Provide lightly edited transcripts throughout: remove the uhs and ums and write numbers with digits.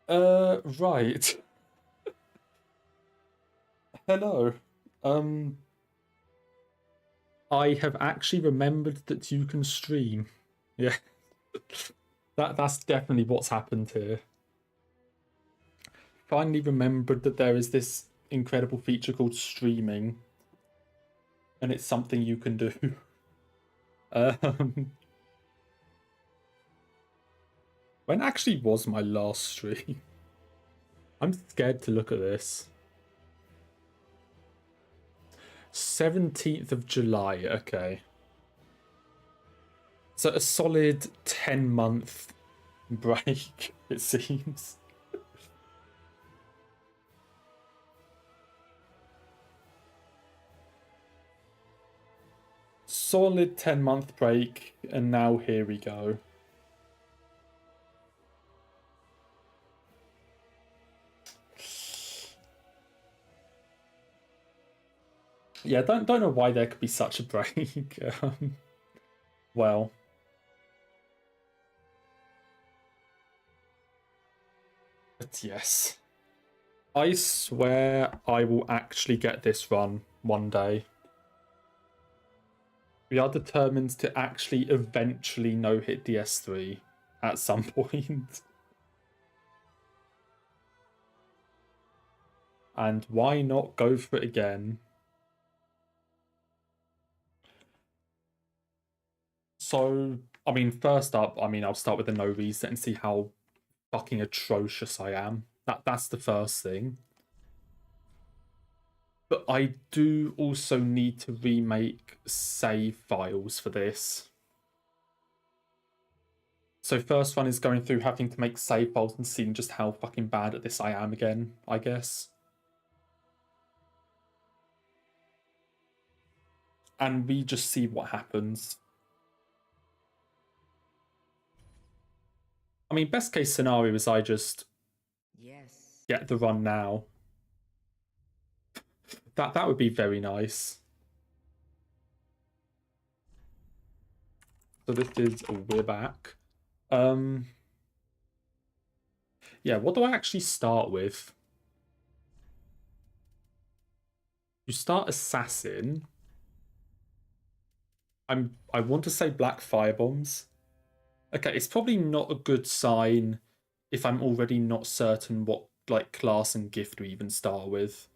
Right. Hello. Um, I have actually remembered that you can stream. Yeah, that's definitely what's happened here. Finally remembered that there is this incredible feature called streaming, and it's something you can do. Um, when actually was my last stream? I'm scared to look at this. 17th of July, okay. So a solid 10-month break, it seems. Solid 10-month break, and now here we go. Yeah, don't know why there could be such a break. Well, but yes. I swear I will actually get this run one day. We are determined to actually eventually no-hit DS3 at some point. And why not go for it again? So, I mean, first up, I'll start with the no reset and see how fucking atrocious I am. That's the first thing. But I do also need to remake save files for this. So first one is going through having to make save files and seeing just how fucking bad at this I am again, I guess. And we just see what happens. I mean, best case scenario is I just get the run now. That would be very nice. So this is we're back. Yeah, what do I actually start with? You start assassin. I want to say black firebombs. Okay, it's probably not a good sign if I'm already not certain what like class and gift we even start with.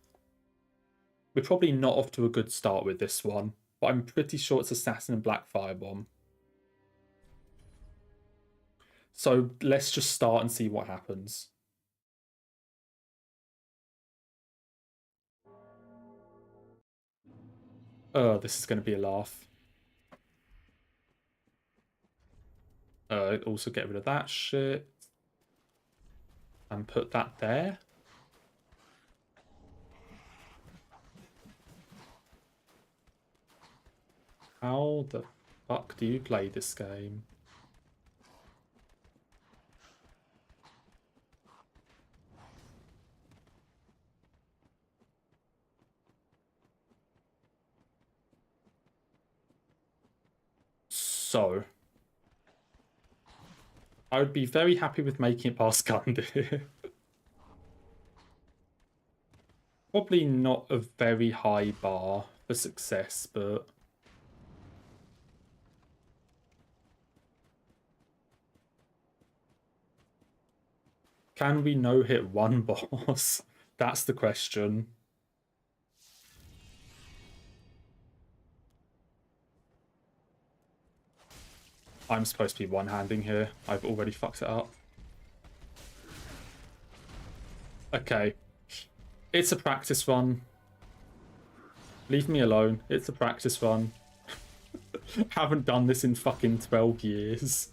We're probably not off to a good start with this one, but I'm pretty sure it's assassin and black firebomb. So let's just start and see what happens. This is going to be a laugh. Also get rid of that shit. And put that there. How the fuck do you play this game? So, I would be very happy with making it past Gundyr. Probably not a very high bar for success, but... Can we no-hit one boss? That's the question. I'm supposed to be one-handing here. I've already fucked it up. Okay. It's a practice run. Leave me alone. It's a practice run. Haven't done this in fucking 12 years.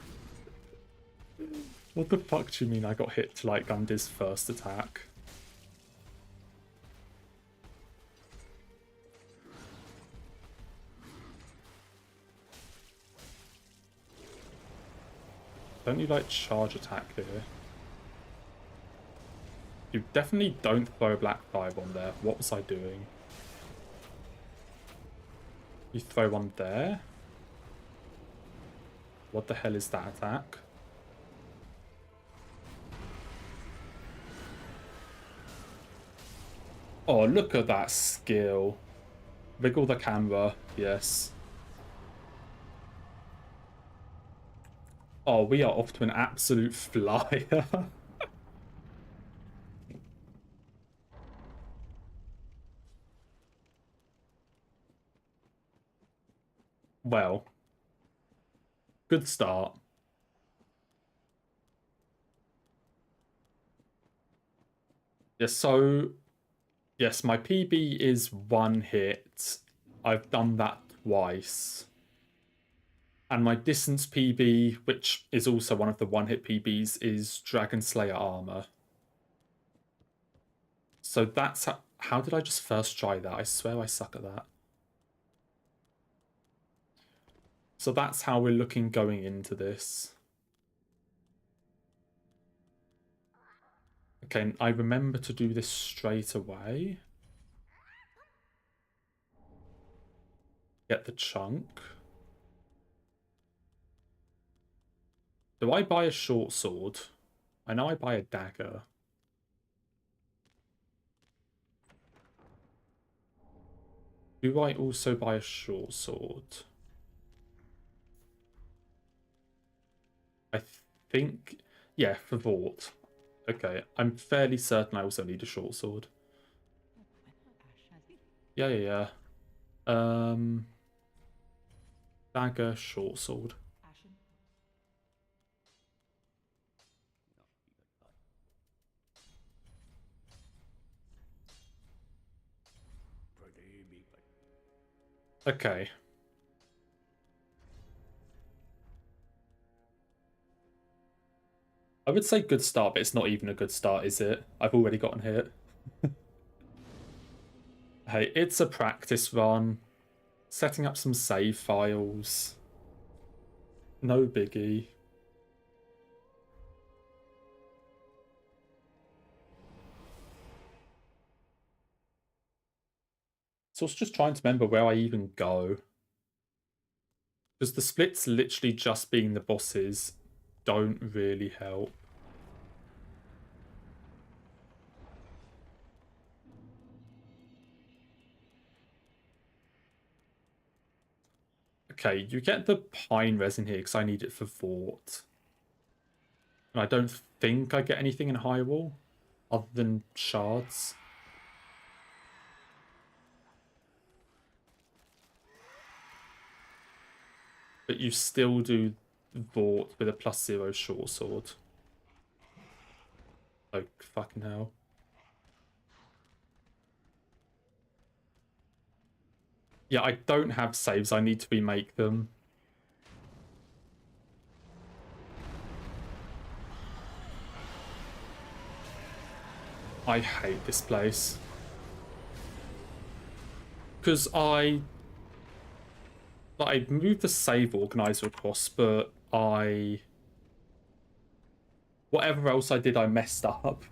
What the fuck do you mean I got hit to like Gundyr's first attack? Don't you like charge attack here? You definitely don't throw a black firebomb there. What was I doing? You throw one there? What the hell is that attack? Oh, look at that skill. Wiggle the camera. Yes. Oh, we are off to an absolute flyer. Well, good start. Yes, so yes, my PB is 1 hit. I've done that twice. And my distance PB, which is also one of the 1 hit PBs, is Dragon Slayer armor. So that's how did I just first try that? I swear I suck at that. So that's how we're looking going into this. Okay, I remember to do this straight away. Get the chunk. Do I buy a short sword? I know I buy a dagger. Do I also buy a short sword? I think... Yeah, for Vought. Okay, I'm fairly certain I also need a short sword. Yeah, yeah, yeah. Dagger, short sword. Okay. I would say good start, but it's not even a good start, is it? I've already gotten hit. Hey, it's a practice run. Setting up some save files. No biggie. So I was just trying to remember where I even go. Because the splits literally just being the bosses don't really help. Okay, you get the pine resin here because I need it for Vought. And I don't think I get anything in Hyrule other than shards. But you still do Vought with a +0 short sword. Oh, fucking hell. Yeah, I don't have saves. I need to remake them. I hate this place. Because I moved the save organizer across, but whatever else I did, I messed up.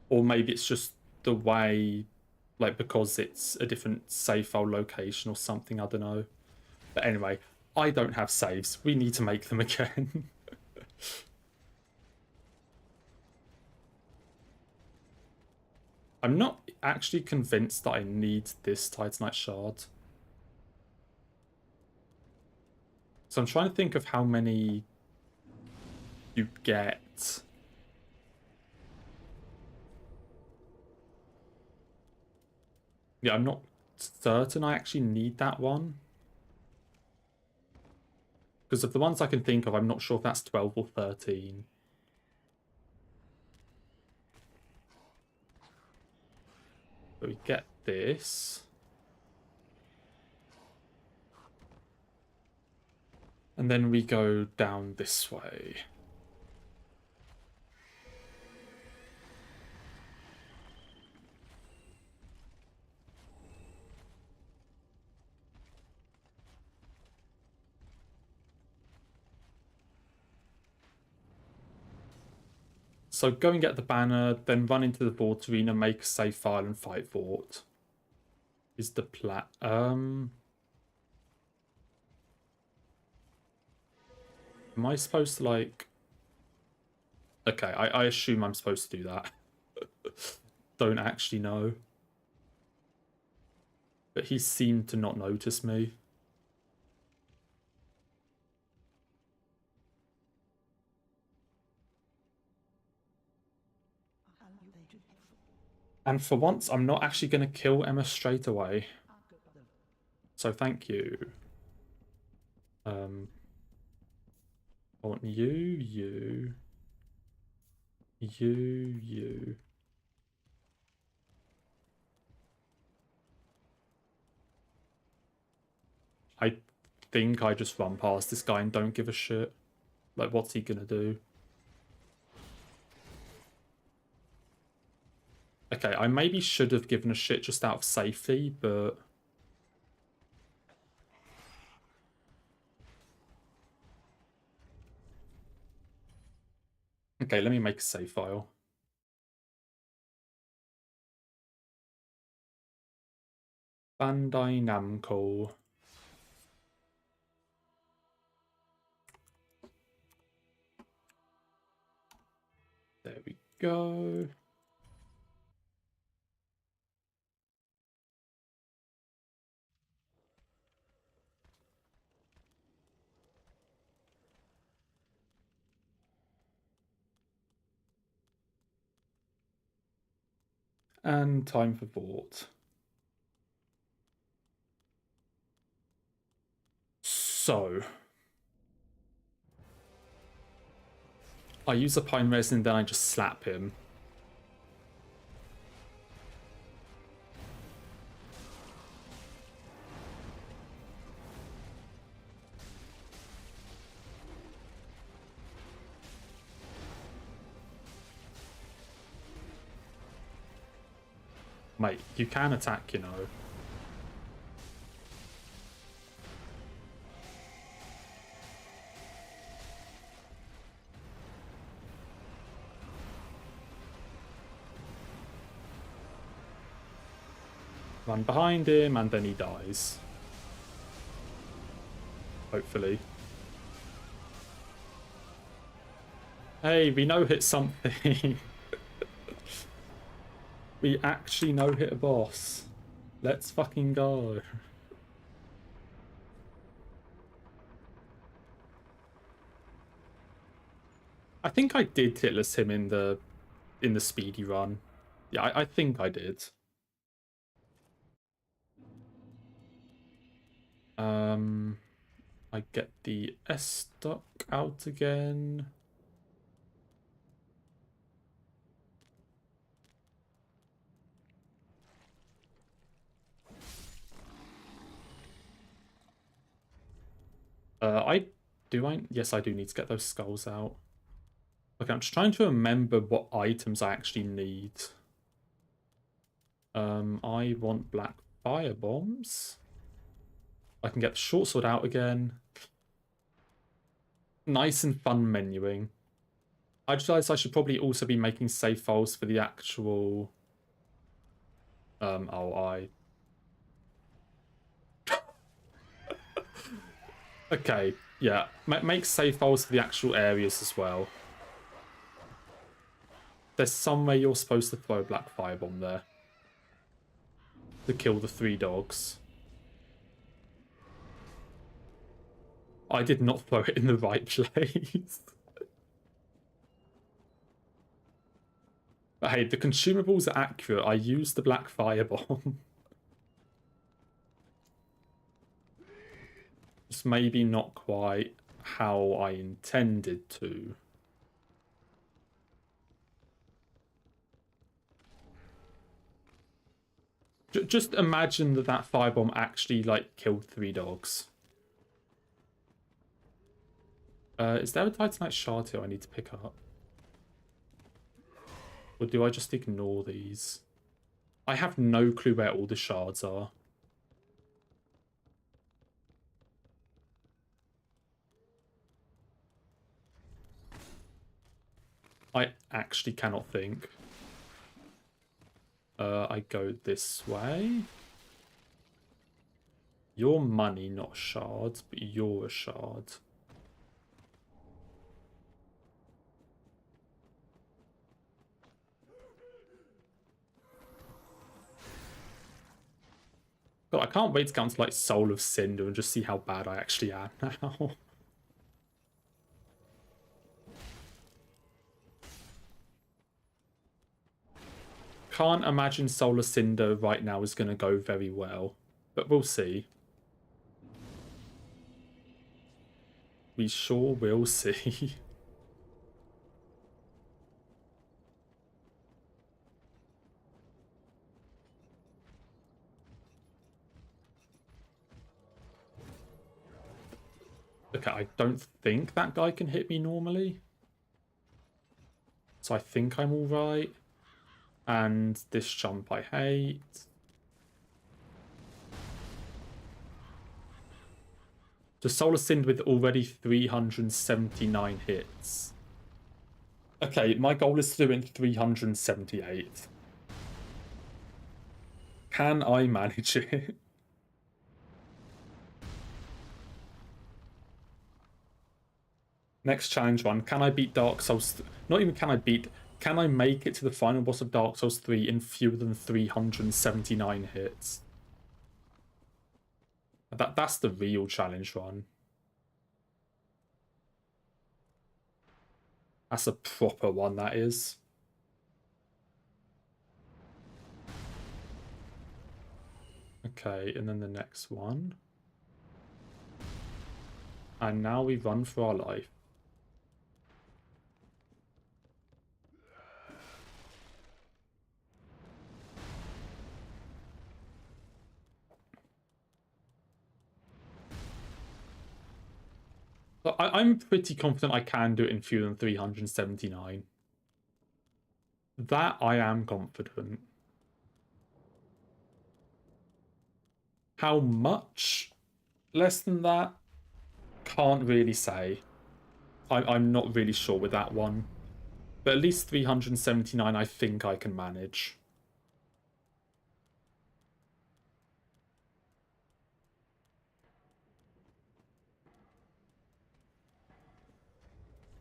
Or maybe it's just the way, like, because it's a different save file location or something, I don't know. But anyway, I don't have saves. We need to make them again. I'm not actually convinced that I need this Titanite shard. So I'm trying to think of how many you get. Yeah, I'm not certain I actually need that one. Because of the ones I can think of, I'm not sure if that's 12 or 13. But we get this. And then we go down this way. So go and get the banner, then run into the Vought arena, make a save file, and fight Vought. Is the plat. Am I supposed to, like... Okay, I assume I'm supposed to do that. Don't actually know. But he seemed to not notice me. And for once, I'm not actually going to kill Emma straight away. So thank you. I want you. I think I just run past this guy and don't give a shit. Like, what's he gonna do? Okay, I maybe should have given a shit just out of safety, but... Okay, let me make a save file. Bandai Namco. There we go. And time for Vought. So... I use a Pine Resin, then I just slap him. Mate, you can attack, you know. Run behind him, and then he dies. Hopefully. Hey, we no-hit something. We actually no-hit a boss. Let's fucking go. I think I did Hitless him in the speedy run. Yeah, I think I did. I get the S-Stock out again. Yes, I do need to get those skulls out. Okay, I'm just trying to remember what items I actually need. I want black fire bombs. I can get the short sword out again. Nice and fun menuing. I just realized I should probably also be making save files for the actual... Okay, yeah. Make save files for the actual areas as well. There's somewhere you're supposed to throw a black firebomb there. To kill the 3 dogs. I did not throw it in the right place. But hey, the consumables are accurate. I used the black firebomb. Just maybe not quite how I intended to. Just imagine that that firebomb actually, like, killed 3 dogs. Is there a Titanite shard here I need to pick up? Or do I just ignore these? I have no clue where all the shards are. I actually cannot think. I go this way. You're money, not shards, but you're a shard. God, I can't wait to come to like Soul of Cinder and just see how bad I actually am now. Can't imagine Soul of Cinder right now is going to go very well, but we'll see. We sure will see. Okay, I don't think that guy can hit me normally. So I think I'm alright. And this jump I hate. So Solar Cinder with already 379 hits. Okay, my goal is to do it in 378. Can I manage it? Next challenge one. Can I beat Dark Souls? Not even can I beat. Can I make it to the final boss of Dark Souls 3 in fewer than 379 hits? That's the real challenge one. That's a proper one, that is. Okay, and then the next one. And now we run for our life. But I'm pretty confident I can do it in fewer than 379. That I am confident. How much less than that? Can't really say. I'm not really sure with that one. But at least 379 I think I can manage.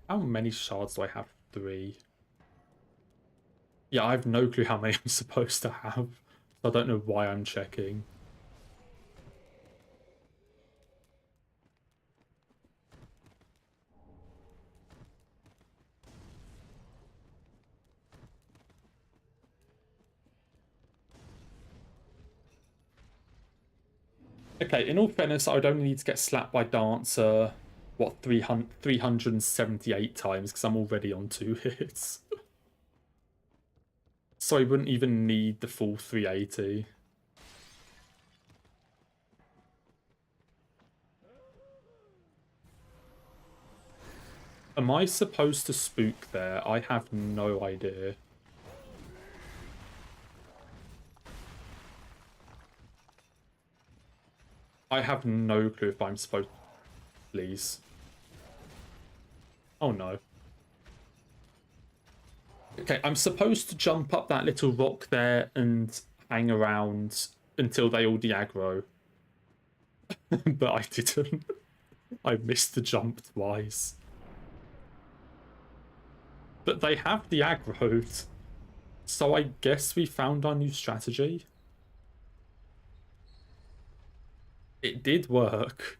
How many shards do I have? 3. Yeah, I have no clue how many I'm supposed to have. So I don't know why I'm checking. Okay, in all fairness, I would only need to get slapped by Dancer, what, 378 times, because I'm already on 2 hits. So I wouldn't even need the full 380. Am I supposed to spook there? I have no idea. I have no clue if I'm supposed... Please. Oh no. Okay, I'm supposed to jump up that little rock there and hang around until they all de-aggro. But I didn't. I missed the jump twice. But they have de-aggroed. So I guess we found our new strategy. It did work.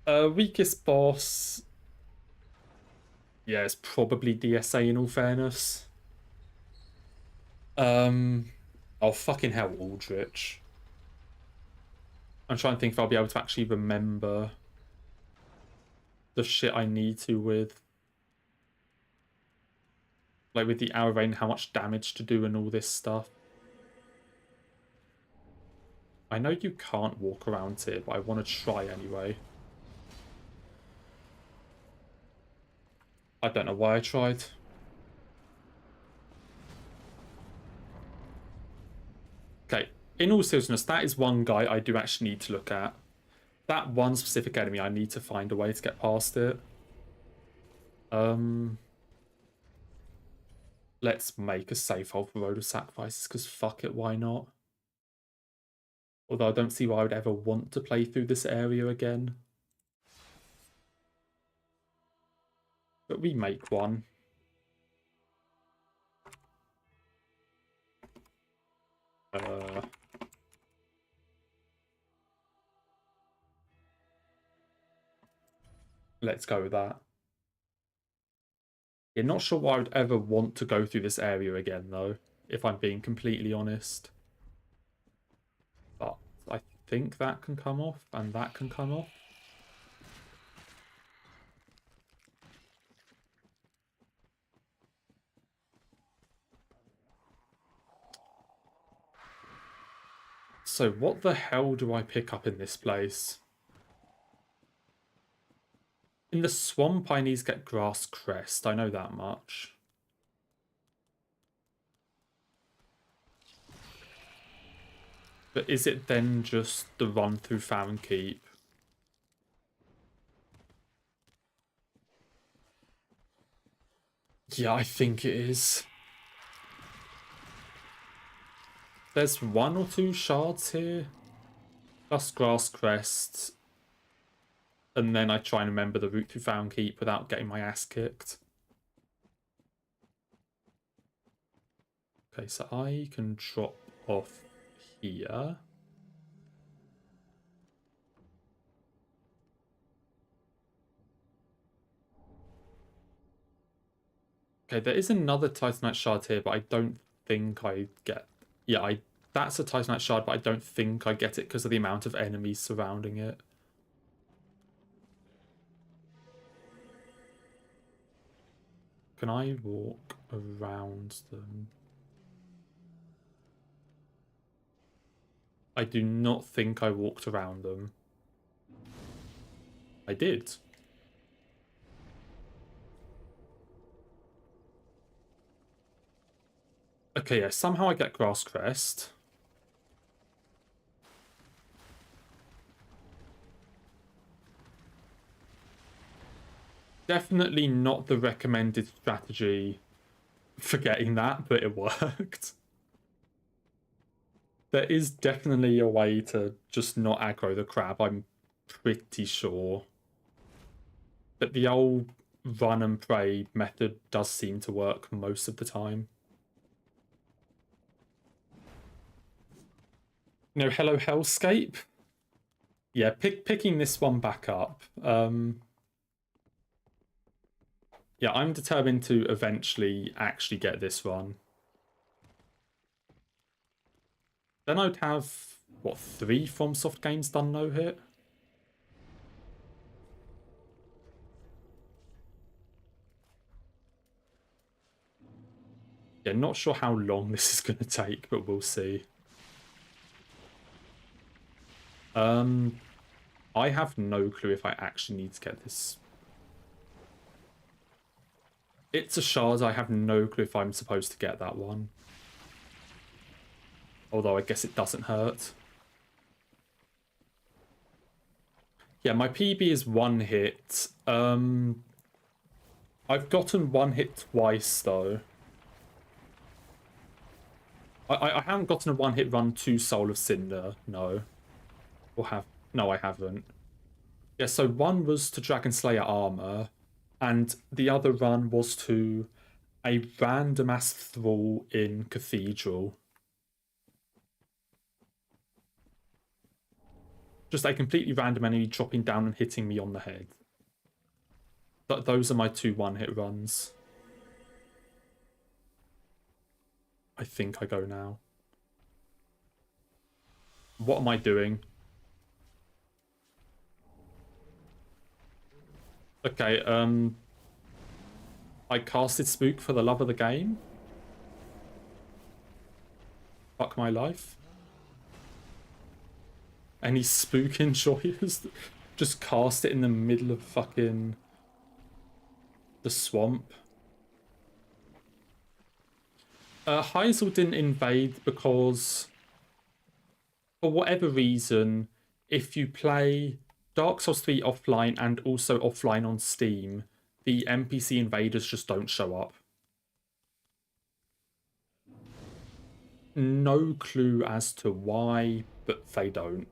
Weakest boss... Yeah, it's probably DSA in all fairness. Oh, fucking hell, Aldrich. I'm trying to think if I'll be able to actually remember the shit I need to with... Like, with the Arrow Rain, how much damage to do and all this stuff. I know you can't walk around here, but I want to try anyway. I don't know why I tried. Okay, in all seriousness, that is one guy I do actually need to look at. That one specific enemy, I need to find a way to get past it. Let's make a safe hole for Road of Sacrifices, because fuck it, why not? Although I don't see why I would ever want to play through this area again. But we make one. Let's go with that. Yeah, not sure why I would ever want to go through this area again, though, if I'm being completely honest. But I think that can come off, and that can come off. So what the hell do I pick up in this place? In the swamp, I need to get grass crest. I know that much. But is it then just the run through Farron Keep? Yeah, I think it is. There's 1 or 2 shards here. Plus grass crest. And then I try and remember the route through Farron Keep without getting my ass kicked. Okay, so I can drop off here. Okay, there is another Titanite shard here, but I don't think I get... Yeah, that's a Titanite shard, but I don't think I get it because of the amount of enemies surrounding it. Can I walk around them? I do not think I walked around them. I did. Okay, yeah, somehow I get grass crest. Definitely not the recommended strategy for getting that, but it worked. There is definitely a way to just not aggro the crab, I'm pretty sure. But the old run and pray method does seem to work most of the time. You know, hello Hellscape? Yeah, picking this one back up. Yeah, I'm determined to eventually actually get this one. Then I'd have, what, 3 FromSoft games done no hit? Yeah, not sure how long this is going to take, but we'll see. I have no clue if I actually need to get this. It's a shard, I have no clue if I'm supposed to get that one. Although I guess it doesn't hurt. Yeah, my PB is 1 hit. I've gotten 1 hit twice, though. I haven't gotten a 1 hit run to Soul of Cinder, no. Or have... No, I haven't. Yeah, so 1 was to Dragon Slayer armor, and the other run was to a random ass thrall in Cathedral. Just a completely random enemy dropping down and hitting me on the head. But those are my 2 1-hit runs. I think I go now. What am I doing? Okay, I casted Spook for the love of the game. Fuck my life. Any spook enjoyers? Just cast it in the middle of fucking the swamp. Heisel didn't invade because, for whatever reason, if you play Dark Souls 3 offline and also offline on Steam, the NPC invaders just don't show up. No clue as to why, but they don't.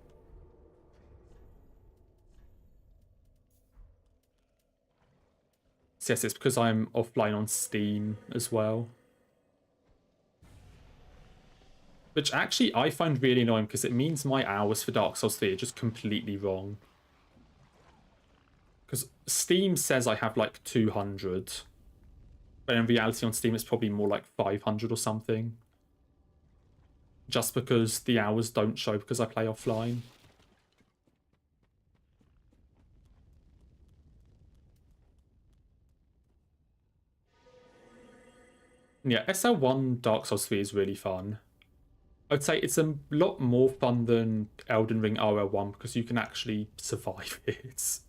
So yes, it's because I'm offline on Steam as well. Which actually I find really annoying because it means my hours for Dark Souls 3 are just completely wrong. Because Steam says I have like 200, but in reality on Steam it's probably more like 500 or something. Just because the hours don't show because I play offline. Yeah, SL1 Dark Souls 3 is really fun. I'd say it's a lot more fun than Elden Ring RL1 because you can actually survive it.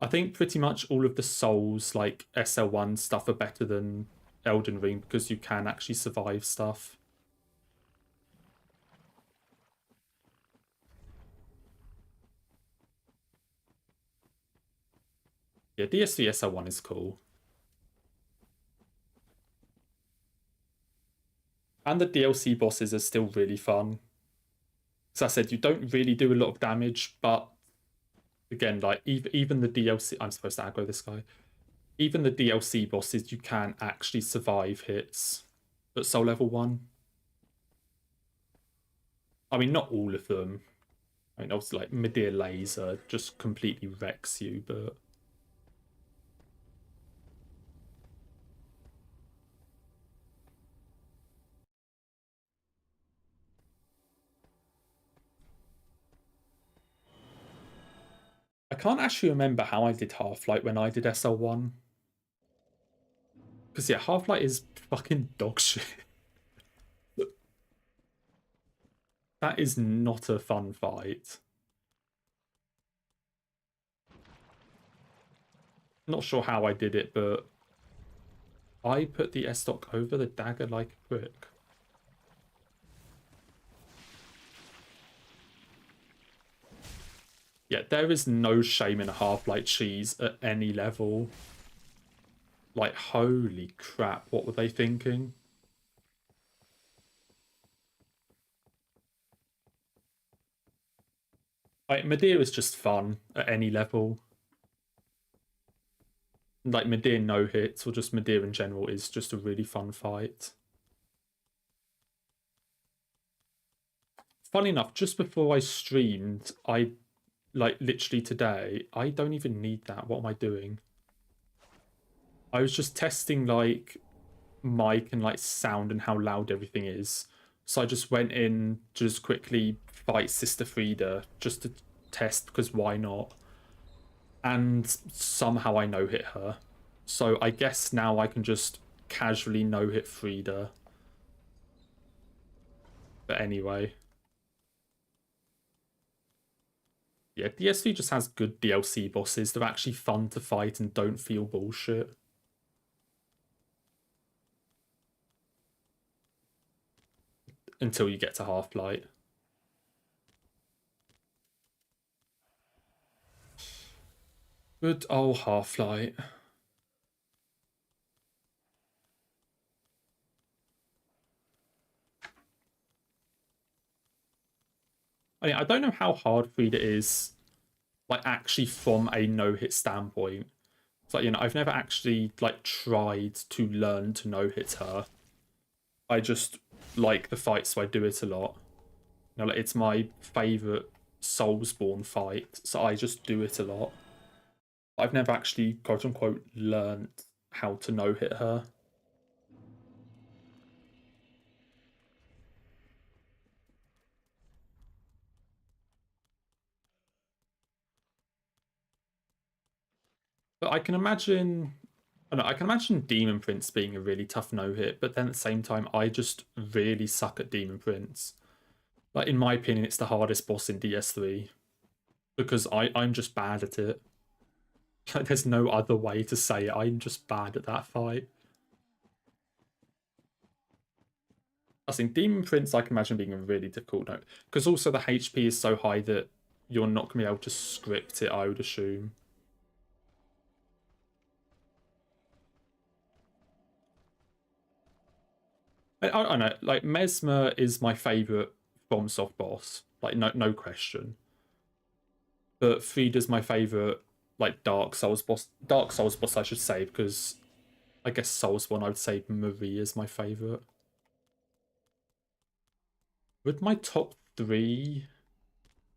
I think pretty much all of the Souls, like SL1 stuff, are better than Elden Ring because you can actually survive stuff. Yeah, DS3 SL1 is cool. And the DLC bosses are still really fun. As I said, you don't really do a lot of damage, but again, like even the DLC, I'm supposed to aggro this guy. Even the DLC bosses, you can actually survive hits at Soul Level 1. I mean, not all of them. I mean, obviously, like Medea Laser just completely wrecks you, but I can't actually remember how I did Half-Light when I did SL1. Because, yeah, Half-Light is fucking dog shit. That is not a fun fight. Not sure how I did it, but I put the S-Stock over the dagger like a brick. Yeah, there is no shame in a Half-Light cheese at any level. Like, holy crap, what were they thinking? Like, Medea is just fun at any level. Like, Medea no hits, or just Medea in general, is just a really fun fight. Funny enough, just before I streamed, like, literally today, I don't even need that. What am I doing? I was just testing, like, mic and, like, sound and how loud everything is. So I just went in, just quickly fight Sister Frida, just to test, because why not? And somehow I no-hit her. So I guess now I can just casually no-hit Frida. But anyway. Yeah, DSV just has good DLC bosses. They're actually fun to fight and don't feel bullshit. Until you get to Half-Light. Good old Half-Light. I mean, I don't know how hard Frida is, like, actually from a no-hit standpoint. It's like, you know, I've never actually, like, tried to learn to no-hit her. I just like the fight, so I do it a lot. You know, like, it's my favourite Soulsborne fight, so I just do it a lot. I've never actually, quote-unquote, learned how to no-hit her. But I can imagine... I don't know, I can imagine Demon Prince being a really tough no-hit, but then at the same time, I just really suck at Demon Prince. Like, in my opinion, it's the hardest boss in DS3. Because I'm just bad at it. Like, there's no other way to say it. I'm just bad at that fight. I think Demon Prince, I can imagine being a really difficult note. Because also the HP is so high that you're not going to be able to script it, I would assume. I know, like, Mesmer is my favourite FromSoft boss. Like, no question. But Frida's my favourite, like, Dark Souls boss. Dark Souls boss, I should say, because I guess Soulsborne, I would say Marie is my favourite. With my top three,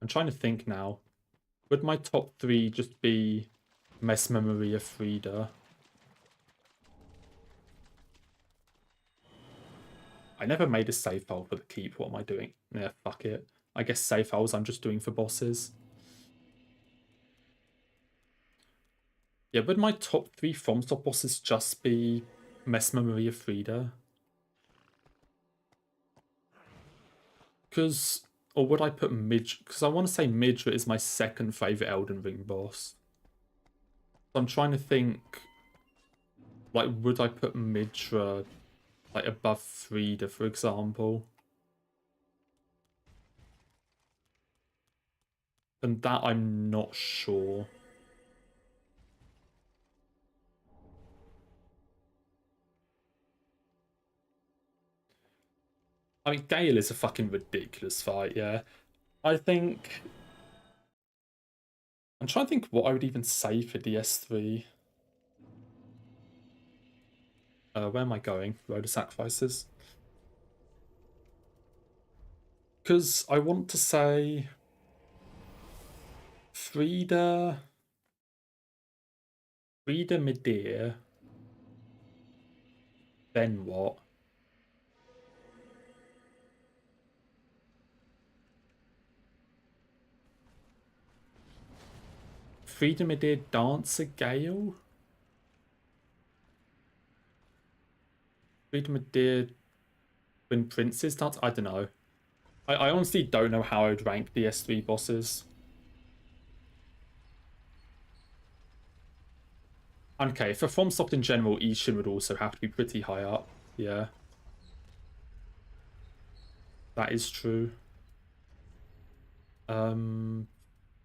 I'm trying to think now. Would my top 3 just be Mesmer, Maria, Frida? I never made a save file for the keep. What am I doing? Yeah, fuck it. I guess save files I'm just doing for bosses. Yeah, would my top 3 FromSoft bosses just be Mesmer, Maria, Frida? Because, or would I put Midge? Because I want to say Midra is my second favorite Elden Ring boss. So I'm trying to think, like, would I put Midra like above Frida, for example? And that I'm not sure. I mean, Gale is a fucking ridiculous fight, yeah. I think... I'm trying to think what I would even say for DS3. Where am I going? Road of Sacrifices. Because I want to say... Frida Midir. Then what? Frida Midir, Dancer, Gale? Frida Midir, Twin Princes, Dance? I don't know. I honestly don't know how I would rank the S3 bosses. Okay, for FromSoft in general, Ishin would also have to be pretty high up. Yeah. That is true. Fire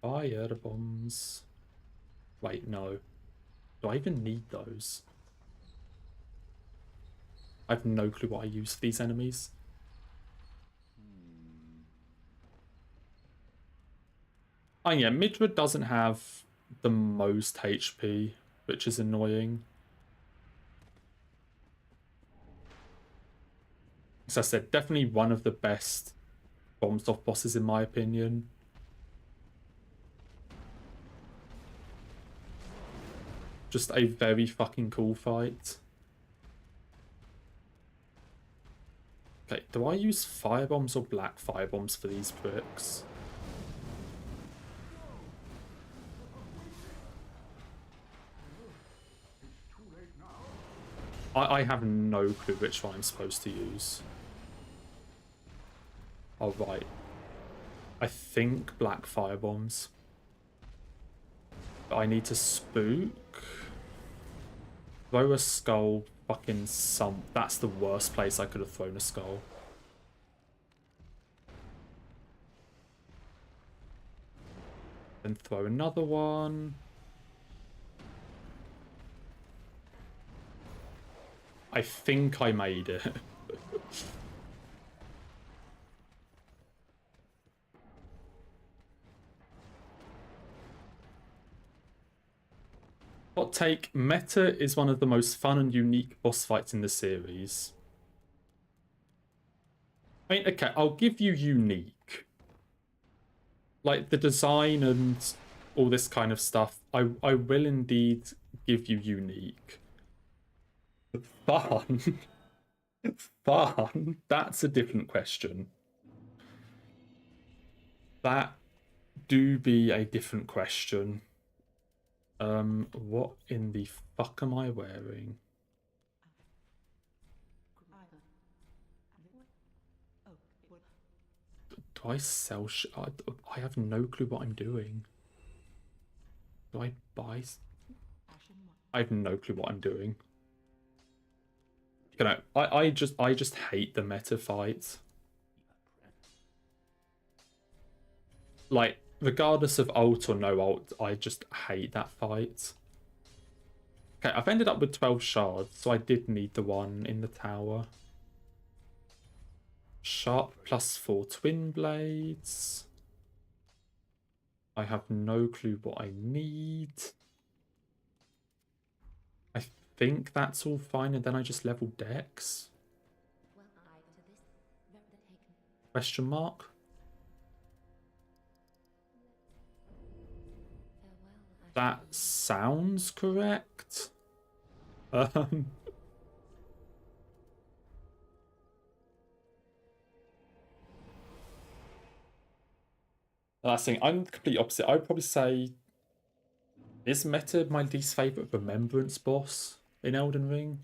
bombs. Wait, no. Do I even need those? I have no clue what I use for these enemies. Oh yeah, Midra doesn't have the most HP, which is annoying. As I said, definitely one of the best FromSoft bosses in my opinion. Just a very fucking cool fight. Okay, do I use firebombs or black firebombs for these pricks? I have no clue which one I'm supposed to use. Oh, right. I think black firebombs. But I need to spook. Throw a skull fucking some... That's the worst place I could have thrown a skull. Then throw another one. I think I made it. Hot take, Meta is one of the most fun and unique boss fights in the series. I mean, okay, I'll give you unique. Like, the design and all this kind of stuff, I will indeed give you unique. Fun? Fun? That's a different question. That do be a different question. What in the fuck am I wearing? Do I sell I have no clue what I'm doing. Do I buy? I have no clue what I'm doing. You know, I just hate the meta fights. Like, regardless of ult or no ult, I just hate that fight. Okay, I've ended up with 12 shards, so I did need the one in the tower. Sharp +4 twin blades. I have no clue what I need. I think that's all fine, and then I just level Dex. Question mark? That sounds correct. Um, last thing, I'm the complete opposite. I would probably say, is Meta my least favorite Remembrance boss in Elden Ring?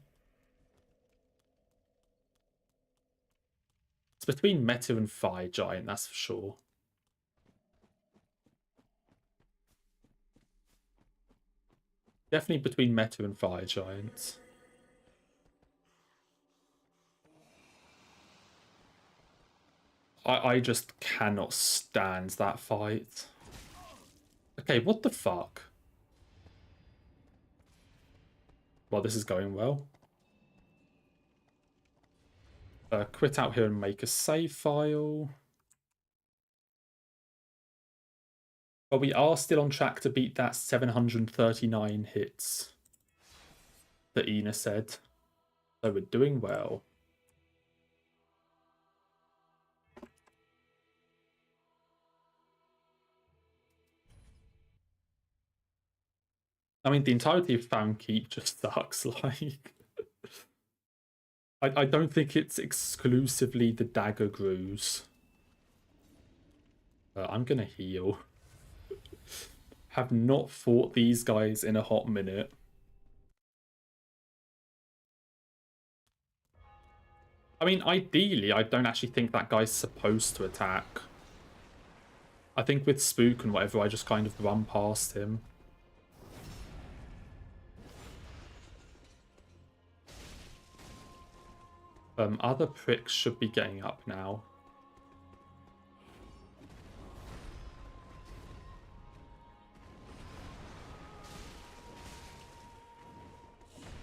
It's between Meta and Fire Giant, that's for sure. Definitely between Meta and Fire Giant. I just cannot stand that fight. Okay, what the fuck? Well, this is going well. Quit out here and make a save file. But we are still on track to beat that 739 hits that Ina said. So we're doing well. I mean, the entirety of Found Keep just sucks. Like, I don't think it's exclusively the dagger grooves. I'm gonna heal. Have not fought these guys in a hot minute. I mean, ideally, I don't actually think that guy's supposed to attack. I think with Spook and whatever, I just kind of run past him. Other pricks should be getting up now.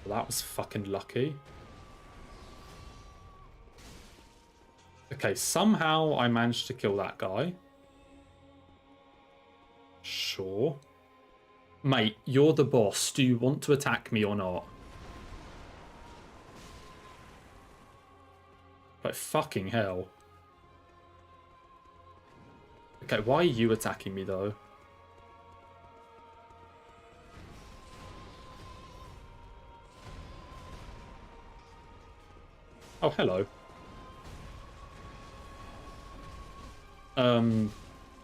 Well, that was fucking lucky. Okay, somehow I managed to kill that guy. Sure. Mate, you're the boss. Do you want to attack me or not? Like, fucking hell. Okay, why are you attacking me, though? Oh, hello.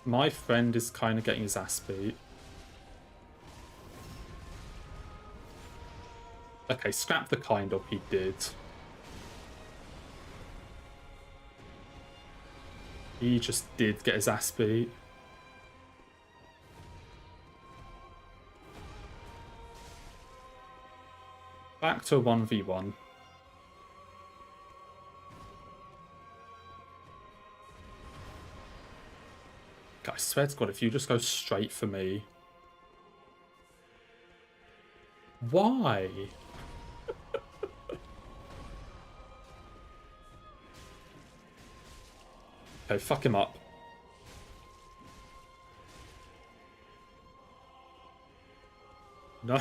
My friend is kind of getting his ass beat. Okay, scrap the kind of he did. He just did get his ass beat. Back to a 1v1. God, I swear to God, if you just go straight for me. Why? Okay, fuck him up. No.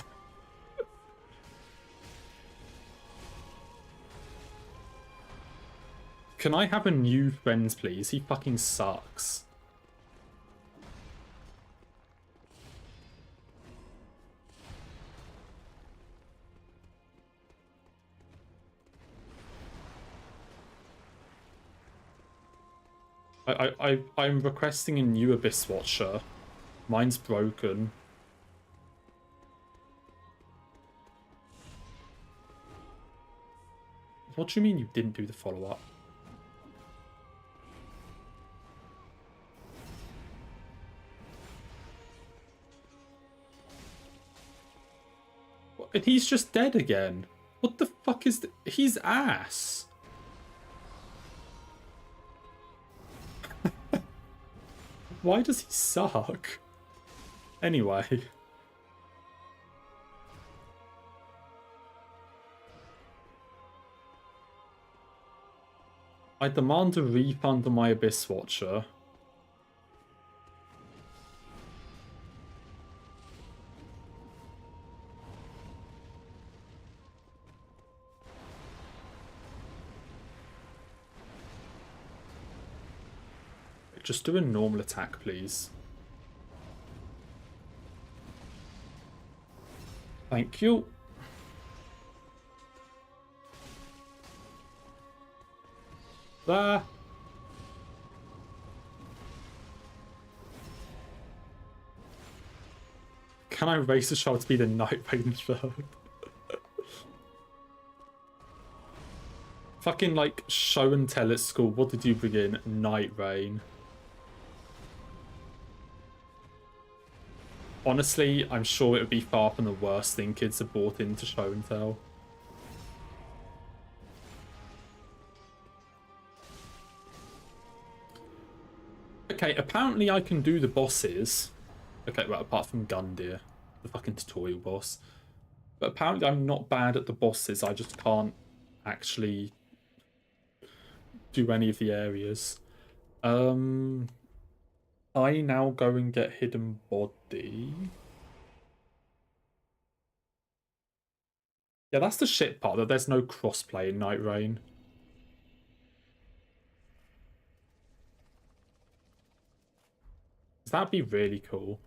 Can I have a new friend, please? He fucking sucks. I'm requesting a new Abyss Watcher. Mine's broken. What do you mean you didn't do the follow-up? And he's just dead again. What the fuck is... He's ass. Why does he suck? Anyway. I demand a refund on my Abyss Watcher. Just do a normal attack, please. Thank you. There. Can I race a shot to be the Night Ranger? Fucking like show and tell at school. What did you bring in? Night Rain. Honestly, I'm sure it would be far from the worst thing kids have brought into show and tell. Okay, apparently I can do the bosses. Okay, well, apart from Gundyr, the fucking tutorial boss. But apparently I'm not bad at the bosses, I just can't actually do any of the areas. I now go and get Hidden Body. Yeah, that's the shit part, that there's no crossplay in Night Rain. That'd be really cool.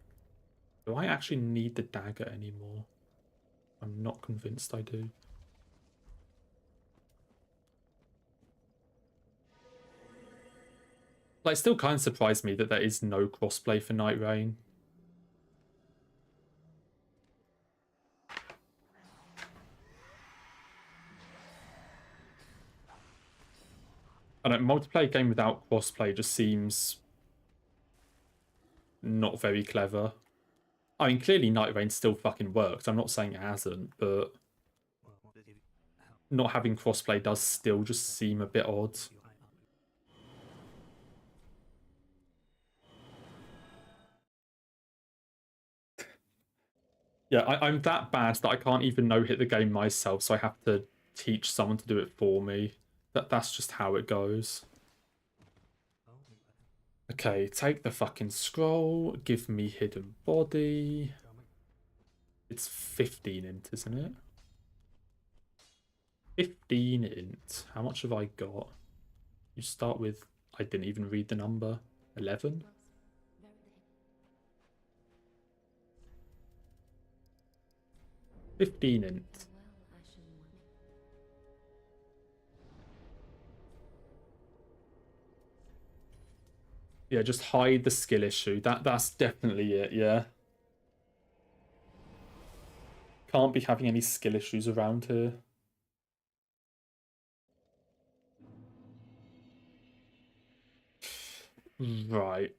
Do I actually need the dagger anymore? I'm not convinced I do. Like, it still kind of surprised me that there is no crossplay for Night Rain. I don't know, multiplayer game without crossplay just seems not very clever. I mean, clearly Night Rain still fucking works. I'm not saying it hasn't, but not having crossplay does still just seem a bit odd. Yeah, I'm that bad that I can't even no-hit the game myself, so I have to teach someone to do it for me. That's just how it goes. Okay, take the fucking scroll, give me Hidden Body. It's 15 int, isn't it? 15 int. How much have I got? You start with, I didn't even read the number, 11? $15 int. Yeah, just hide the skill issue. That's definitely it, yeah. Can't be having any skill issues around here. Right.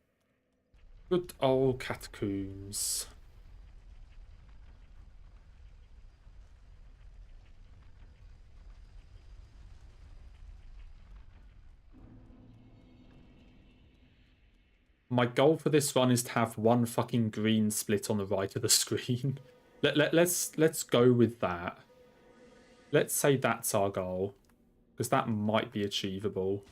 Good old catacombs. My goal for this run is to have one fucking green split on the right of the screen. Let's go with that. Let's say that's our goal, because that might be achievable.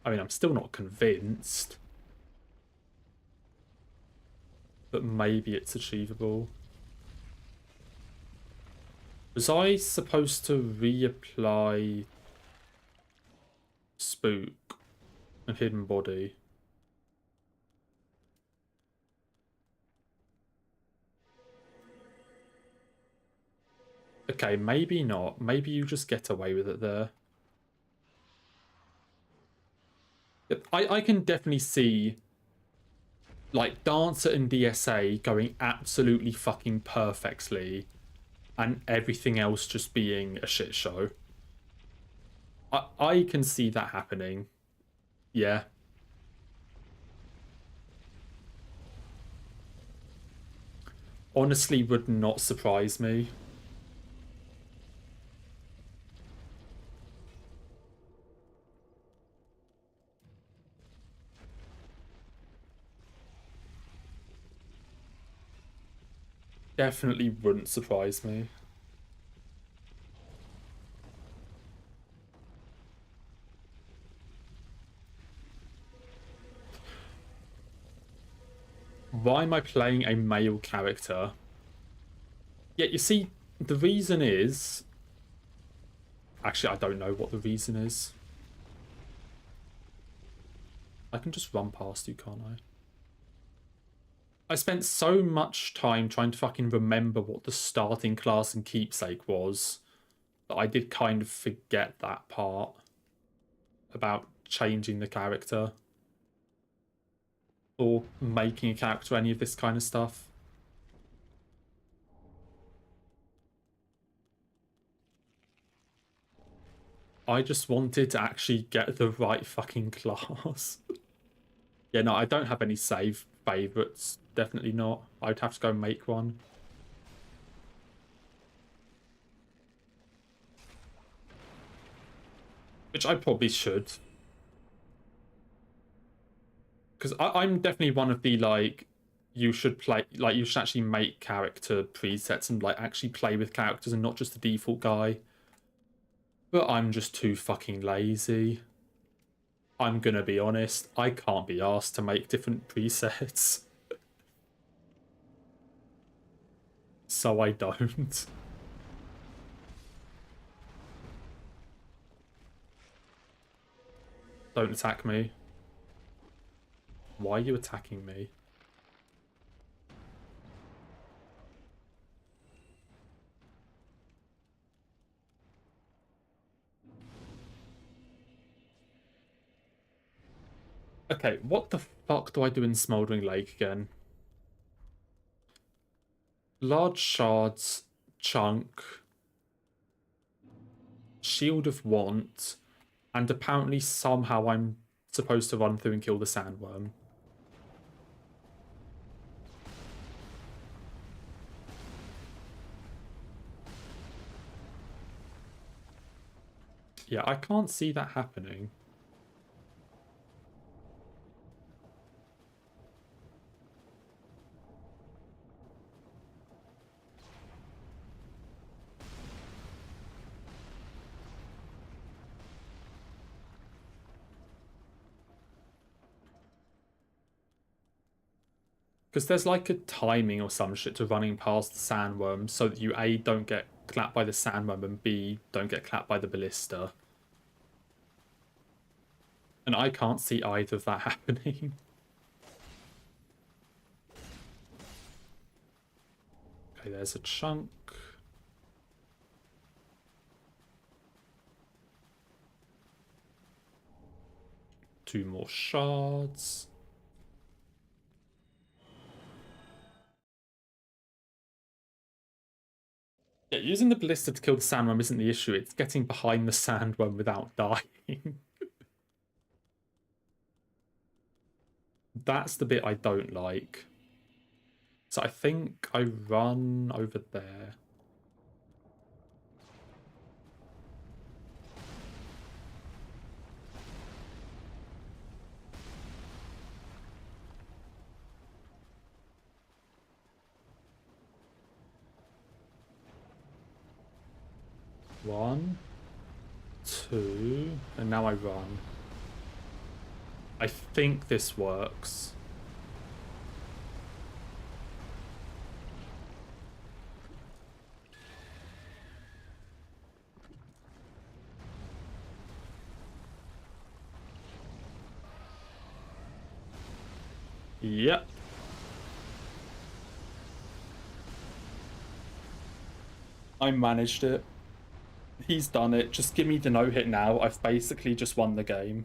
I mean, I'm still not convinced, but maybe it's achievable. Was I supposed to reapply Spook and Hidden Body? Okay, maybe not. Maybe you just get away with it there. I can definitely see, like, Dancer and DSA going absolutely fucking perfectly and everything else just being a shit show. I can see that happening. Yeah. Honestly, would not surprise me. Definitely wouldn't surprise me. Why am I playing a male character? Yeah, you see, the reason is... Actually, I don't know what the reason is. I can just run past you, can't I? I spent so much time trying to fucking remember what the starting class and keepsake was that I did kind of forget that part about changing the character or making a character, any of this kind of stuff. I just wanted to actually get the right fucking class. Yeah, no, I don't have any save favorites. Definitely not. I'd have to go make one. Which I probably should. Because I'm definitely one of the, like, you should play, like, you should actually make character presets and, like, actually play with characters and not just the default guy. But I'm just too fucking lazy. I'm gonna be honest, I can't be asked to make different presets. So I don't. Don't attack me. Why are you attacking me? Okay, what the fuck do I do in Smouldering Lake again? Large shards, chunk, shield of want, and apparently somehow I'm supposed to run through and kill the sandworm. Yeah, I can't see that happening. Because there's like a timing or some shit to running past the sandworm so that you A, don't get clapped by the sandworm, and B, don't get clapped by the ballista. And I can't see either of that happening. Okay, there's a chunk. Two more shards. Yeah, using the ballista to kill the sandworm isn't the issue. It's getting behind the sandworm without dying. That's the bit I don't like. So I think I run over there. One, two, and now I run. I think this works. Yep. I managed it. He's done it. Just give me the no-hit now. I've basically just won the game.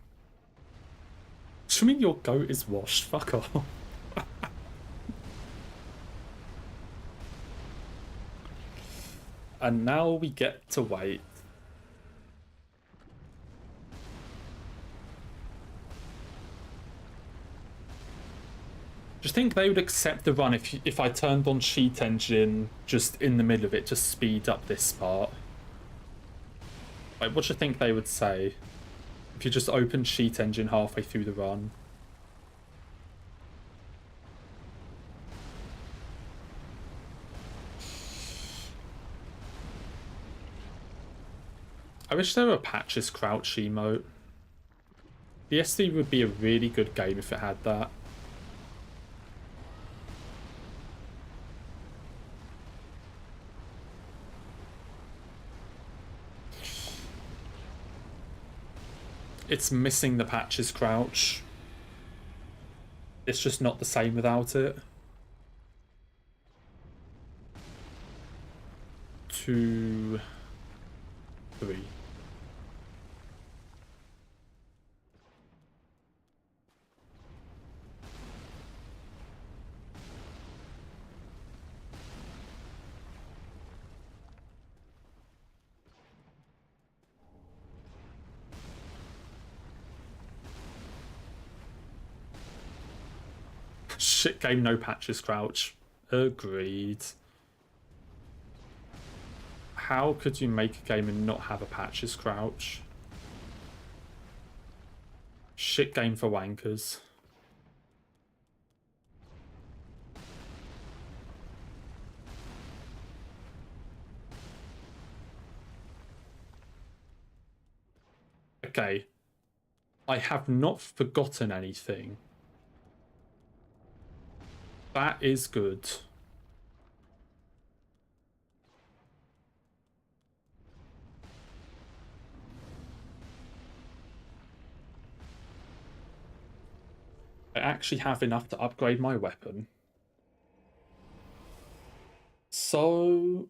Show me your goat is washed. Fuck off. And now we get to wait. Just think they would accept the run if I turned on Cheat Engine just in the middle of it to speed up this part. Like, what do you think they would say if you just opened Cheat Engine halfway through the run? I wish there were a patches crouch emote. The SD would be a really good game if it had that. It's missing the patches crouch. It's just not the same without it. 2, 3. Shit game, no patches crouch. Agreed. How could you make a game and not have a patches crouch? Shit game for wankers. Okay. I have not forgotten anything. That is good. I actually have enough to upgrade my weapon. So...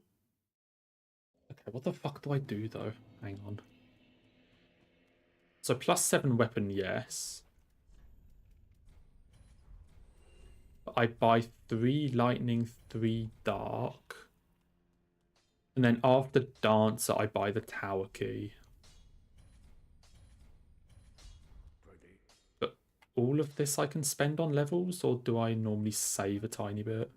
Okay, what the fuck do I do, though? Hang on. So +7 weapon, yes. I buy 3 lightning, 3 dark. And then after dancer, I buy the tower key. But all of this I can spend on levels, or do I normally save a tiny bit?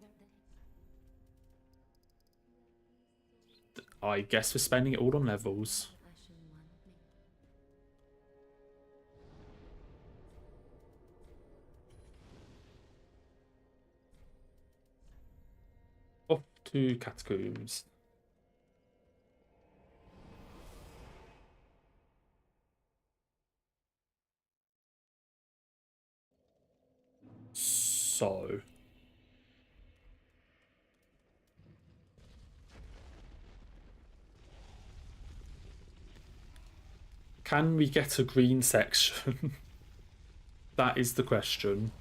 I guess we're spending it all on levels. Off to catacombs. So... Can we get a green section? That is the question.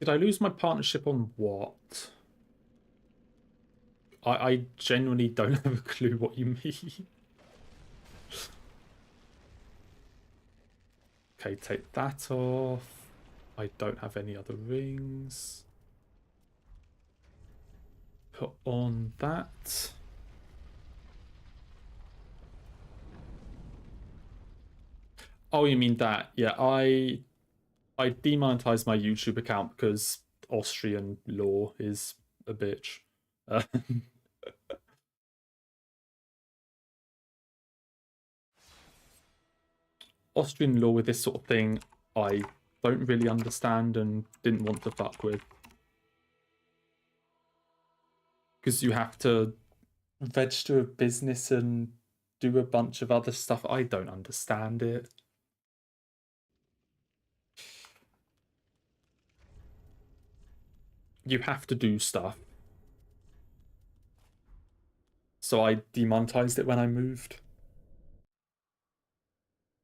Did I lose my partnership on what? I genuinely don't have a clue what you mean. Okay, take that off. I don't have any other rings. Put on that. Oh, you mean that? Yeah, I demonetized my YouTube account because Austrian law is a bitch. Uh, Austrian law with this sort of thing, I don't really understand and didn't want to fuck with. Because you have to register a business and do a bunch of other stuff. I don't understand it. You have to do stuff. So I demonetized it when I moved.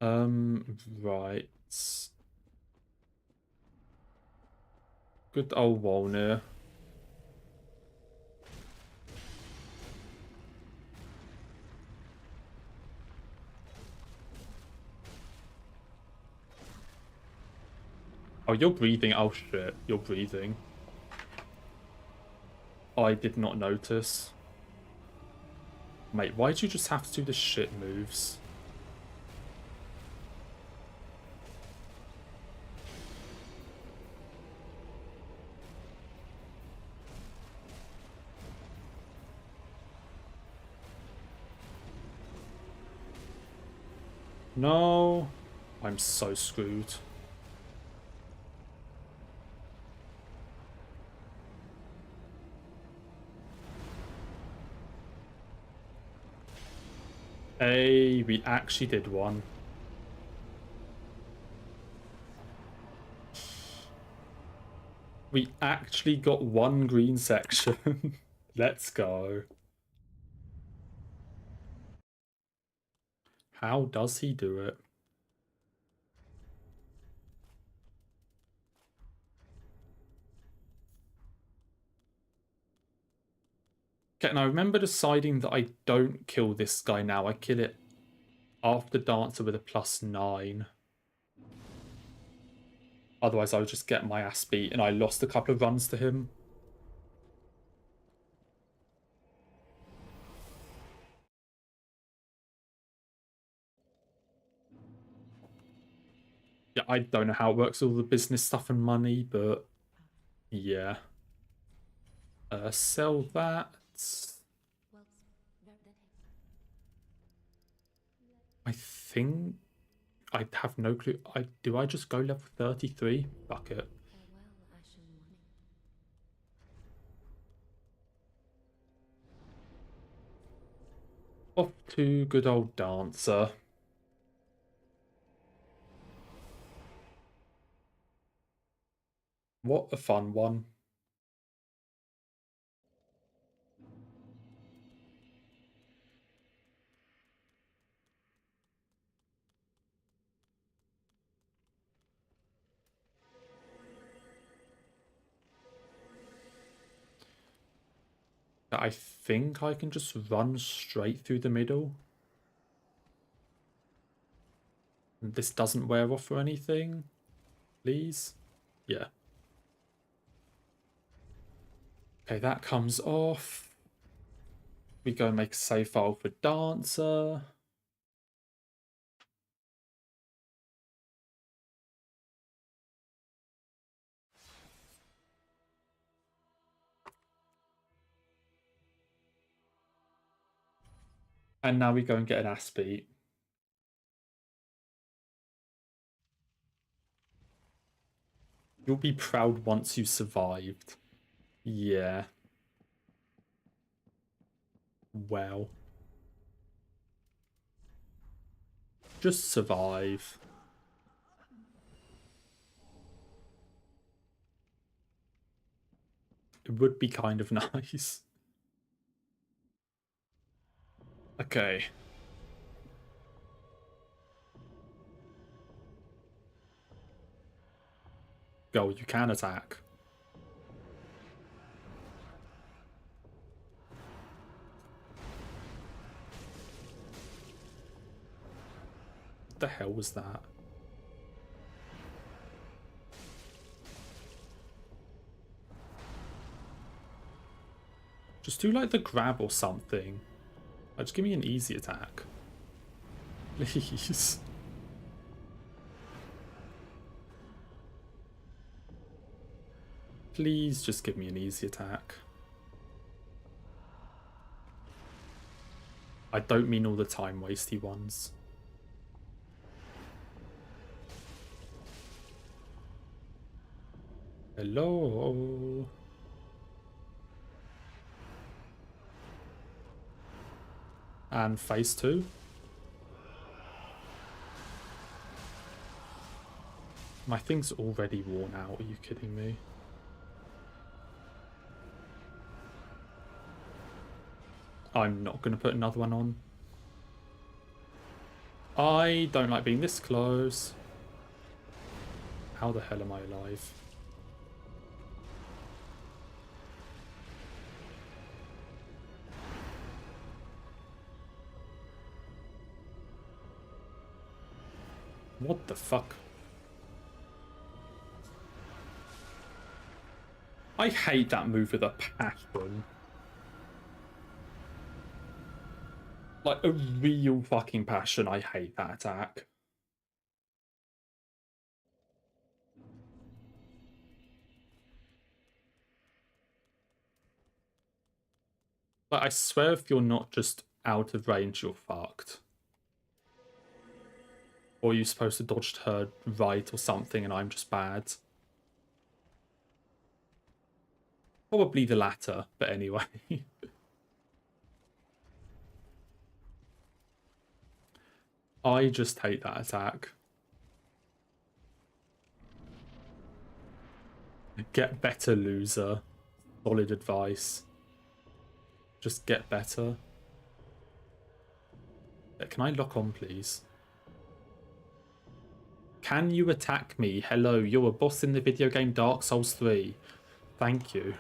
Right. Good old Walner. Oh, you're breathing. Oh, shit. You're breathing. I did not notice. Mate, why'd you just have to do the shit moves? No. I'm so screwed. Hey, we actually did one. We actually got one green section. Let's go. How does he do it? Okay, and I remember deciding that I don't kill this guy now. I kill it after Dancer with a +9. Otherwise, I would just get my ass beat, and I lost a couple of runs to him. Yeah, I don't know how it works, all the business stuff and money, but yeah. Sell that. I think I have no clue. Do I just go level 33? Fuck it. Off to good old Dancer. What a fun one. I think I can just run straight through the middle. This doesn't wear off or anything. Please? Yeah. Okay, that comes off. We go and make a save file for Dancer. And now we go and get an ass beat. You'll be proud once you survived. Yeah. Well. Just survive. It would be kind of nice. Okay. Go, you can attack. What the hell was that? Just do like the grab or something. Like, just give me an easy attack. Please. Please just give me an easy attack. I don't mean all the time wasty ones. Hello. And phase 2. My thing's already worn out. Are you kidding me? I'm not going to put another one on. I don't like being this close. How the hell am I alive? What the fuck? I hate that move with a passion. Like, a real fucking passion. I hate that attack. Like, I swear if you're not just out of range, you're fucked. Or you're supposed to dodge to her right or something and I'm just bad. Probably the latter, but anyway. I just hate that attack. Get better, loser. Solid advice. Just get better. Can I lock on, please? Can you attack me? Hello, you're a boss in the video game Dark Souls 3. Thank you.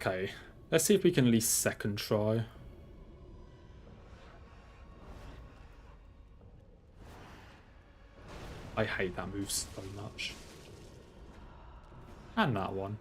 Okay, let's see if we can at least second try. I hate that move so much. And that one.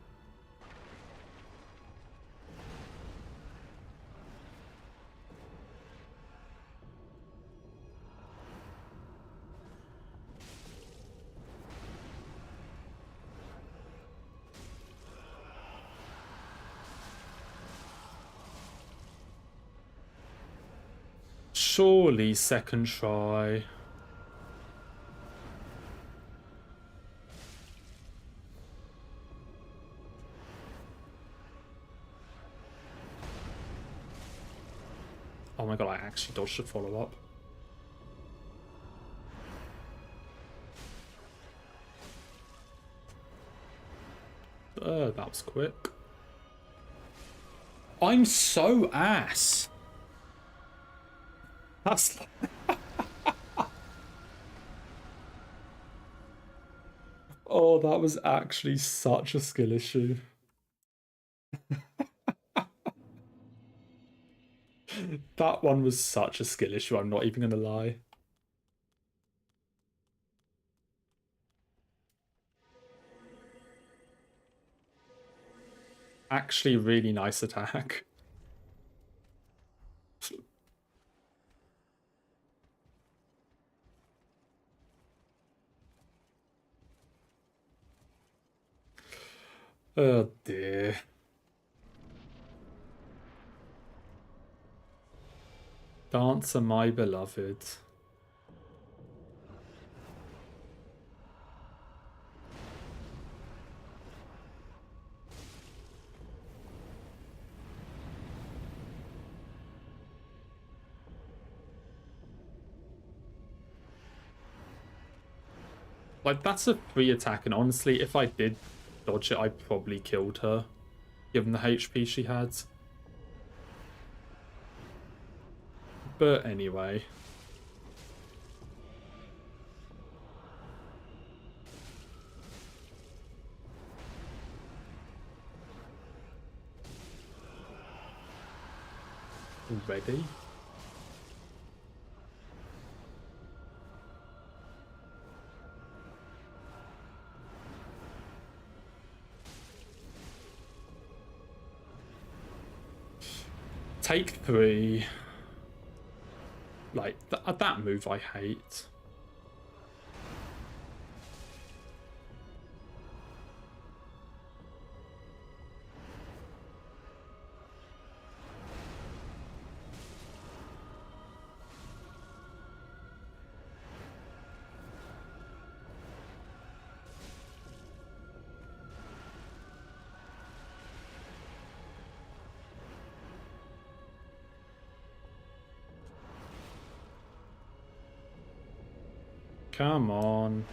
Surely second try. Oh my god, I actually dodged a follow-up. That was quick. I'm so ass. That's... Oh, that was actually such a skill issue. That one was such a skill issue, I'm not even going to lie. Actually, really nice attack. Oh dear. Dancer, my beloved. Like, that's a free attack, and honestly, if I did dodge it, I probably killed her, given the HP she had. But anyway. Ready? Take 3. Like, that move I hate. Come on.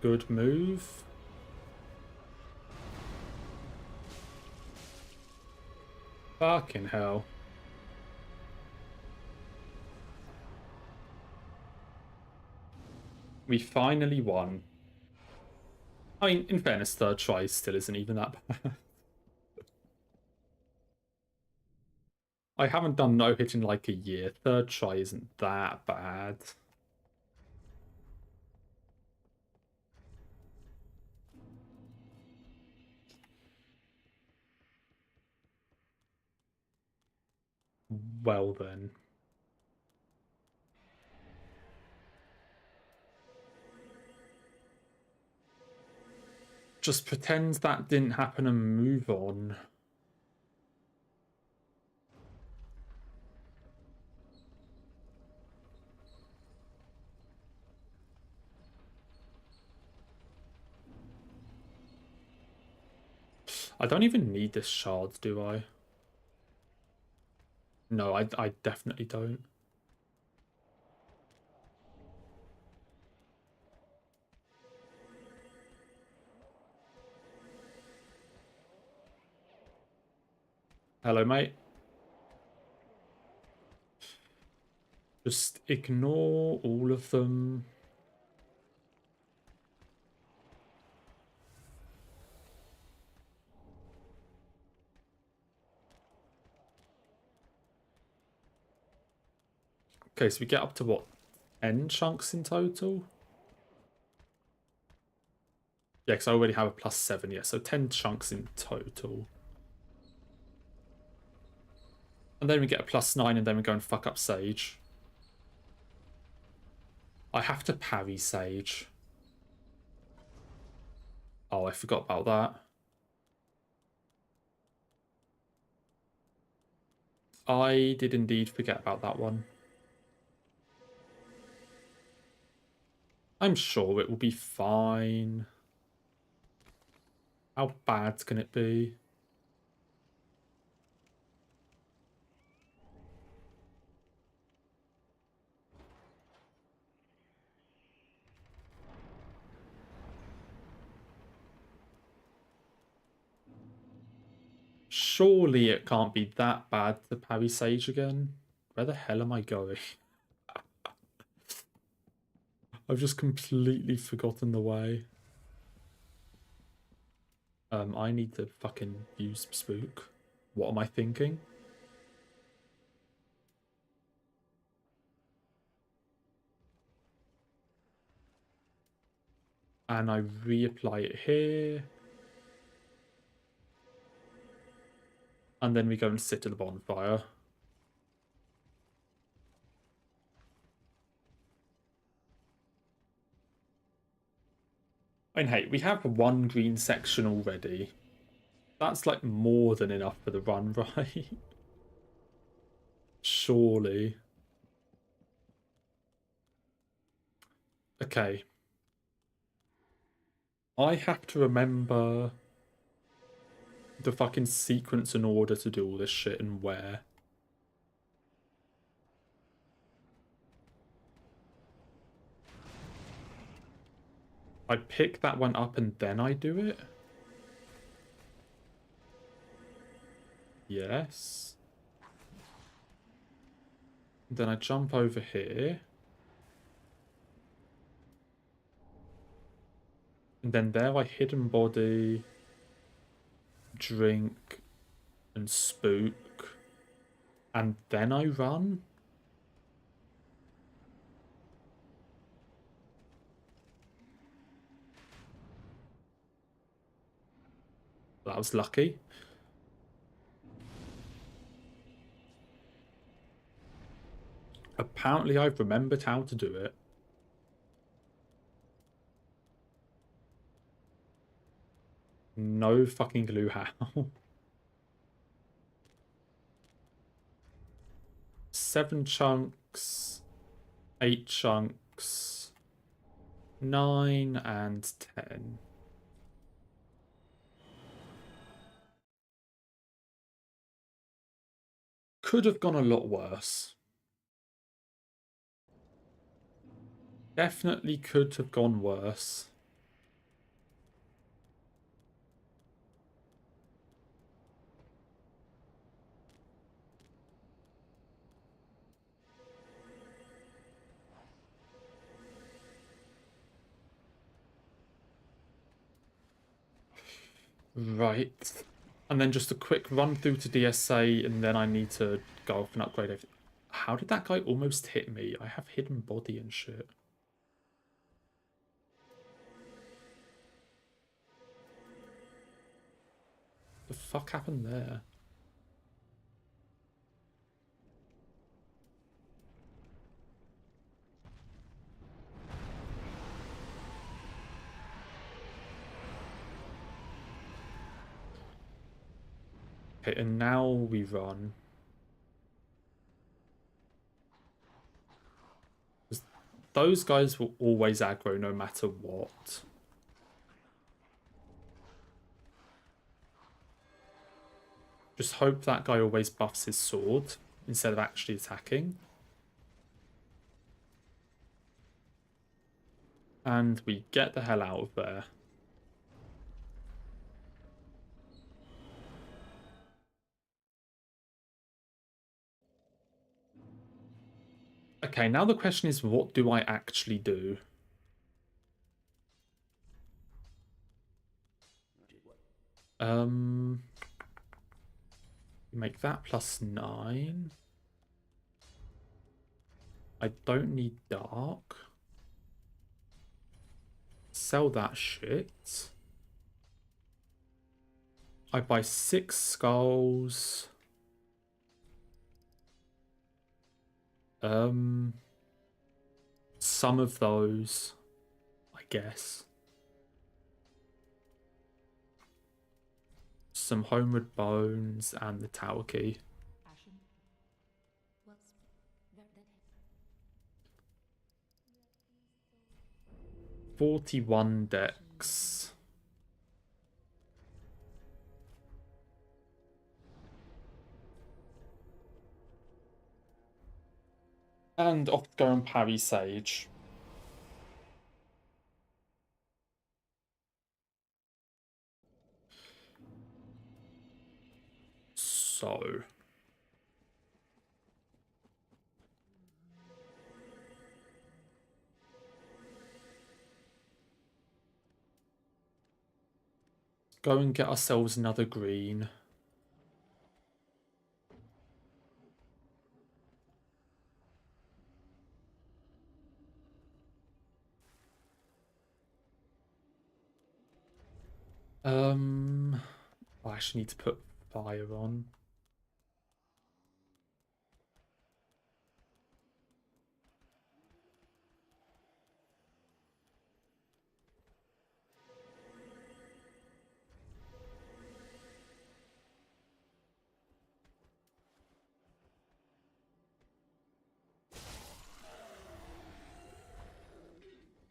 Good move. Fucking hell. We finally won. I mean, in fairness, third try still isn't even that bad. I haven't done no-hit in like a year. Third try isn't that bad. Well then. Just pretend that didn't happen and move on. I don't even need this shard, do I? No, I definitely don't. Hello, mate. Just ignore all of them. Okay, so we get up to what? 10 chunks in total? Yeah, because I already have a +7, yeah, so 10 chunks in total. And then we get a +9, and then we go and fuck up Sage. I have to parry Sage. Oh, I forgot about that. I did indeed forget about that one. I'm sure it will be fine. How bad can it be? Surely it can't be that bad to parry Sage again. Where the hell am I going? I've just completely forgotten the way. I need to fucking use Spook. What am I thinking? And I reapply it here. And then we go and sit at the bonfire. I mean, hey, we have one green section already. That's like more than enough for the run, right? Surely. Okay. I have to remember the fucking sequence in order to do all this shit and where. I pick that one up and then I do it? Yes. Then I jump over here. And then there I hidden body, drink, and spook. And then I run? That was lucky. Apparently I've remembered how to do it. No fucking clue how. 7 chunks, 8 chunks, 9 and 10. Could have gone a lot worse. Definitely could have gone worse. Right. And then just a quick run through to DSA, and then I need to go off and upgrade everything. How did that guy almost hit me? I have hidden body and shit. The fuck happened there? Okay, and now we run. Those guys will always aggro no matter what. Just hope that guy always buffs his sword instead of actually attacking. And we get the hell out of there. Okay, now the question is, what do I actually do? Make that +9. I don't need dark. Sell that shit. I buy 6 skulls. Some of those, I guess. Some homeward bones and the tower key. 41 decks. And off to go and parry Sage. So. Go and get ourselves another green. I actually need to put fire on.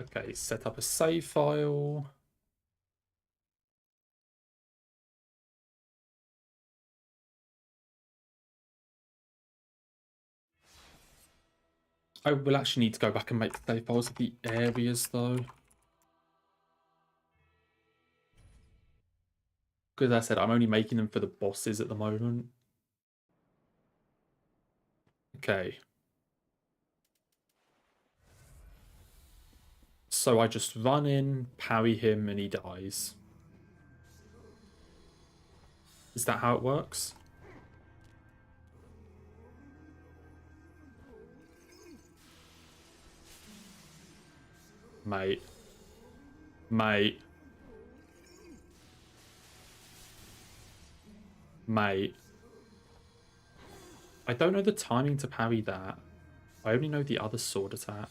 Okay, set up a save file. I will actually need to go back and make save files of the areas though. Because as I said, I'm only making them for the bosses at the moment. Okay. So I just run in, parry him, and he dies. Is that how it works? Mate. Mate. Mate. I don't know the timing to parry that. I only know the other sword attack.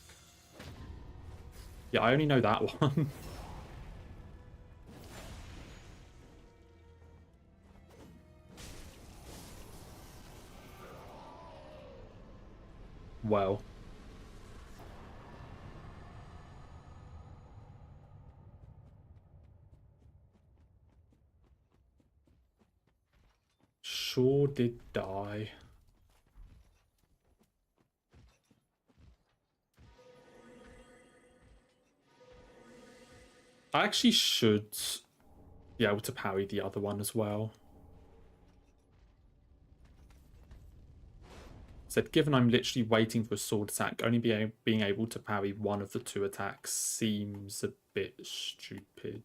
Yeah, I only know that one. Well. Sure did die. I actually should be able to parry the other one as well. Said, given I'm literally waiting for a sword attack, only being able to parry one of the 2 attacks seems a bit stupid.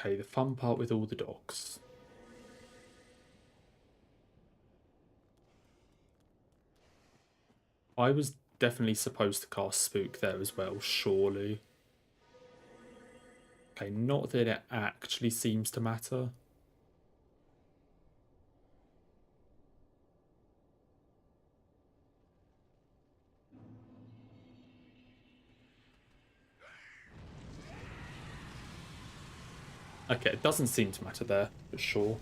Okay, the fun part with all the dogs. I was definitely supposed to cast Spook there as well, surely. Okay, not that it actually seems to matter. Okay, it doesn't seem to matter there, for sure.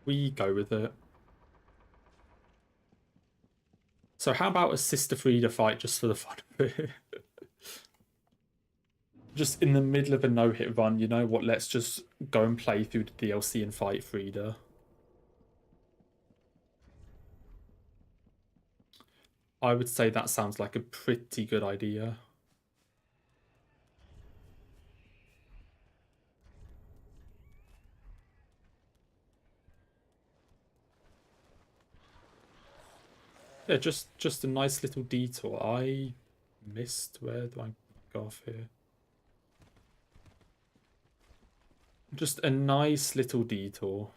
We go with it. So how about a Sister Frida fight just for the fun of it? Just in the middle of a no-hit run, you know what? Let's just go and play through the DLC and fight Frida. I would say that sounds like a pretty good idea. Yeah, just a nice little detour. I missed. Where do I go off here? Just a nice little detour.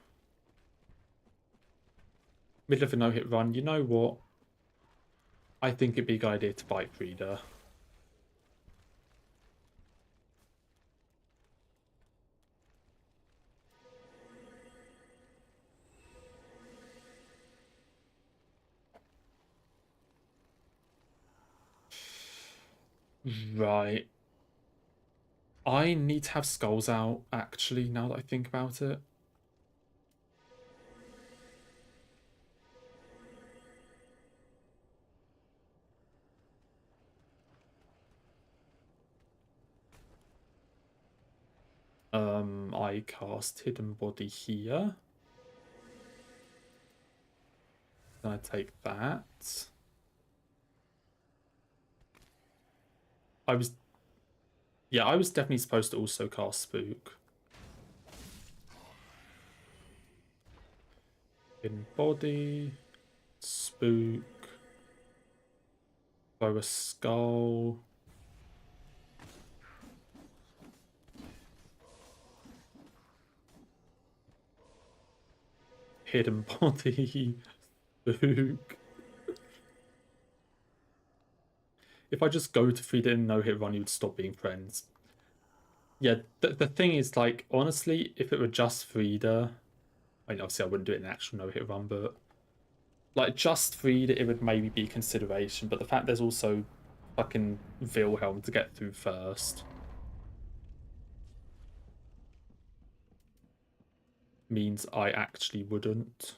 Middle of a no-hit run. You know what? I think it'd be a good idea to fight Frida. Right. I need to have skulls out, actually, now that I think about it. I cast Hidden Body here. Then I take that. I was... Yeah, I was definitely supposed to also cast Spook. Hidden Body, Spook, throw a skull. Hidden Body, Spook. If I just go to Frida and no-hit run, you would stop being friends. Yeah, the thing is, like, honestly, if it were just Frida... I mean, obviously I wouldn't do it in an actual no-hit run, but... Like, just Frida, it would maybe be consideration, but the fact there's also fucking Wilhelm to get through first means I actually wouldn't.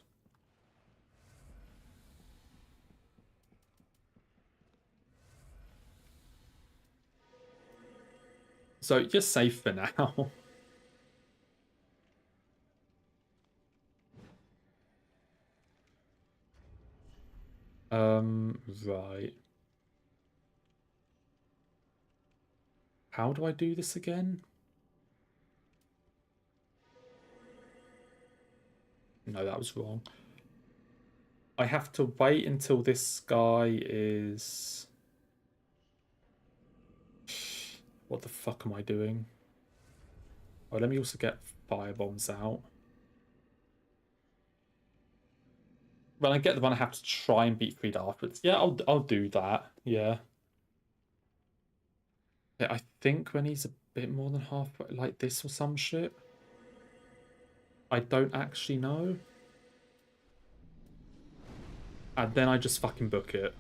So you're safe for now. Right. How do I do this again? No, that was wrong. I have to wait until this guy is... What the fuck am I doing? Oh, let me also get fire bombs out. When I get the one, I have to try and beat Frida afterwards. Yeah, I'll do that. Yeah. Yeah, I think when he's a bit more than halfway, like this or some shit. I don't actually know. And then I just fucking book it.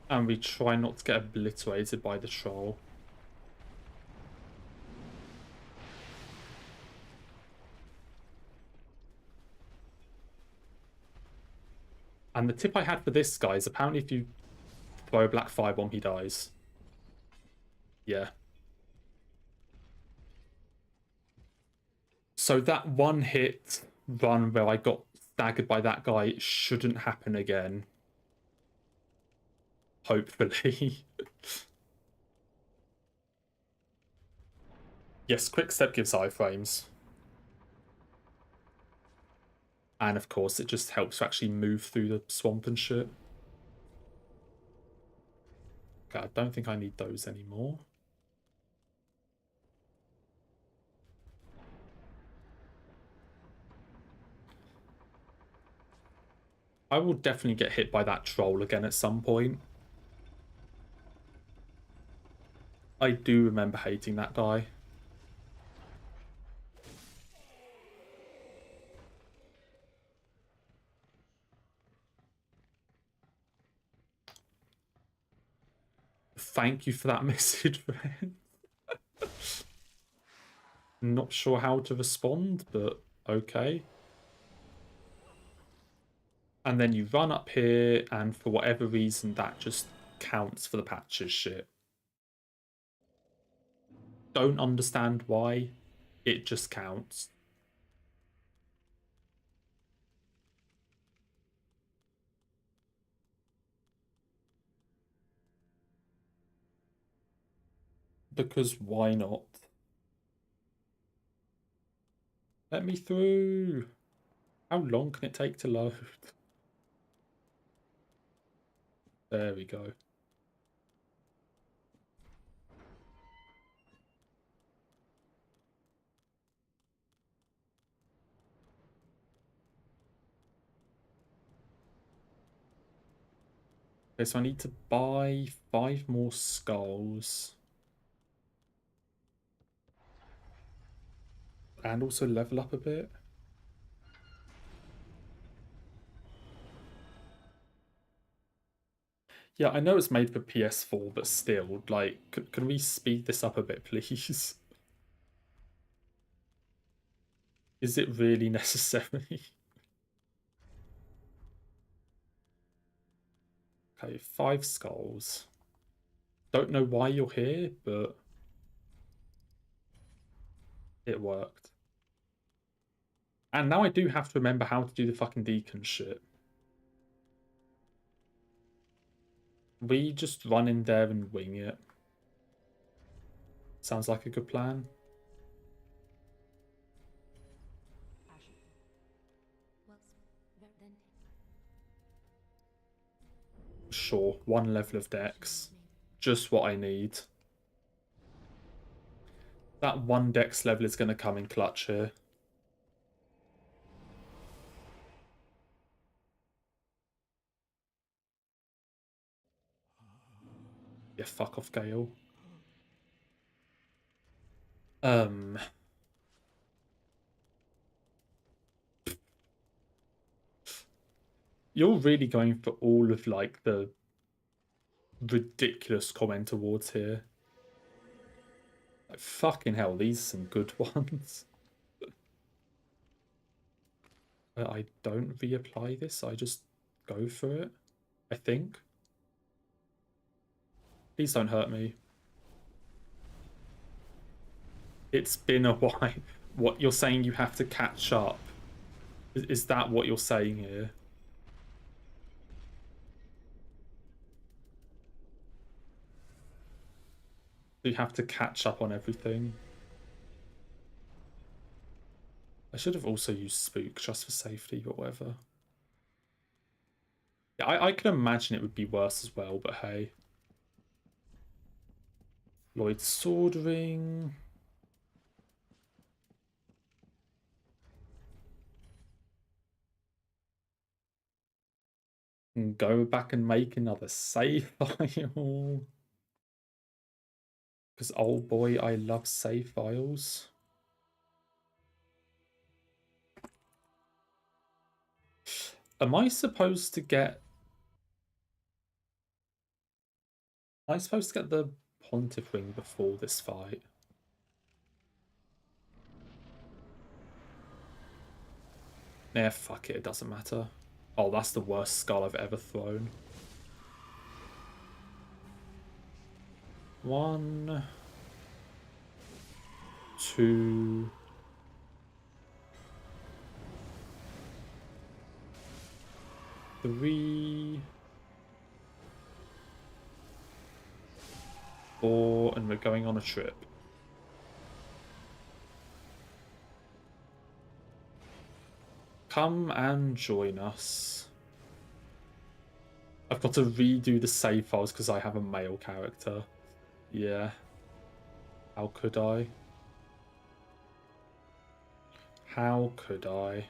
And we try not to get obliterated by the troll. And the tip I had for this guy is apparently if you throw a black firebomb, he dies. Yeah. So that one hit run where I got staggered by that guy shouldn't happen again. Hopefully. Yes, quick step gives iframes. And of course, it just helps to actually move through the swamp and shit. Okay, I don't think I need those anymore. I will definitely get hit by that troll again at some point. I do remember hating that guy. Thank you for that message, friend. Not sure how to respond, but okay. And then you run up here, and for whatever reason, that just counts for the patches shit. Don't understand why. It just counts. Because why not? Let me through. How long can it take to load? There we go. Okay, so I need to buy 5 more skulls. And also level up a bit. Yeah, I know it's made for PS4, but still, like, can we speed this up a bit, please? Is it really necessary? Okay, 5 skulls. Don't know why you're here, but it worked. And now I do have to remember how to do the fucking deacon shit. We just run in there and wing it. Sounds like a good plan. Sure, 1 level of dex. Just what I need. That 1 dex level is going to come in clutch here. Yeah, fuck off, Gale. You're really going for all of, like, the ridiculous comment awards here. Like, fucking hell, these are some good ones. But I don't reapply this, I just go for it, I think. Please don't hurt me. It's been a while. What, you're saying you have to catch up? Is that what you're saying here? You have to catch up on everything. I should have also used Spook just for safety, but whatever. Yeah, I can imagine it would be worse as well, but hey. Lloyd's Sword Ring. And go back and make another save file. Because, oh boy, I love save files. Am I supposed to get... Am I supposed to get the Pontiff Ring before this fight? Nah, fuck it, it doesn't matter. Oh, that's the worst skull I've ever thrown. 1, 2... 3... 4, and we're going on a trip. Come and join us. I've got to redo the save files because I have a male character. Yeah. How could I? How could I?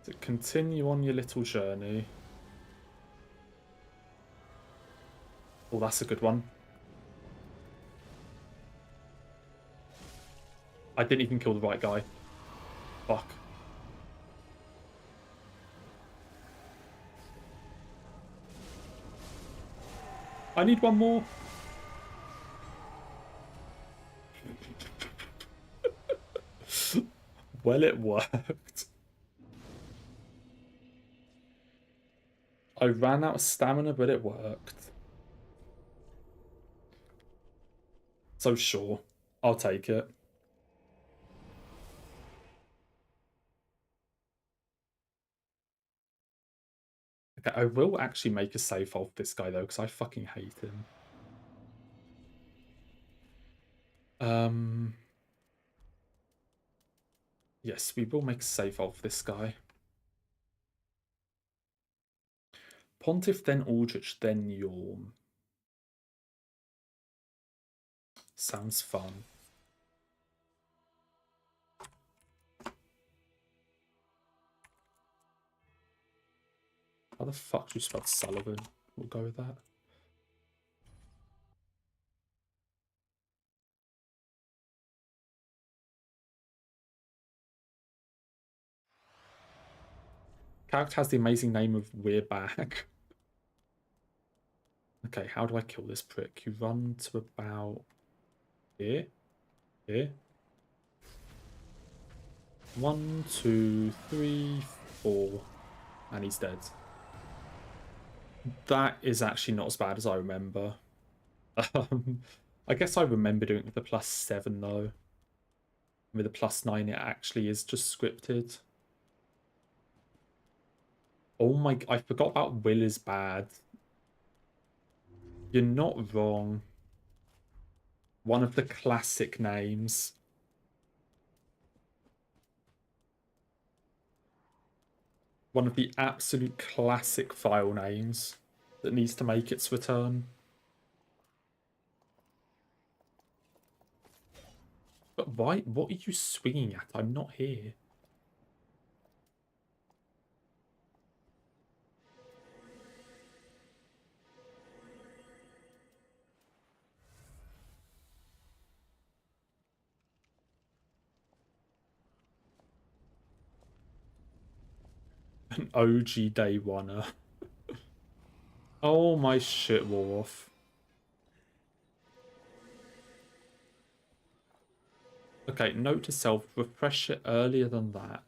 To continue on your little journey. Oh, that's a good one. I didn't even kill the right guy. Fuck. I need one more. Well, it worked. I ran out of stamina, but it worked. So sure, I'll take it. Okay, I will actually make a save of this guy though, because I fucking hate him. Yes, we will make a save of this guy. Pontiff, then Aldrich, then Yorm. Sounds fun. How the fuck do you spell Sullivan? We'll go with that. Character has the amazing name of We're Back. Okay, how do I kill this prick? You run to about here. Here. 1, 2, 3, 4. And he's dead. That is actually not as bad as I remember. I guess I remember doing it with the +7 though. With the +9 it actually is just scripted. Oh my, I forgot about Will is bad. You're not wrong. One of the classic names. One of the absolute classic file names that needs to make its return. But why? What are you swinging at? I'm not here. An OG day oneer. Oh, my shit wore off. Okay, note to self, refresh it earlier than that.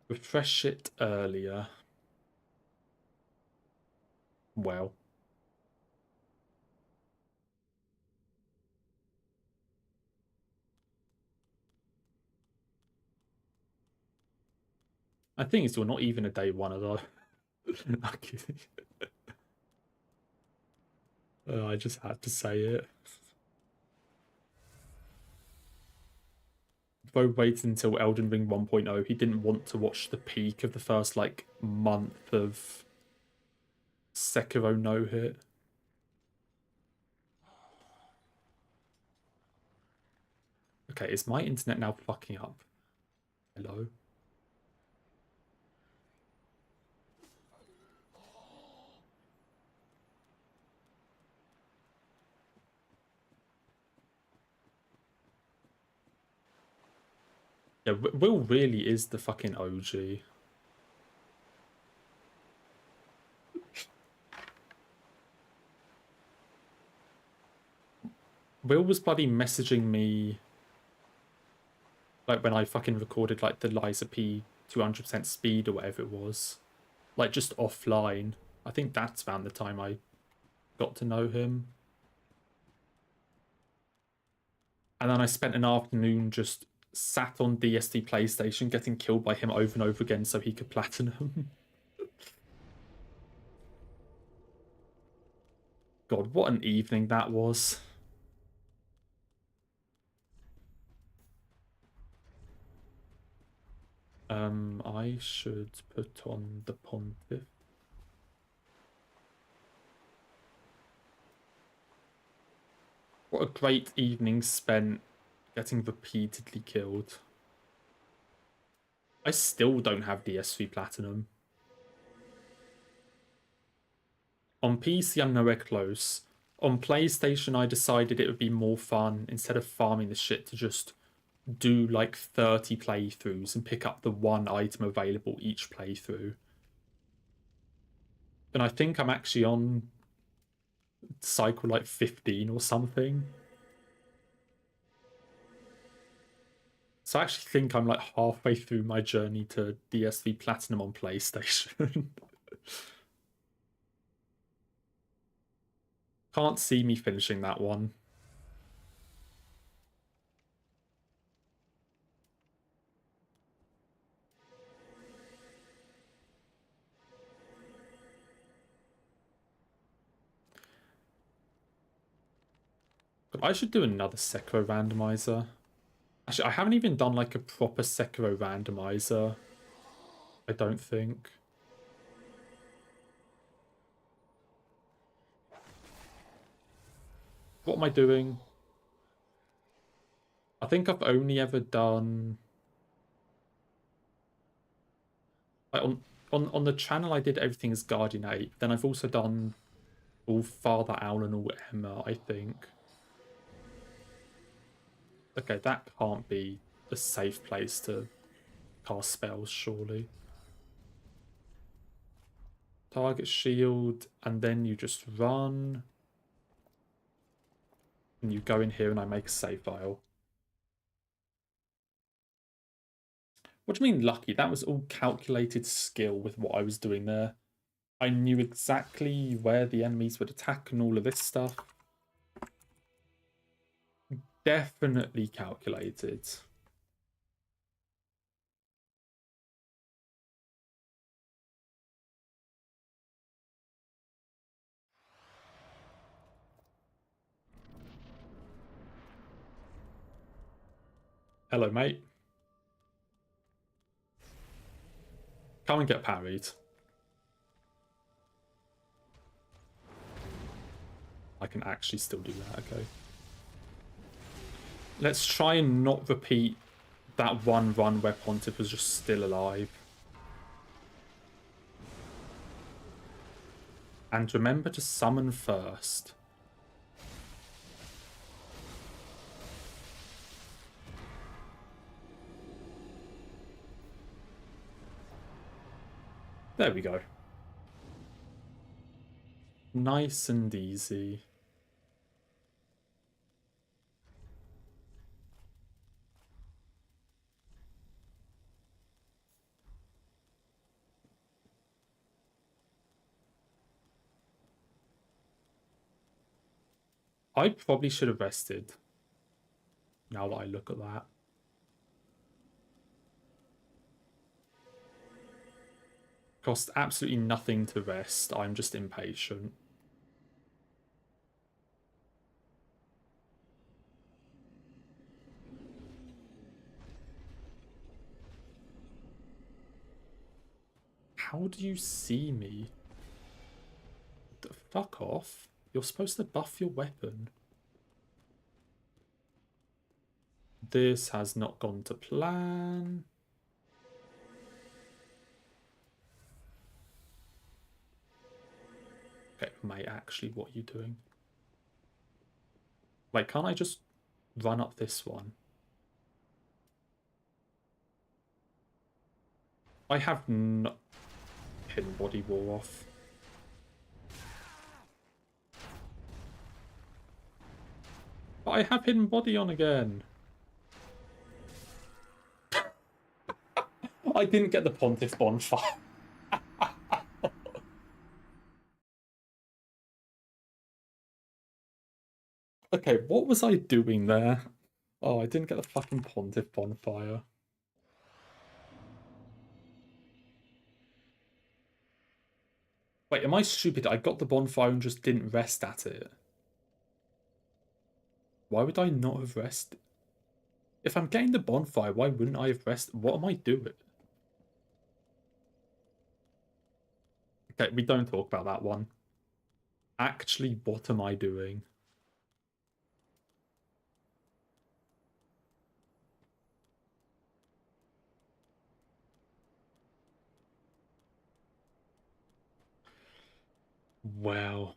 Refresh it earlier. Well. I think it's not even a day one though. I'm kidding. I just had to say it. Bo waited until Elden Ring 1.0. He didn't want to watch the peak of the first, like, month of Sekiro no-hit. Okay, is my internet now fucking up? Hello? Yeah, Will really is the fucking OG. Will was bloody messaging me, like, when I fucking recorded, like, the Liza P 200% speed or whatever it was. Like, just offline. I think that's around the time I got to know him. And then I spent an afternoon just sat on DSD PlayStation getting killed by him over and over again so he could platinum. God, what an evening that was. I should put on the Pontiff. What a great evening spent getting repeatedly killed. I still don't have DS3 Platinum. On PC, I'm nowhere close. On PlayStation, I decided it would be more fun, instead of farming the shit, to just do like 30 playthroughs and pick up the one item available each playthrough. And I think I'm actually on cycle like 15 or something. So I actually think I'm like halfway through my journey to DS3 Platinum on PlayStation. Can't see me finishing that one. But I should do another Sekiro randomizer. Actually, I haven't even done like a proper Sekiro randomizer, I don't think. What am I doing? I think I've only ever done... Like on the channel, I did everything as Guardian 8. Then I've also done all Father Owl and all Emma, I think. Okay, that can't be a safe place to cast spells, surely. Target shield, and then you just run. And you go in here and I make a save file. What do you mean lucky? That was all calculated skill with what I was doing there. I knew exactly where the enemies would attack and all of this stuff. Definitely calculated. Hello, mate. Come and get parried. I can actually still do that, okay. Let's try and not repeat that one run where Pontiff was just still alive. And remember to summon first. There we go. Nice and easy. I probably should have rested. Now that I look at that. Cost absolutely nothing to rest. I'm just impatient. How do you see me? Fuck off. You're supposed to buff your weapon. This has not gone to plan. Okay, mate, actually, what are you doing? Like, can't I just run up this one? I have no... Hidden body wore off. But I have hidden body on again. I didn't get the Pontiff bonfire. Okay, what was I doing there? Oh, I didn't get the fucking Pontiff bonfire. Wait, am I stupid? I got the bonfire and just didn't rest at it. Why would I not have rested? If I'm getting the bonfire, why wouldn't I have rested? What am I doing? Okay, we don't talk about that one. Actually, what am I doing? Well.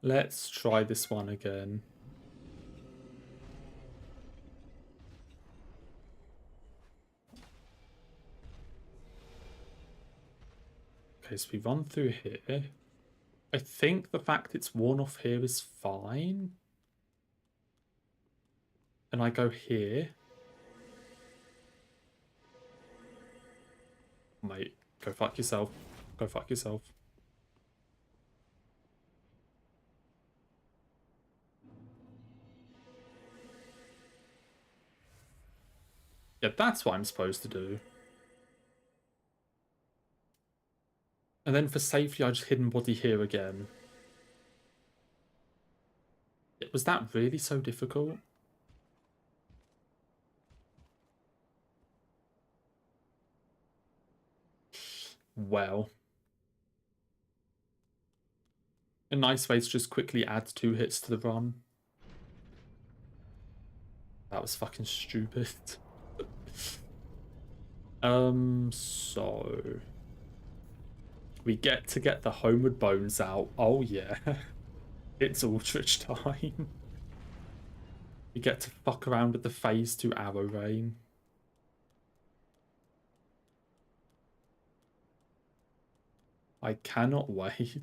Let's try this one again. Okay, so we run through here. I think the fact it's worn off here is fine. And I go here. Mate, go fuck yourself. Go fuck yourself. Yeah, that's what I'm supposed to do. And then for safety, I just hidden body here again. Was that really so difficult? Well. A nice way to just quickly add 2 hits to the run. That was fucking stupid. So... we get to get the Homeward Bones out. Oh, yeah. It's Aldrich time. We get to fuck around with the phase 2 Arrow Rain. I cannot wait.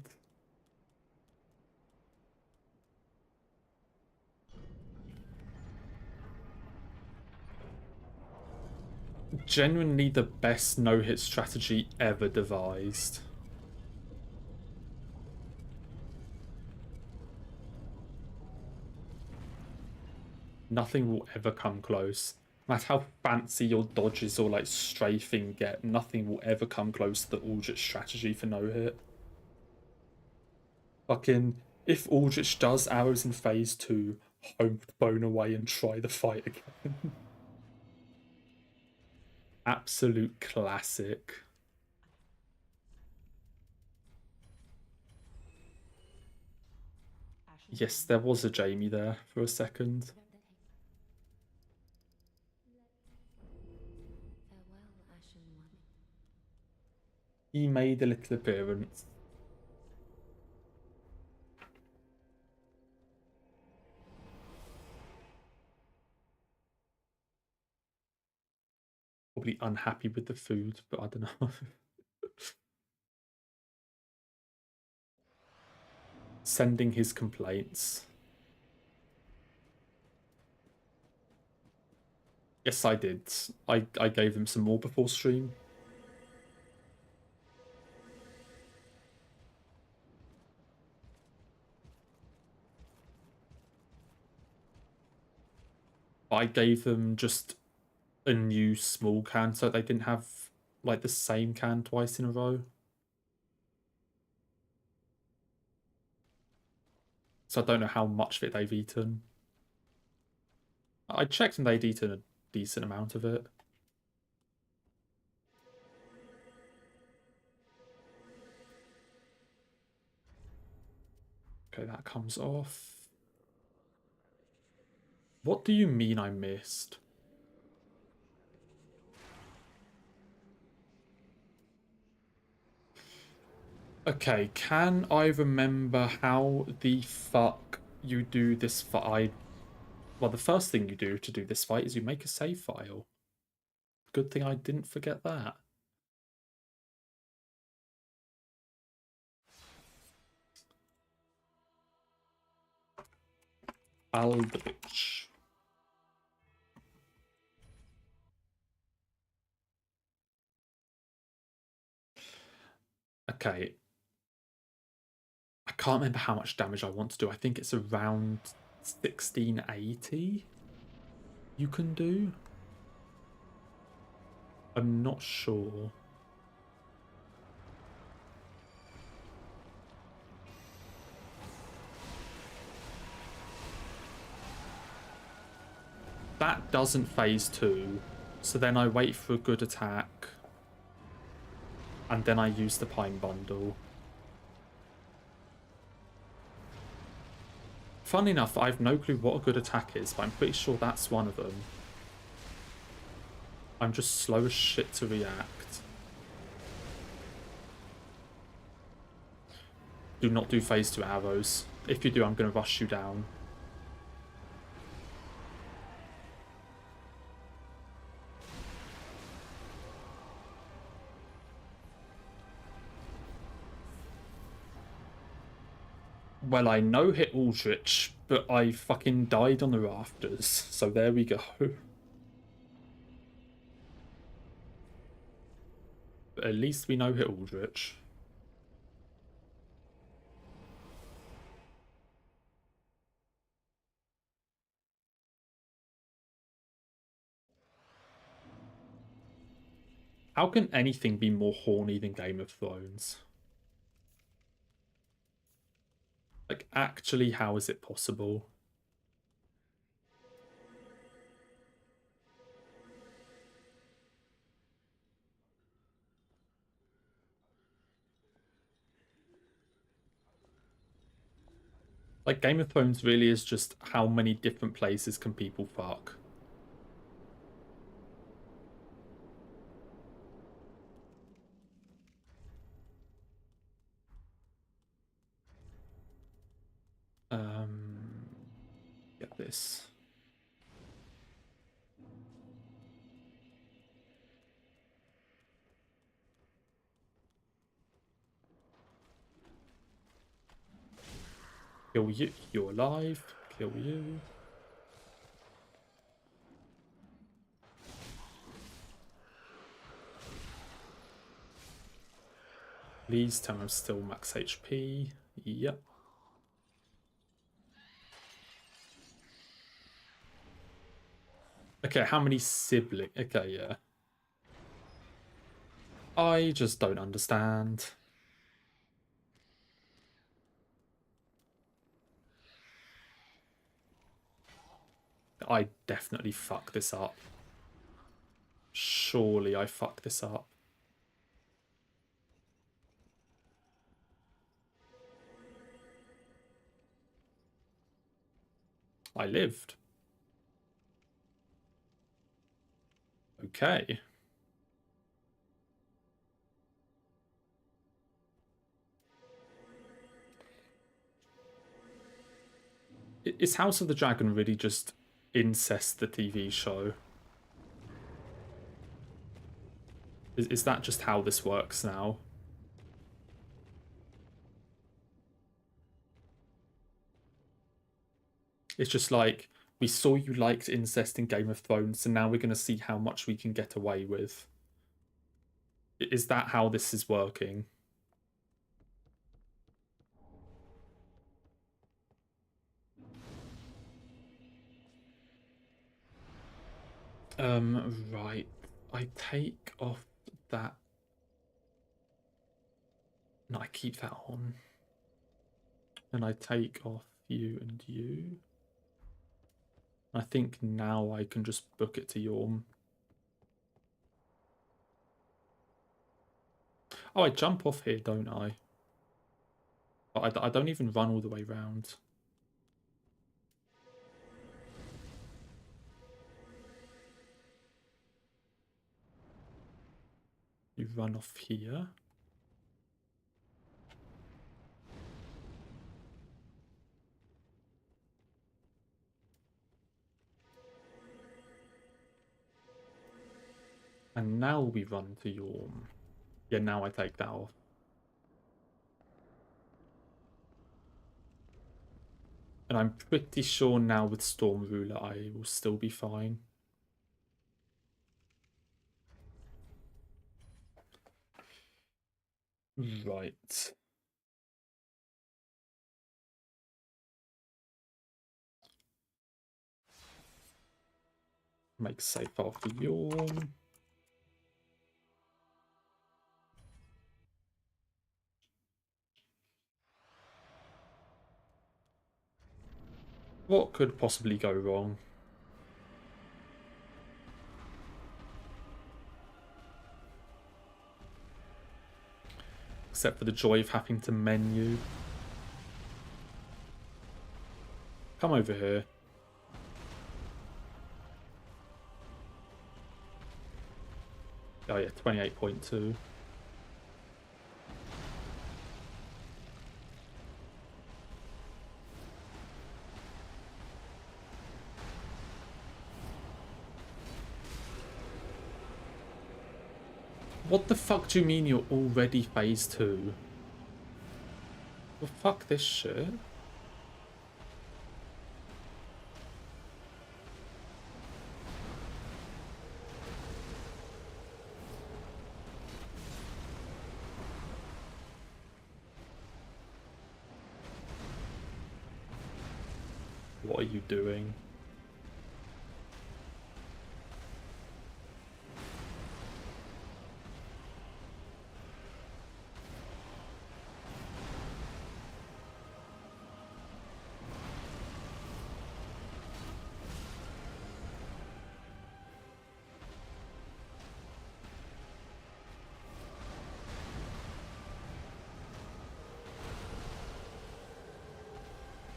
Genuinely the best no-hit strategy ever devised. Nothing will ever come close. No matter how fancy your dodges or like strafing get, nothing will ever come close to the Aldrich strategy for no-hit. Fucking, if Aldrich does arrows in phase 2, home bone away and try the fight again. Absolute classic. Yes, there was a Jamie there for a second. He made a little appearance. Probably unhappy with the food, but I don't know. Sending his complaints. Yes, I did. I gave him some more before stream. I gave them just a new small can so they didn't have like the same can twice in a row. So I don't know how much of it they've eaten. I checked and they'd eaten a decent amount of it. Okay, that comes off. What do you mean I missed? Okay, can I remember how the fuck you do this fight? Well, the first thing you do to do this fight is you make a save file. Good thing I didn't forget that. Aldrich. Okay. I can't remember how much damage I want to do. I think it's around 1680 you can do. I'm not sure. That doesn't phase 2, so then I wait for a good attack, and then I use the Pine Bundle. Fun enough, I have no clue what a good attack is, but I'm pretty sure that's one of them. I'm just slow as shit to react. Do not do phase 2 arrows. If you do, I'm going to rush you down. Well, I know hit Aldrich, but I fucking died on the rafters, so there we go. But at least we know hit Aldrich. How can anything be more horny than Game of Thrones? Like, actually, how is it possible? Like, Game of Thrones really is just how many different places can people fuck. Get this. Kill you. You're alive. Kill you. Please tell me I'm still max HP. Yep. Okay, how many siblings? Okay, yeah. I just don't understand. I definitely fuck this up. Surely I fuck this up. I lived. Okay. Is House of the Dragon really just incest the TV show? Is that just how this works now? It's just like, we saw you liked incest in Game of Thrones, so now we're going to see how much we can get away with. Is that how this is working? Right. I take off that. No, I keep that on. And I take off you and you. I think now I can just book it to Yorm. Oh, I jump off here, don't I? I don't even run all the way round. You run off here. And now we run to Yorm. Yeah, now I take that off. And I'm pretty sure now with Storm Ruler I will still be fine. Right. Make safe after Yorm. What could possibly go wrong? Except for the joy of having to menu. Come over here. Oh yeah, 28.2. What the fuck do you mean you're already phase 2? Well, fuck this shit. What are you doing?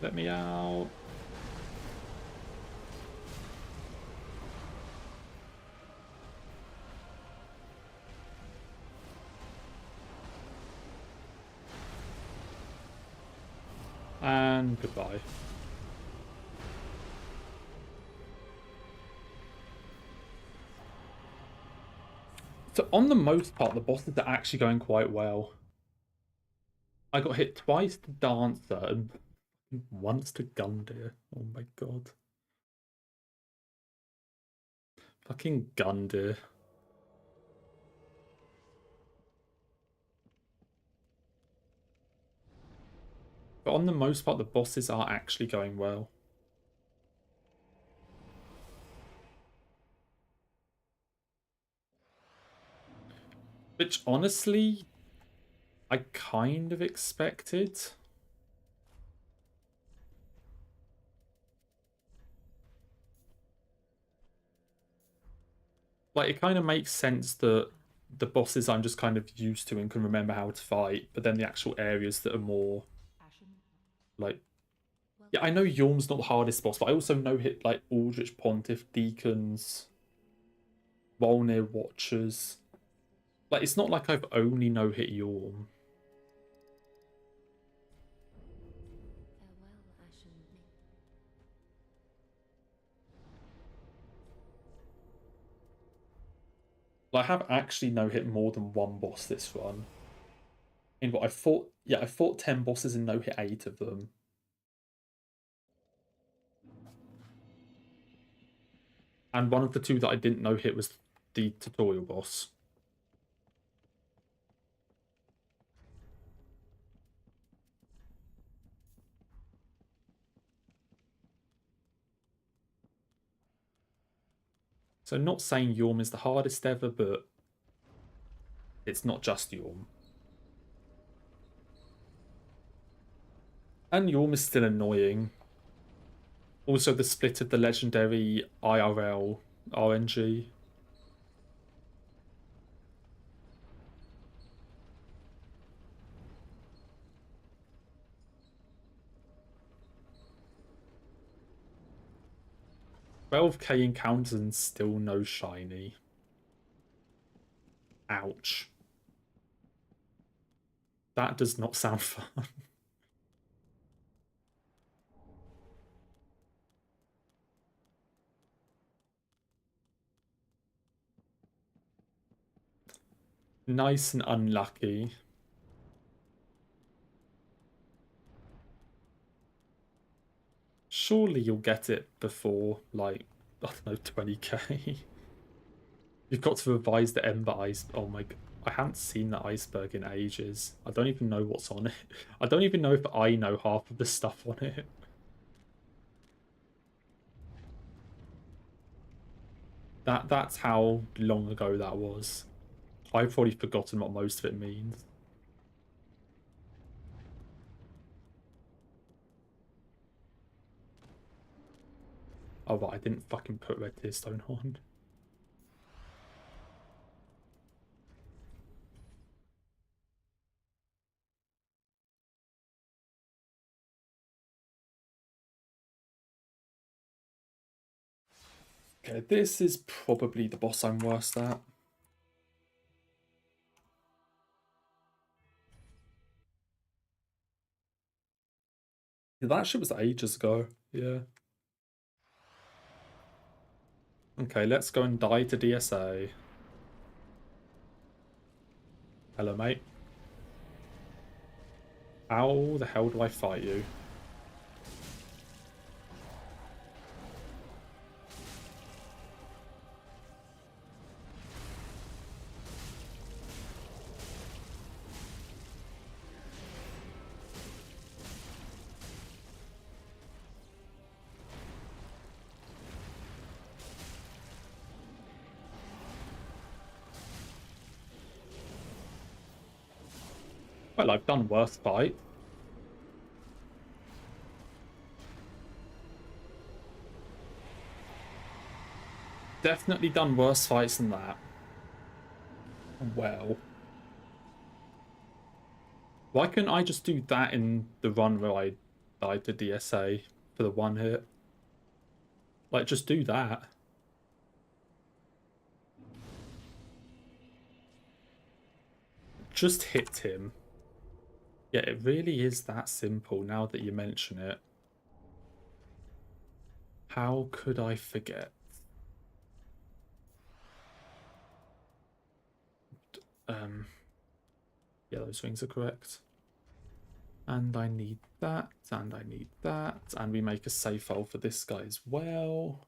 Let me out. And goodbye. So on the most part, the bosses are actually going quite well. I got hit twice to Dancer and once to Gundyr. Oh my god. Fucking Gundyr. But on the most part, the bosses are actually going well. Which, honestly, I kind of expected. Like, it kind of makes sense that the bosses I'm just kind of used to and can remember how to fight, but then the actual areas that are more, like... Yeah, I know Yorm's not the hardest boss, but I also know hit like Aldrich Pontiff, Deacons, Volnir Watchers. Like, it's not like I've only no-hit Yorm. Like, I have actually no-hit more than one boss this run. In what I fought, yeah, I fought 10 bosses and no-hit 8 of them. And one of the 2 that I didn't no-hit was the tutorial boss. So not saying Yorm is the hardest ever, but it's not just Yorm. And Yorm is still annoying. Also, the split of the legendary IRL RNG. 12k encounters and still no shiny. Ouch. That does not sound fun. Nice and unlucky. Surely you'll get it before, like, I don't know, 20k. You've got to revise the Ember Ice. Oh my god. I haven't seen the iceberg in ages. I don't even know what's on it. I don't even know if I know half of the stuff on it. That's how long ago that was. I've probably forgotten what most of it means. Oh, but I didn't fucking put Red Tearstone on. Okay, this is probably the boss I'm worst at. That shit was ages ago. Yeah. Okay, let's go and die to DSA. Hello, mate. How the hell do I fight you? Well, I've done worse fight. Definitely done worse fights than that. Well. Why couldn't I just do that in the run where I died to DSA for the one hit? Like, just do that. Just hit him. Yeah, it really is that simple now that you mention it. How could I forget? Yeah, those rings are correct. And I need that, and I need that, and we make a save file for this guy as well.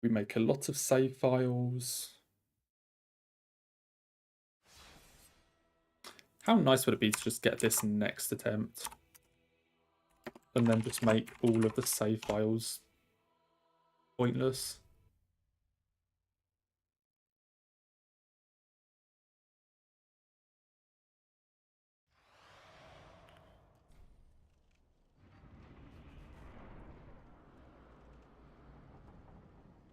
We make a lot of save files. How nice would it be to just get this next attempt? And then just make all of the save files pointless.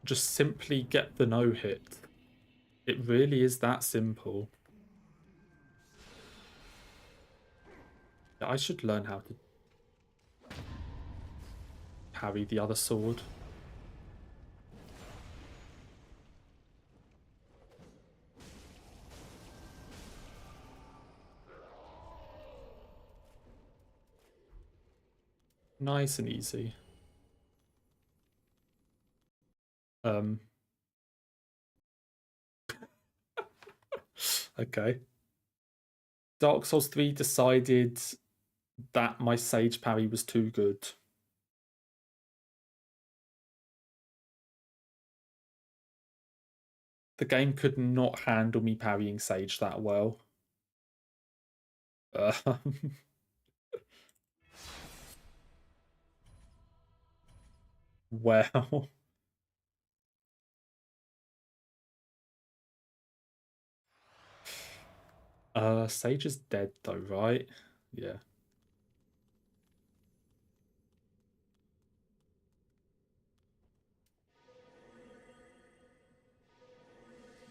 Just simply get the no-hit. It really is that simple. Yeah, I should learn how to parry the other sword. Nice and easy. Okay. Dark Souls 3 decided that my Sage parry was too good. The game could not handle me parrying Sage that well. Well. Sage is dead though, right? Yeah.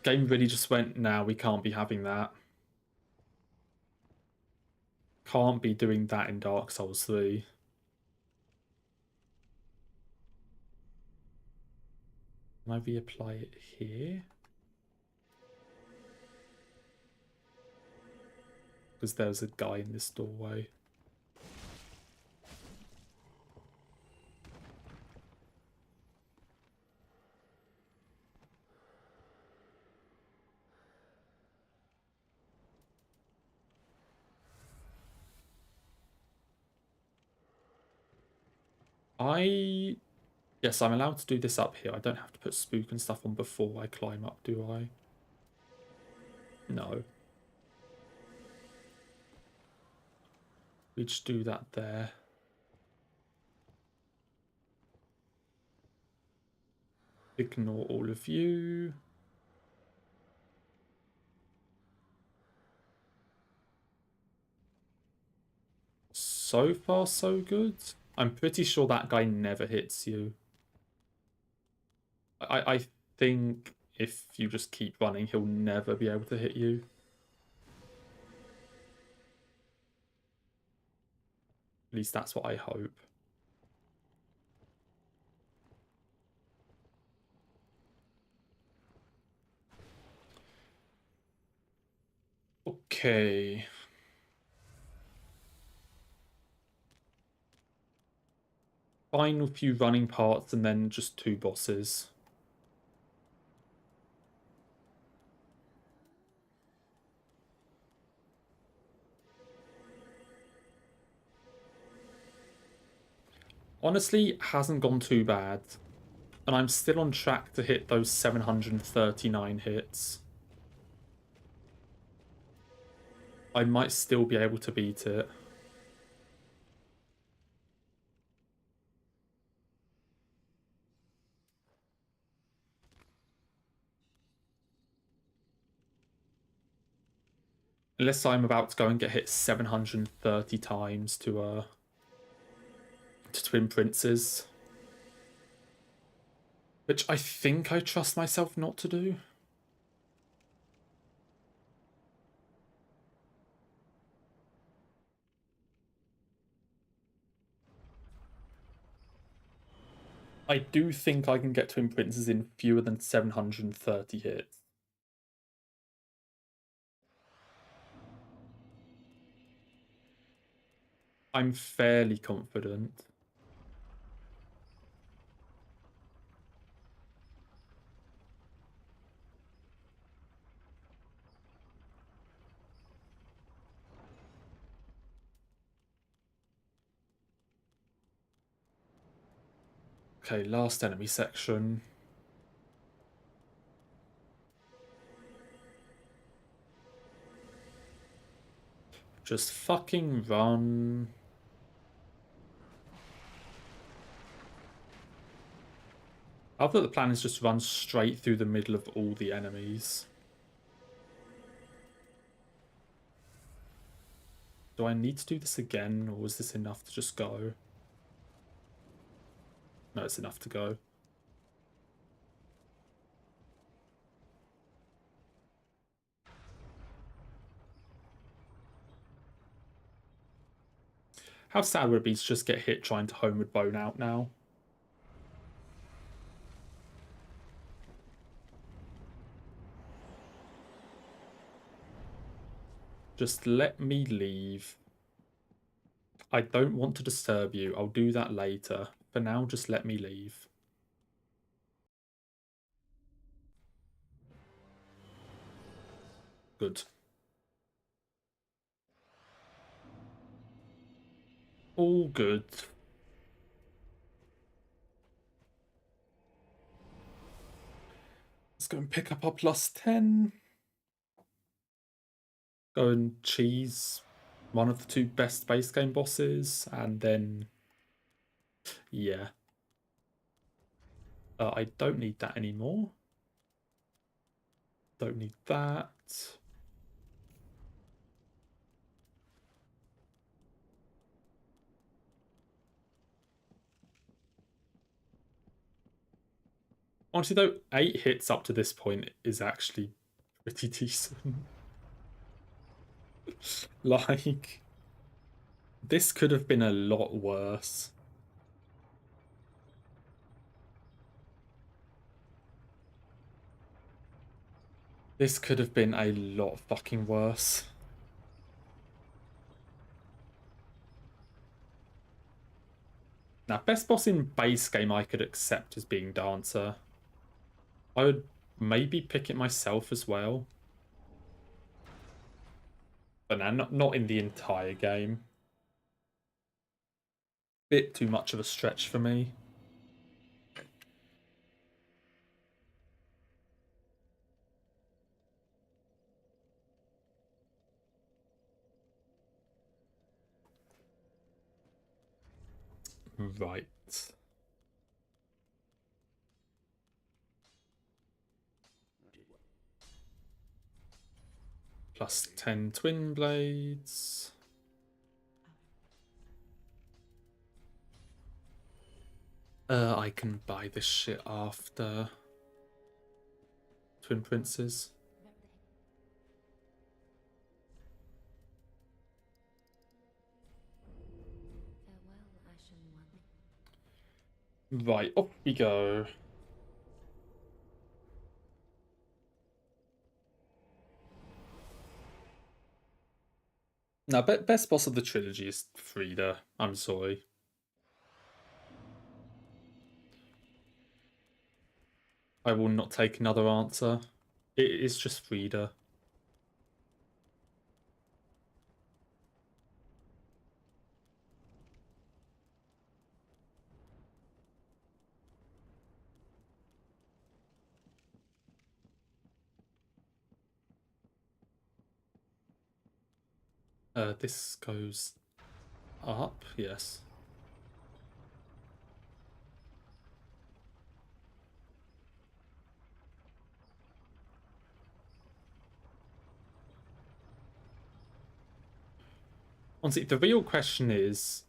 Game really just went, nah, we can't be having that. Can't be doing that in Dark Souls 3. Can I reapply it here? Because there's a guy in this doorway. Yes, I'm allowed to do this up here. I don't have to put spook and stuff on before I climb up, do I? No. We just do that there. Ignore all of you. So far, so good. I'm pretty sure that guy never hits you. I think if you just keep running, he'll never be able to hit you. At least that's what I hope. Okay. Final few running parts and then just 2 bosses. Honestly, hasn't gone too bad. And I'm still on track to hit those 739 hits. I might still be able to beat it. Unless I'm about to go and get hit 730 times to Twin Princes. Which I think I trust myself not to do. I do think I can get Twin Princes in fewer than 730 hits. I'm fairly confident. Okay, last enemy section. Just fucking run. I thought the plan is just to run straight through the middle of all the enemies. Do I need to do this again, or is this enough to just go? No, it's enough to go. How sad would it be to just get hit trying to Homeward Bone out now? Just let me leave. I don't want to disturb you. I'll do that later. For now, just let me leave. Good. All good. Let's go and pick up our +10. Go and cheese one of the 2 best base game bosses, and then... yeah. I don't need that anymore. Don't need that. Honestly though, 8 hits up to this point is actually pretty decent. Like, this could have been a lot worse. This could have been a lot fucking worse. Now, best boss in base game I could accept as being Dancer. I would maybe pick it myself as well. But now, not in the entire game. Bit too much of a stretch for me. Right. +10 twin blades. I can buy this shit after Twin Princes. Right, up we go. No, best boss of the trilogy is Frida. I'm sorry. I will not take another answer. It is just Frida. This goes up, yes. Honestly, the real question is,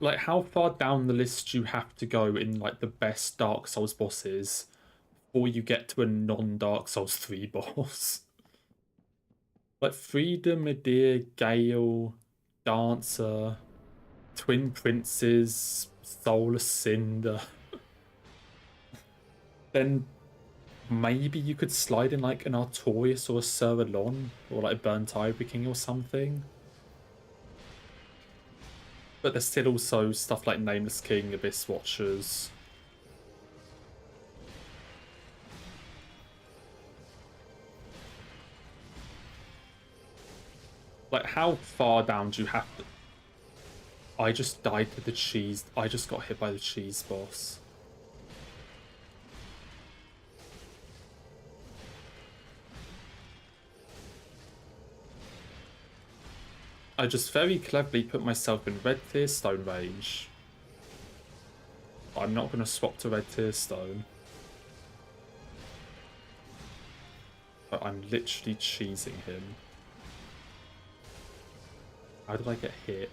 like, how far down the list do you have to go in, like, the best Dark Souls bosses before you get to a non-Dark Souls 3 boss? Like, Frida, Medea, Gale, Dancer, Twin Princes, Soulless Cinder. Then maybe you could slide in, like, an Artorias or a Sir Alon, or, like, a Burnt Ivory King or something. But there's still also stuff like Nameless King, Abyss Watchers. Like, how far down do you have to... I just died to the cheese. I just got hit by the cheese boss. I just very cleverly put myself in Red Tear Stone range. I'm not going to swap to Red Tear Stone. But I'm literally cheesing him. How did I get hit?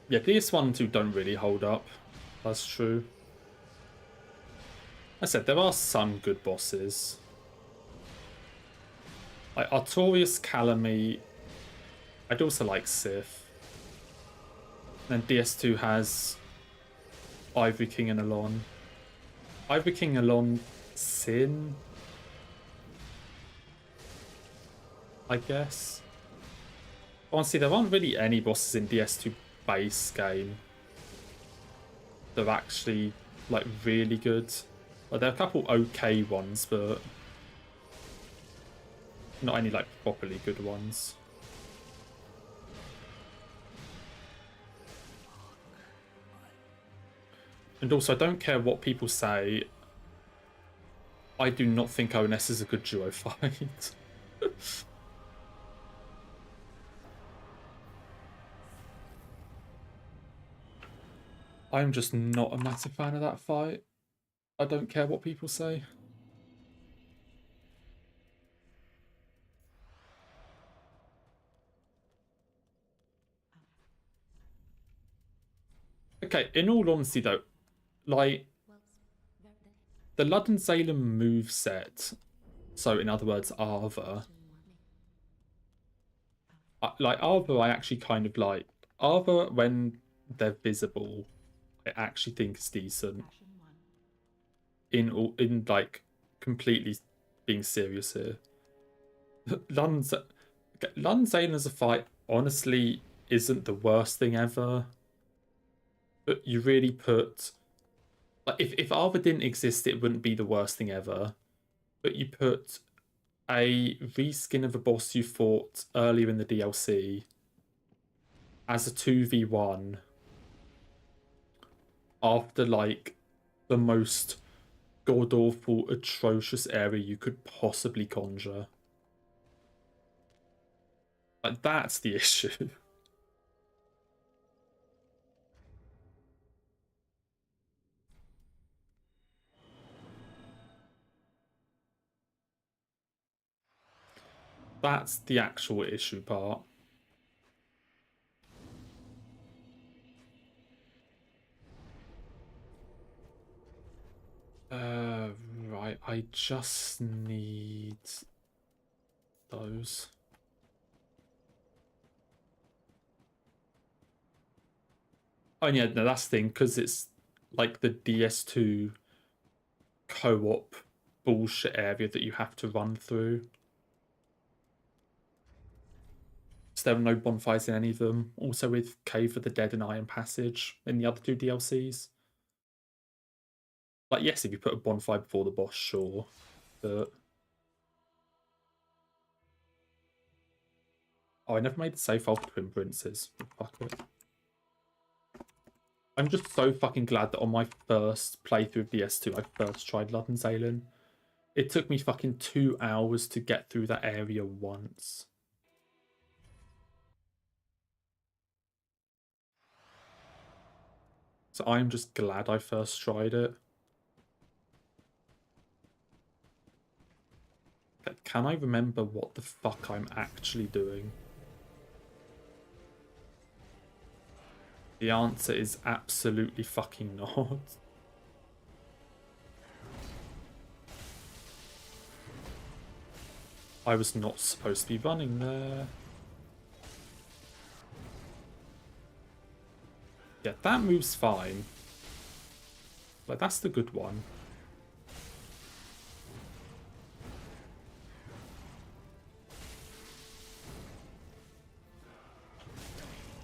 Yeah, PS1 and 2 don't really hold up. That's true. I said, there are some good bosses. Like Artorias, Calamite. I'd also like Sith. Then DS2 has Ivory King and Alon. Ivory King, Alon, Sin, I guess. Honestly, there aren't really any bosses in DS2 base game that are actually, like, really good. Like, there are a couple okay ones, but not any, like, properly good ones. And also, I don't care what people say, I do not think ONS is a good duo fight. I'm just not a massive fan of that fight. I don't care what people say. Okay, in all honesty though, like, the Ludden Salem moveset, so in other words, Arva, like, Arva I actually kind of like. Arva, when they're visible, I actually think is decent. In like, completely being serious here. Ludden Salem as a fight, honestly, isn't the worst thing ever. But you really put... Like, if Arva didn't exist, it wouldn't be the worst thing ever. But you put a reskin of a boss you fought earlier in the DLC as a 2v1 after, like, the most god-awful, atrocious area you could possibly conjure. Like, that's the issue. That's the actual issue part. Uh, right. I just need those. Oh yeah, no, that's the thing, because it's like the DS2 co-op bullshit area that you have to run through. So there were no bonfires in any of them. Also with Cave of the Dead and Iron Passage in the other two DLCs. Like, yes, if you put a bonfire before the boss, sure. But... oh, I never made the safe file for Twin Princes. Fuck it. I'm just so fucking glad that on my first playthrough of DS2, I first tried Luddensalin. It took me fucking 2 hours to get through that area once. So I'm just glad I first tried it. Can I remember what the fuck I'm actually doing? The answer is absolutely fucking not. I was not supposed to be running there. Yeah, that move's fine. Like, that's the good one.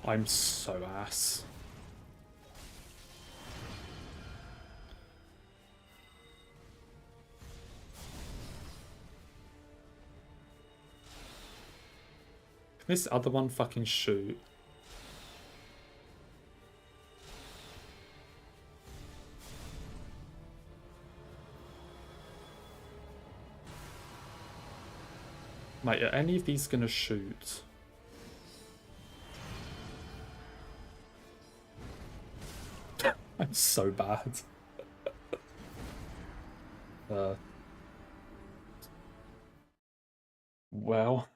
I'm so ass. Can this other one fucking shoot? Mate, are any of these gonna shoot? I'm so bad. Well,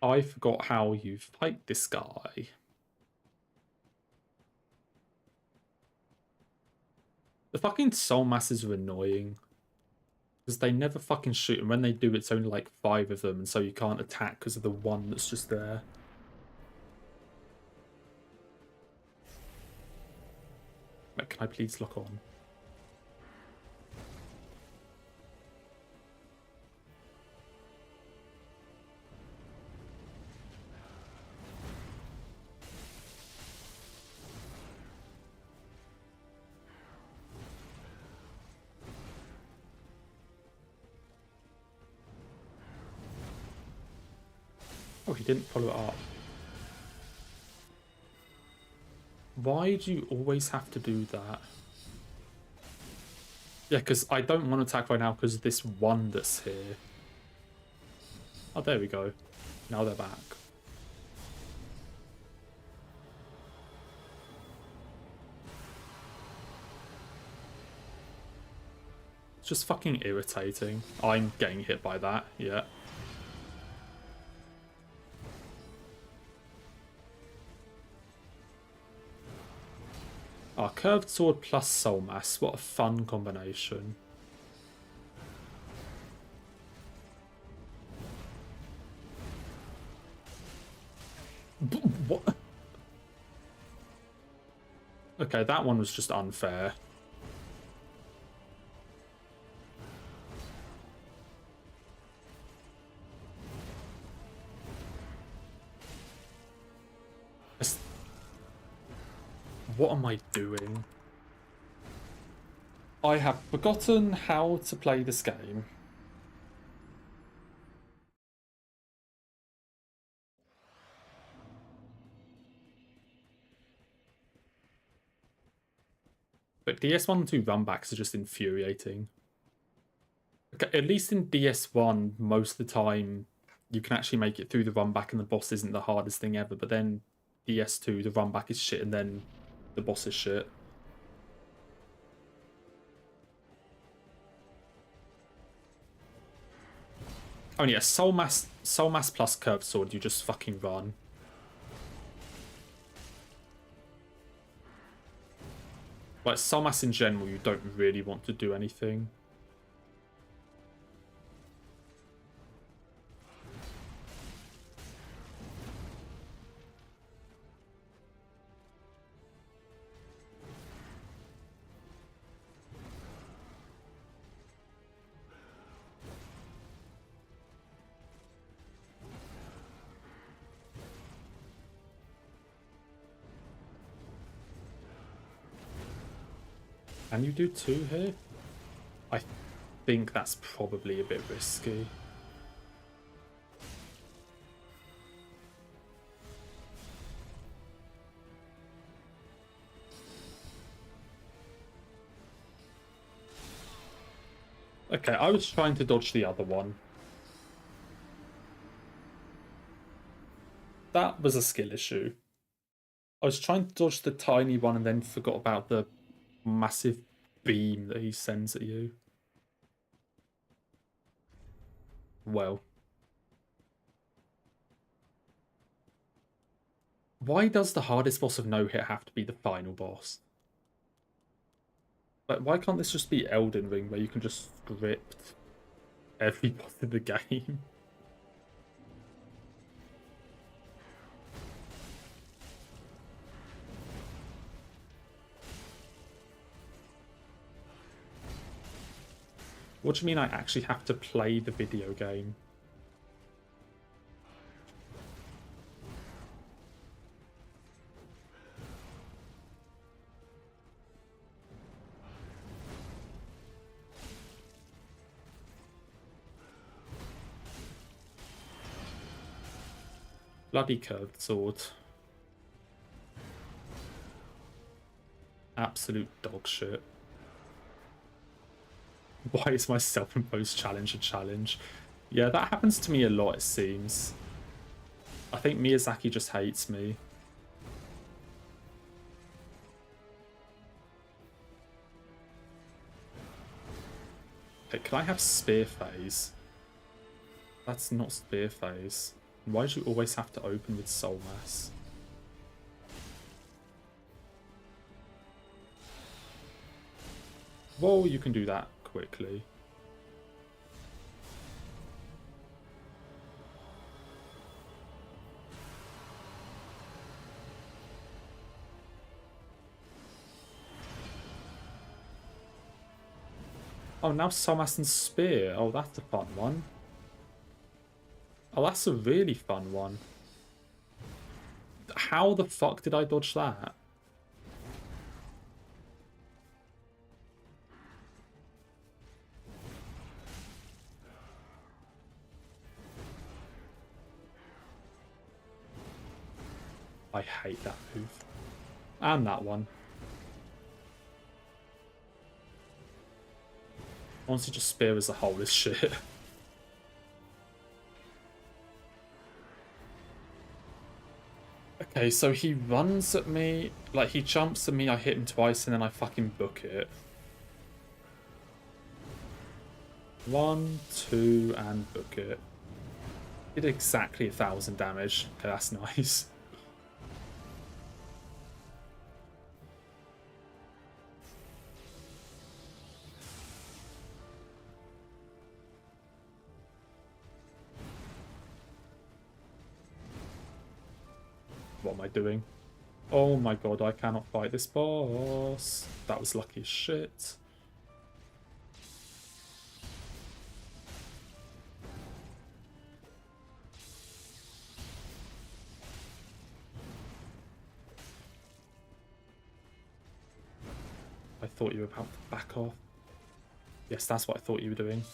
I forgot how you fight this guy. The fucking soul masses are annoying. Because they never fucking shoot, and when they do, it's only like 5 of them, and so you can't attack because of the one that's just there. Like, can I please lock on? Oh, he didn't follow it up. Why do you always have to do that? Yeah, because I don't want to attack right now because of this one that's here. Oh, there we go. Now they're back. It's just fucking irritating. I'm getting hit by that, yeah. Ah, curved sword plus soul mass. What a fun combination. What? Okay, that one was just unfair. What am I doing? I have forgotten how to play this game. But DS1 and 2 runbacks are just infuriating. Okay, at least in DS1, most of the time, you can actually make it through the runback and the boss isn't the hardest thing ever. But then DS2, the runback is shit and then the boss is shit. Oh yeah, Soul Mass plus Curved Sword, you just fucking run. Like, Solmas in general, you don't really want to do anything. Can you do 2 here? I think that's probably a bit risky. Okay, I was trying to dodge the other one. That was a skill issue. I was trying to dodge the tiny one and then forgot about the massive beam that he sends at you. Well. Why does the hardest boss of No Hit have to be the final boss? Like, why can't this just be Elden Ring, where you can just script every boss in the game? What do you mean I actually have to play the video game? Bloody curved sword. Absolute dog shit. Why is my self-imposed challenge a challenge? Yeah, that happens to me a lot, it seems. I think Miyazaki just hates me. Okay, can I have spear phase? That's not spear phase. Why do you always have to open with soul mass? Whoa, you can do that quickly. Oh, now Somas and Spear. Oh, that's a fun one. Oh, that's a really fun one. How the fuck did I dodge that? I hate that move. And that one. Honestly, just Spear as a whole is shit. Okay, so he runs at me, like he jumps at me, I hit him twice, and then I fucking book it. 1, 2, and book it. Did exactly 1,000 damage. Okay, that's nice. What am I doing? Oh my god, I cannot fight this boss. That was lucky as shit. I thought you were about to back off. Yes, that's what I thought you were doing.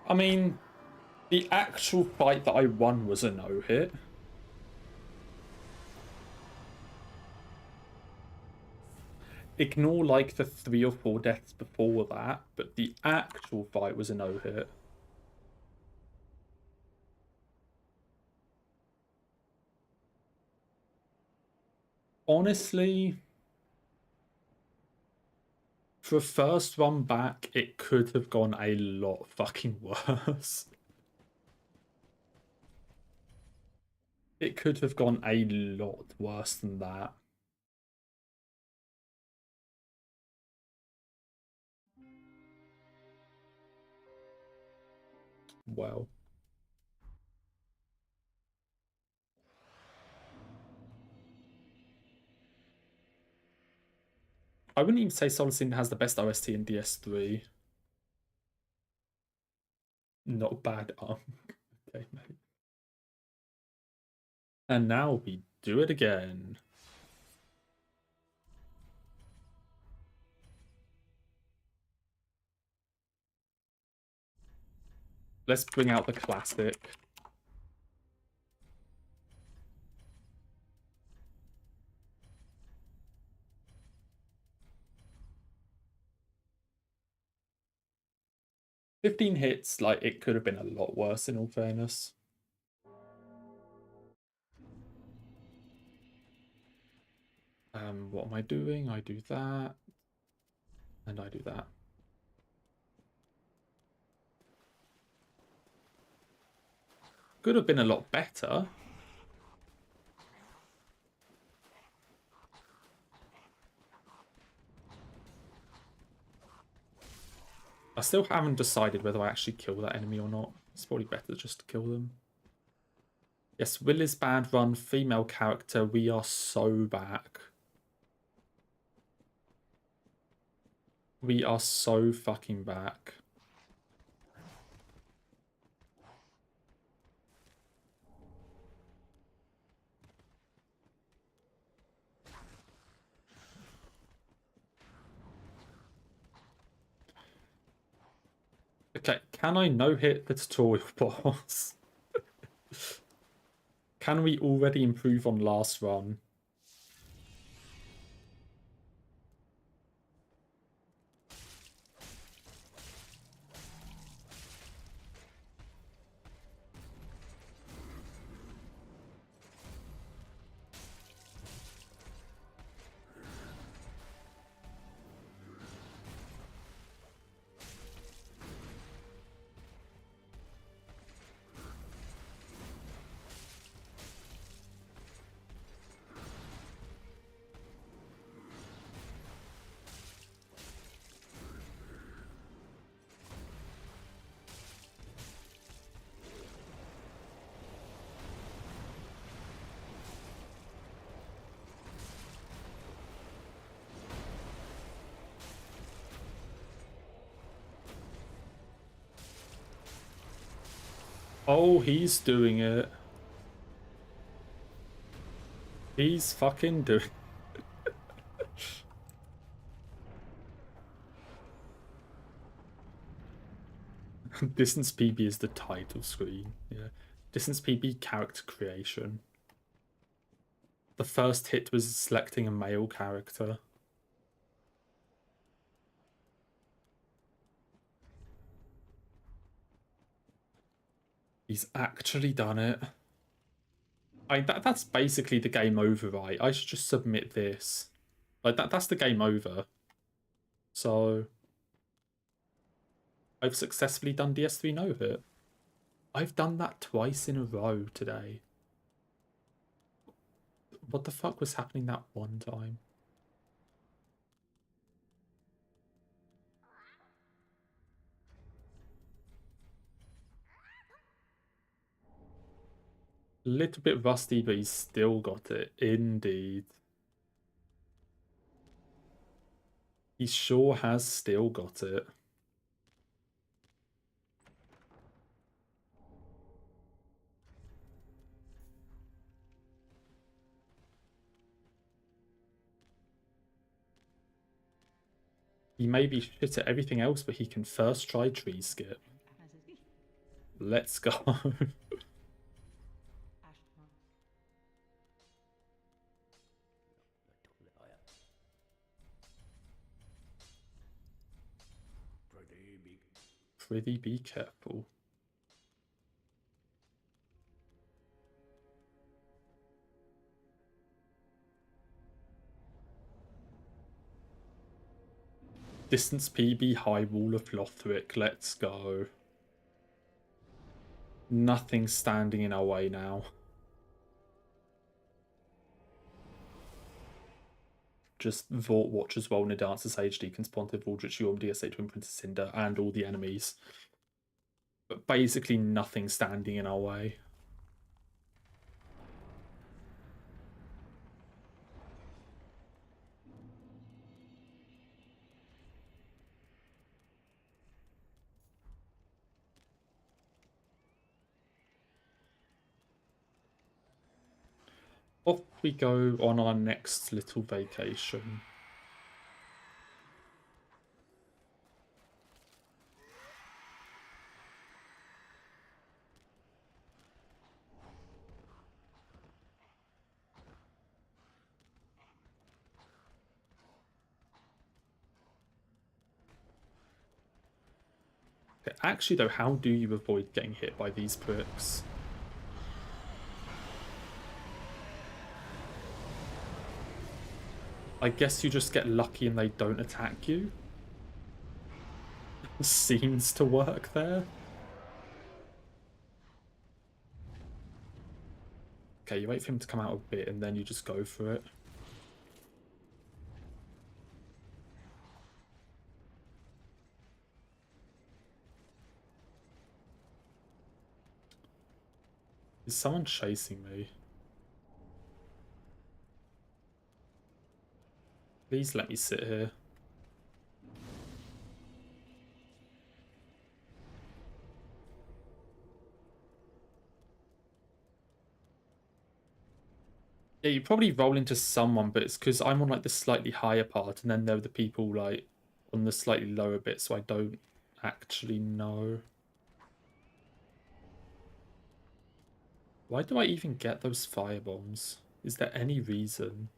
I mean, the actual fight that I won was a no-hit. Ignore like the 3 or 4 deaths before that, but the actual fight was a no-hit. Honestly, for a first run back, it could have gone a lot fucking worse. It could have gone a lot worse than that. Well. I wouldn't even say Solacine has the best OST in DS3. Not bad. Okay, mate. And now we do it again. Let's bring out the classic. "15 hits, like, it could have been a lot worse in all fairness. What am I doing? I do that. And I do that. Could have been a lot better. I still haven't decided whether I actually kill that enemy or not. It's probably better just to kill them. Yes, Will is bad run, female character. We are so back. We are so fucking back. Okay, can I no-hit the tutorial boss? Can we already improve on last run? Oh, he's doing it. He's fucking doing Distance PB is the title screen. Yeah. Distance PB character creation. The first hit was selecting a male character. He's actually done it. That's basically the game over, right? I should just submit this. Like that's the game over. So I've successfully done DS3 no hit. I've done that twice in a row today. What the fuck was happening that one time? Little bit rusty, but he's still got it. Indeed. He sure has still got it. He may be shit at everything else, but he can first try tree skip. Let's go. Prithee be careful. Distance PB High Wall of Lothric. Let's go. Nothing standing in our way now. Just Vought Watchers, Walner Dancers, HD, Conspontive, Aldrich, UMD, DSA, Twin Princess Cinder, and all the enemies. But basically nothing standing in our way. Off we go on our next little vacation. Okay, actually though, how do you avoid getting hit by these pricks? I guess you just get lucky and they don't attack you. Seems to work there. Okay, you wait for him to come out a bit and then you just go for it. Is someone chasing me? Please let me sit here. Yeah, you probably roll into someone, but it's because I'm on like the slightly higher part, and then there are the people like on the slightly lower bit, so I don't actually know. Why do I even get those firebombs? Is there any reason?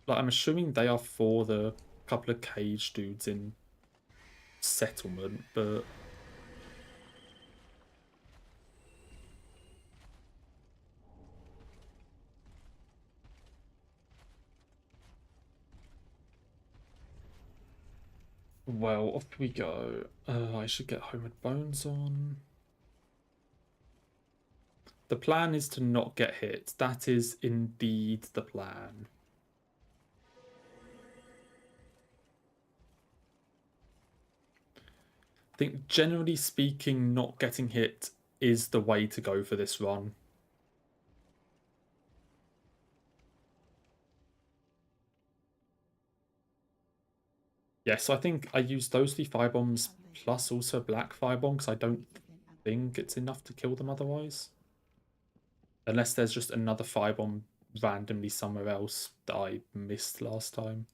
Like, I'm assuming they are for the couple of cage dudes in settlement, but well, off we go. I should get Homeward Bones on. The plan is to not get hit. That is indeed the plan. I think generally speaking, not getting hit is the way to go for this run. Yes, I think I used those 3 firebombs plus also black firebomb because I don't think it's enough to kill them otherwise. Unless there's just another firebomb randomly somewhere else that I missed last time.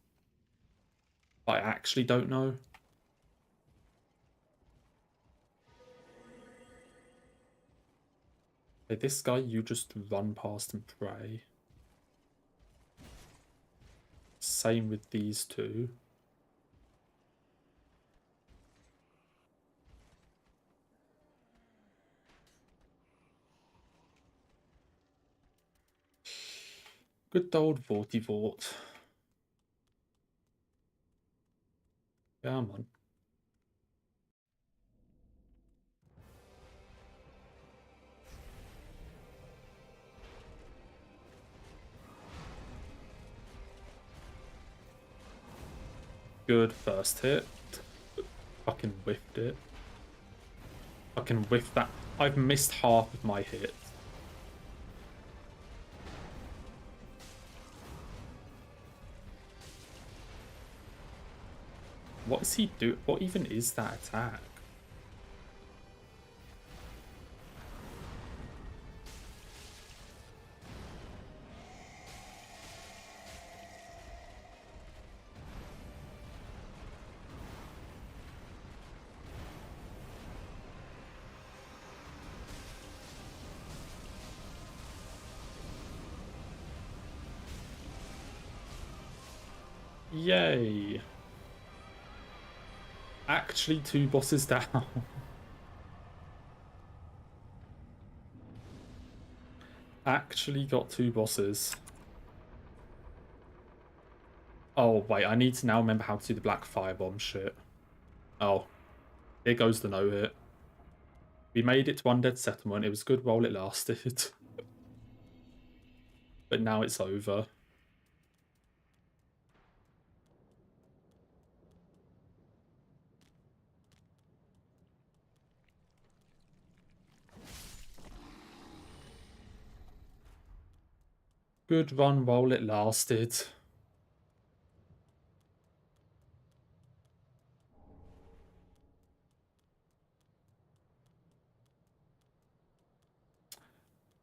I actually don't know. Okay, this guy, you just run past and pray. Same with these two. Good old Vortivort. Come on. Good first hit. Fucking whiffed it. Fucking whiffed that. I've missed half of my hit. What is he do? What even is that attack? Yay. Actually, 2 bosses down. Actually got 2 bosses. Oh, wait, I need to now remember how to do the black firebomb shit. Oh, here goes the no-hit. We made it to Undead Settlement. It was good while it lasted. But now it's over. Good run while it lasted.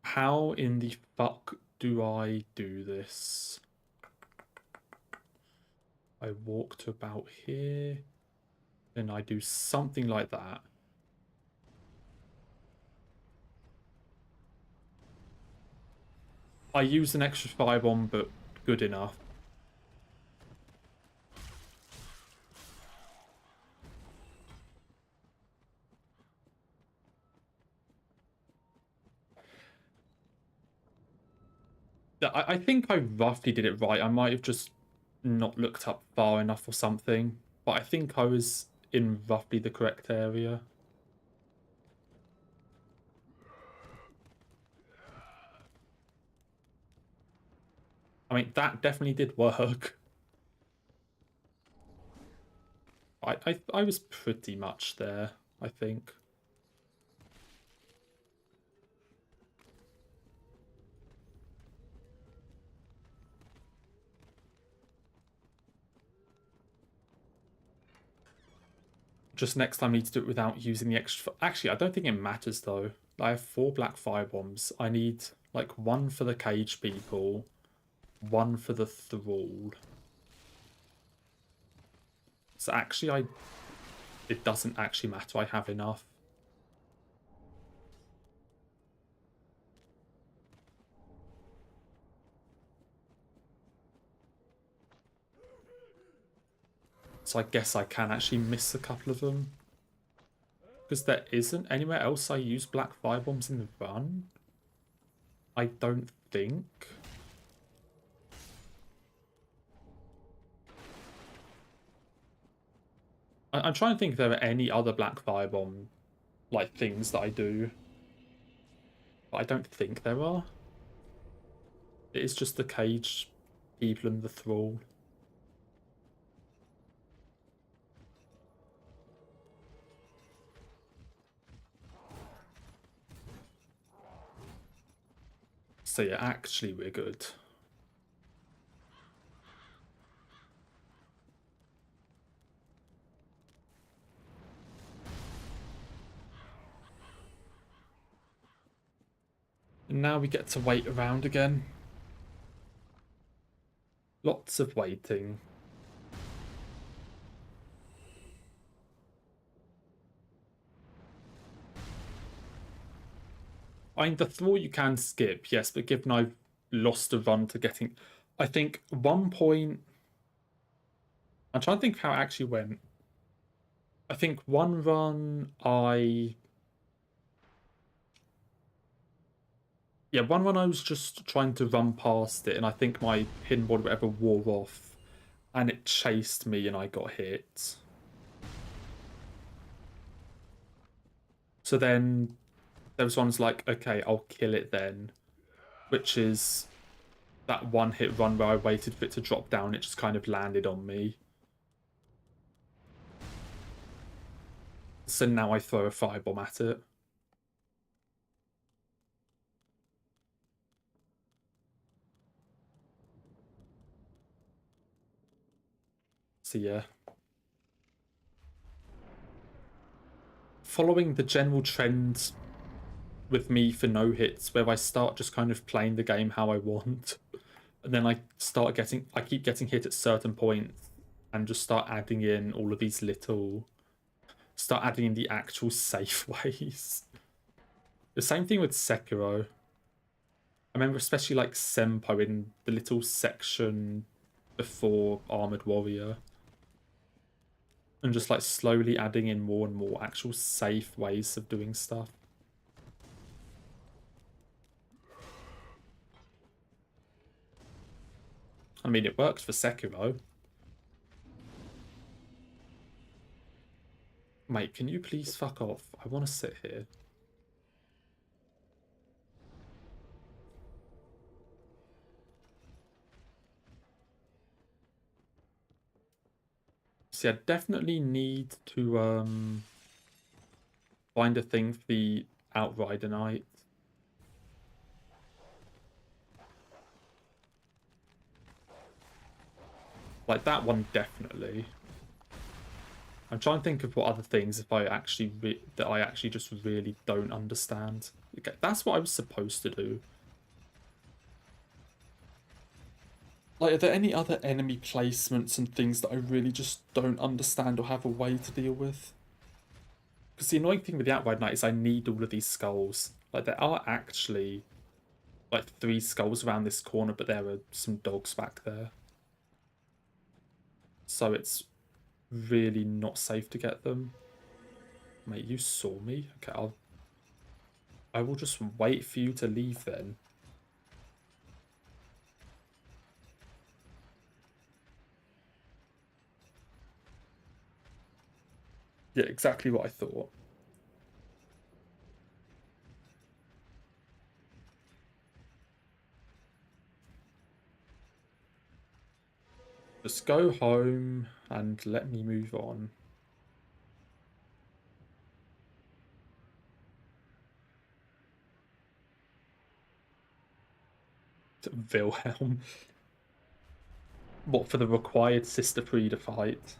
How in the fuck do I do this? I walk to about here. Then I do something like that. I use an extra firebomb, but good enough. I think I roughly did it right. I might have just not looked up far enough or something. But I think I was in roughly the correct area. I mean, that definitely did work. I was pretty much there, I think. Just next time I need to do it without using the extra... Actually, I don't think it matters, though. I have 4 black firebombs. I need, like, 1 for the cage people, 1 for the thrall. So actually, it doesn't actually matter. I have enough. So I guess I can actually miss a couple of them. Because there isn't anywhere else I use black firebombs in the run. I don't think. I'm trying to think if there are any other black firebomb like things that I do. But I don't think there are. It is just the cage people and the thrall. So yeah, actually we're good. And now we get to wait around again. Lots of waiting. I mean, the thrall you can skip, yes, but given I've lost a run to getting... I think 1 point... I'm trying to think how it actually went. I think 1 run Yeah, 1 run I was just trying to run past it, and I think my pinboard or whatever wore off, and it chased me and I got hit. So then there was ones like, okay, I'll kill it then, which is that 1-hit run where I waited for it to drop down, it just kind of landed on me. So now I throw a firebomb at it. So yeah. Following the general trend with me for no hits, where I start just kind of playing the game how I want, and then I keep getting hit at certain points, and just start adding in all of these start adding in the actual safe ways. The same thing with Sekiro. I remember especially like Senpo in the little section before Armored Warrior. And just like slowly adding in more and more actual safe ways of doing stuff. I mean, it worked for Sekiro. Mate, can you please fuck off? I want to sit here. See, I definitely need to find a thing for the Outrider Knight. Like that one, definitely. I'm trying to think of what other things if I actually that I actually just really don't understand. Okay, that's what I was supposed to do. Like, are there any other enemy placements and things that I really just don't understand or have a way to deal with? Because the annoying thing with the Outrider Knight is I need all of these skulls. Like, there are actually like 3 skulls around this corner, but there are some dogs back there. So it's really not safe to get them. Mate, you saw me? Okay, I will just wait for you to leave then. Yeah, exactly what I thought. Just go home and let me move on. Wilhelm. What, for the required Sister Frieda fight?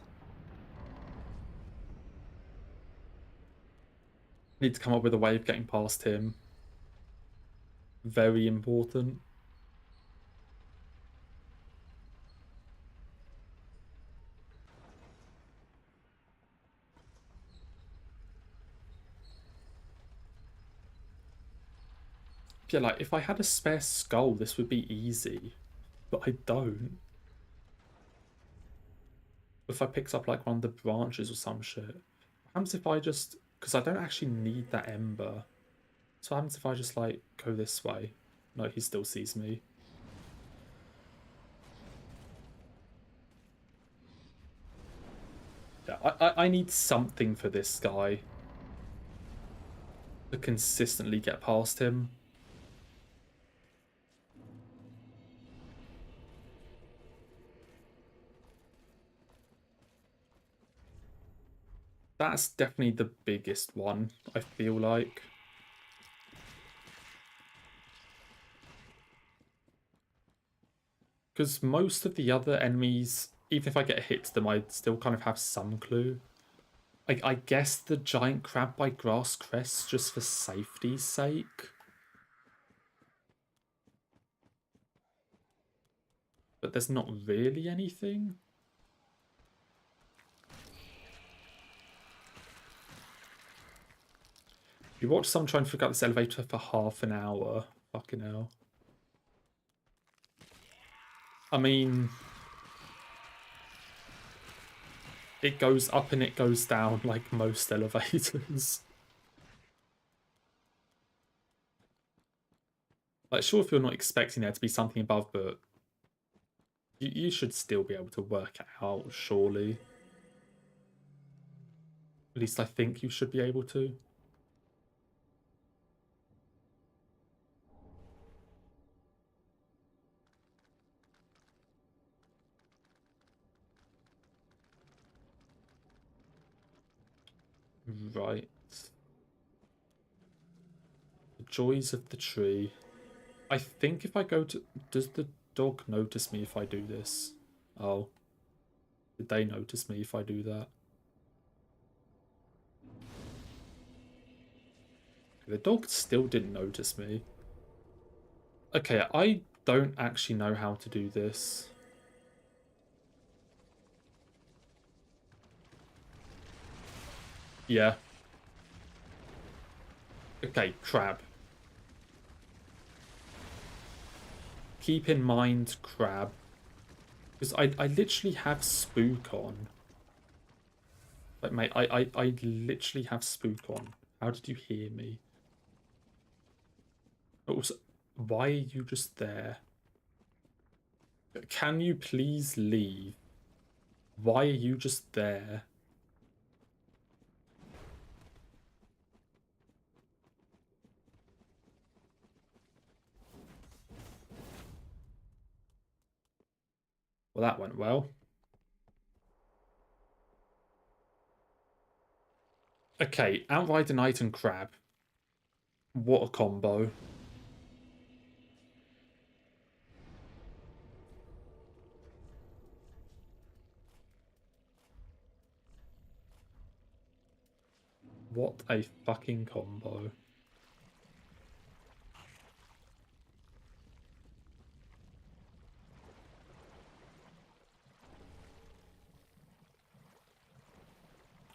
Need to come up with a way of getting past him. Very important. Yeah, like, if I had a spare skull, this would be easy. But I don't. If I picked up, like, one of the branches or some shit. What happens if I just... Because I don't actually need that ember. So what happens if I just, like, go this way? No, he still sees me. Yeah, I need something for this guy to consistently get past him. That's definitely the biggest one, I feel like. Because most of the other enemies, even if I get hit to them, I still kind of have some clue. I guess the giant crab by grass crest just for safety's sake. But there's not really anything. You watch someone try and figure out this elevator for half an hour. Fucking hell. I mean... It goes up and it goes down like most elevators. Like, sure, if you're not expecting there to be something above, but you should still be able to work it out, surely. At least I think you should be able to. Right. The joys of the tree. I think if I go to... Does the dog notice me if I do this? Oh. Did they notice me if I do that? The dog still didn't notice me. Okay, I don't actually know how to do this. Yeah. Okay, crab. Keep in mind crab. Because I literally have spook on. Like, mate, I literally have spook on. How did you hear me? Also, why are you just there? Can you please leave? Why are you just there? Well, that went well. Okay, Outrider Knight and Crab. What a combo. What a fucking combo.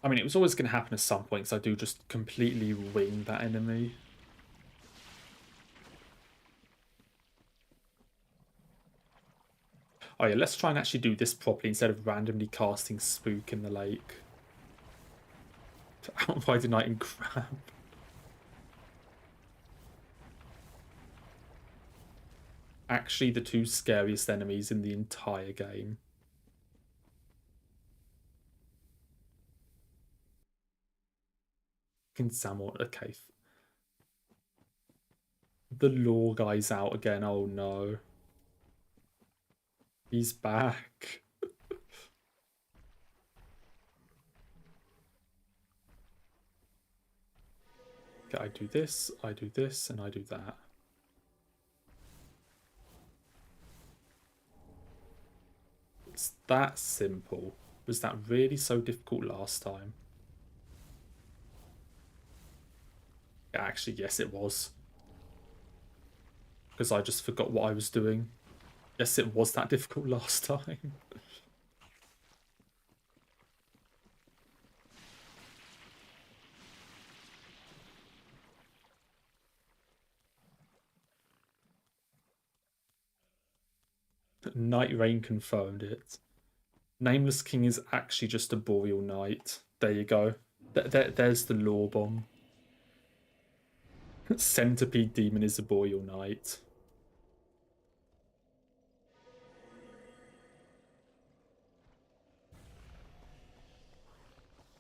I mean, it was always going to happen at some point, so I do just completely wing that enemy. Oh yeah, let's try and actually do this properly instead of randomly casting Spook in the lake. Outrider Knight and Crab. Actually, the two scariest enemies in the entire game. Fucking Samur. Okay. The law guy's out again. Oh no. He's back. Okay, I do this, and I do that. It's that simple. Was that really so difficult last time? Actually, yes, it was. Because I just forgot what I was doing. Yes, it was that difficult last time. Night Rain confirmed it. Nameless King is actually just a Boreal Knight. There you go. There's the lore bomb. Centipede Demon is a Boreal Knight.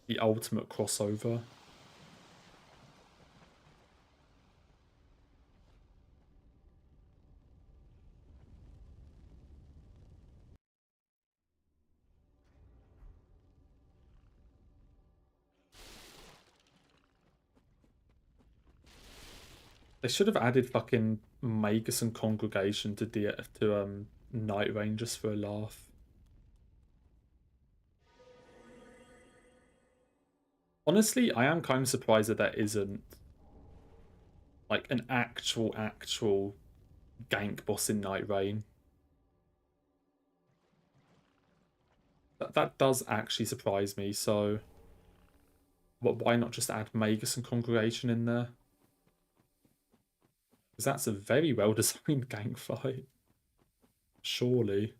The ultimate crossover. They should have added fucking Magus and Congregation to Night Rain just for a laugh. Honestly, I am kind of surprised that there isn't like an actual gank boss in Night Rain. That does actually surprise me. So, why not just add Magus and Congregation in there? Because that's a very well designed gank fight. Surely.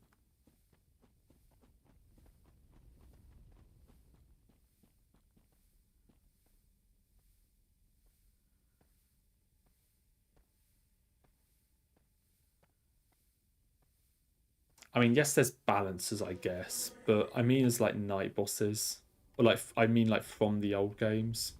I mean, yes, there's balances, I guess, but I mean as like night bosses. Or like, I mean like from the old games.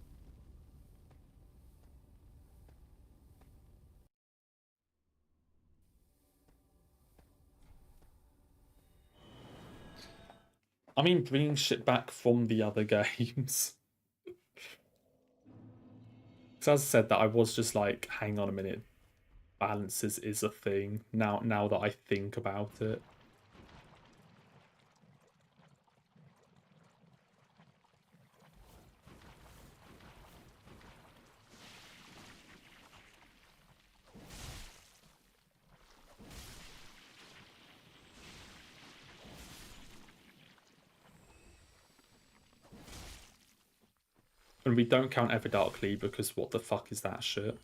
I mean, bringing shit back from the other games. So as I said that, I was just like, hang on a minute, balances is a thing. Now that I think about it. And we don't count Ever Darkly because what the fuck is that shit?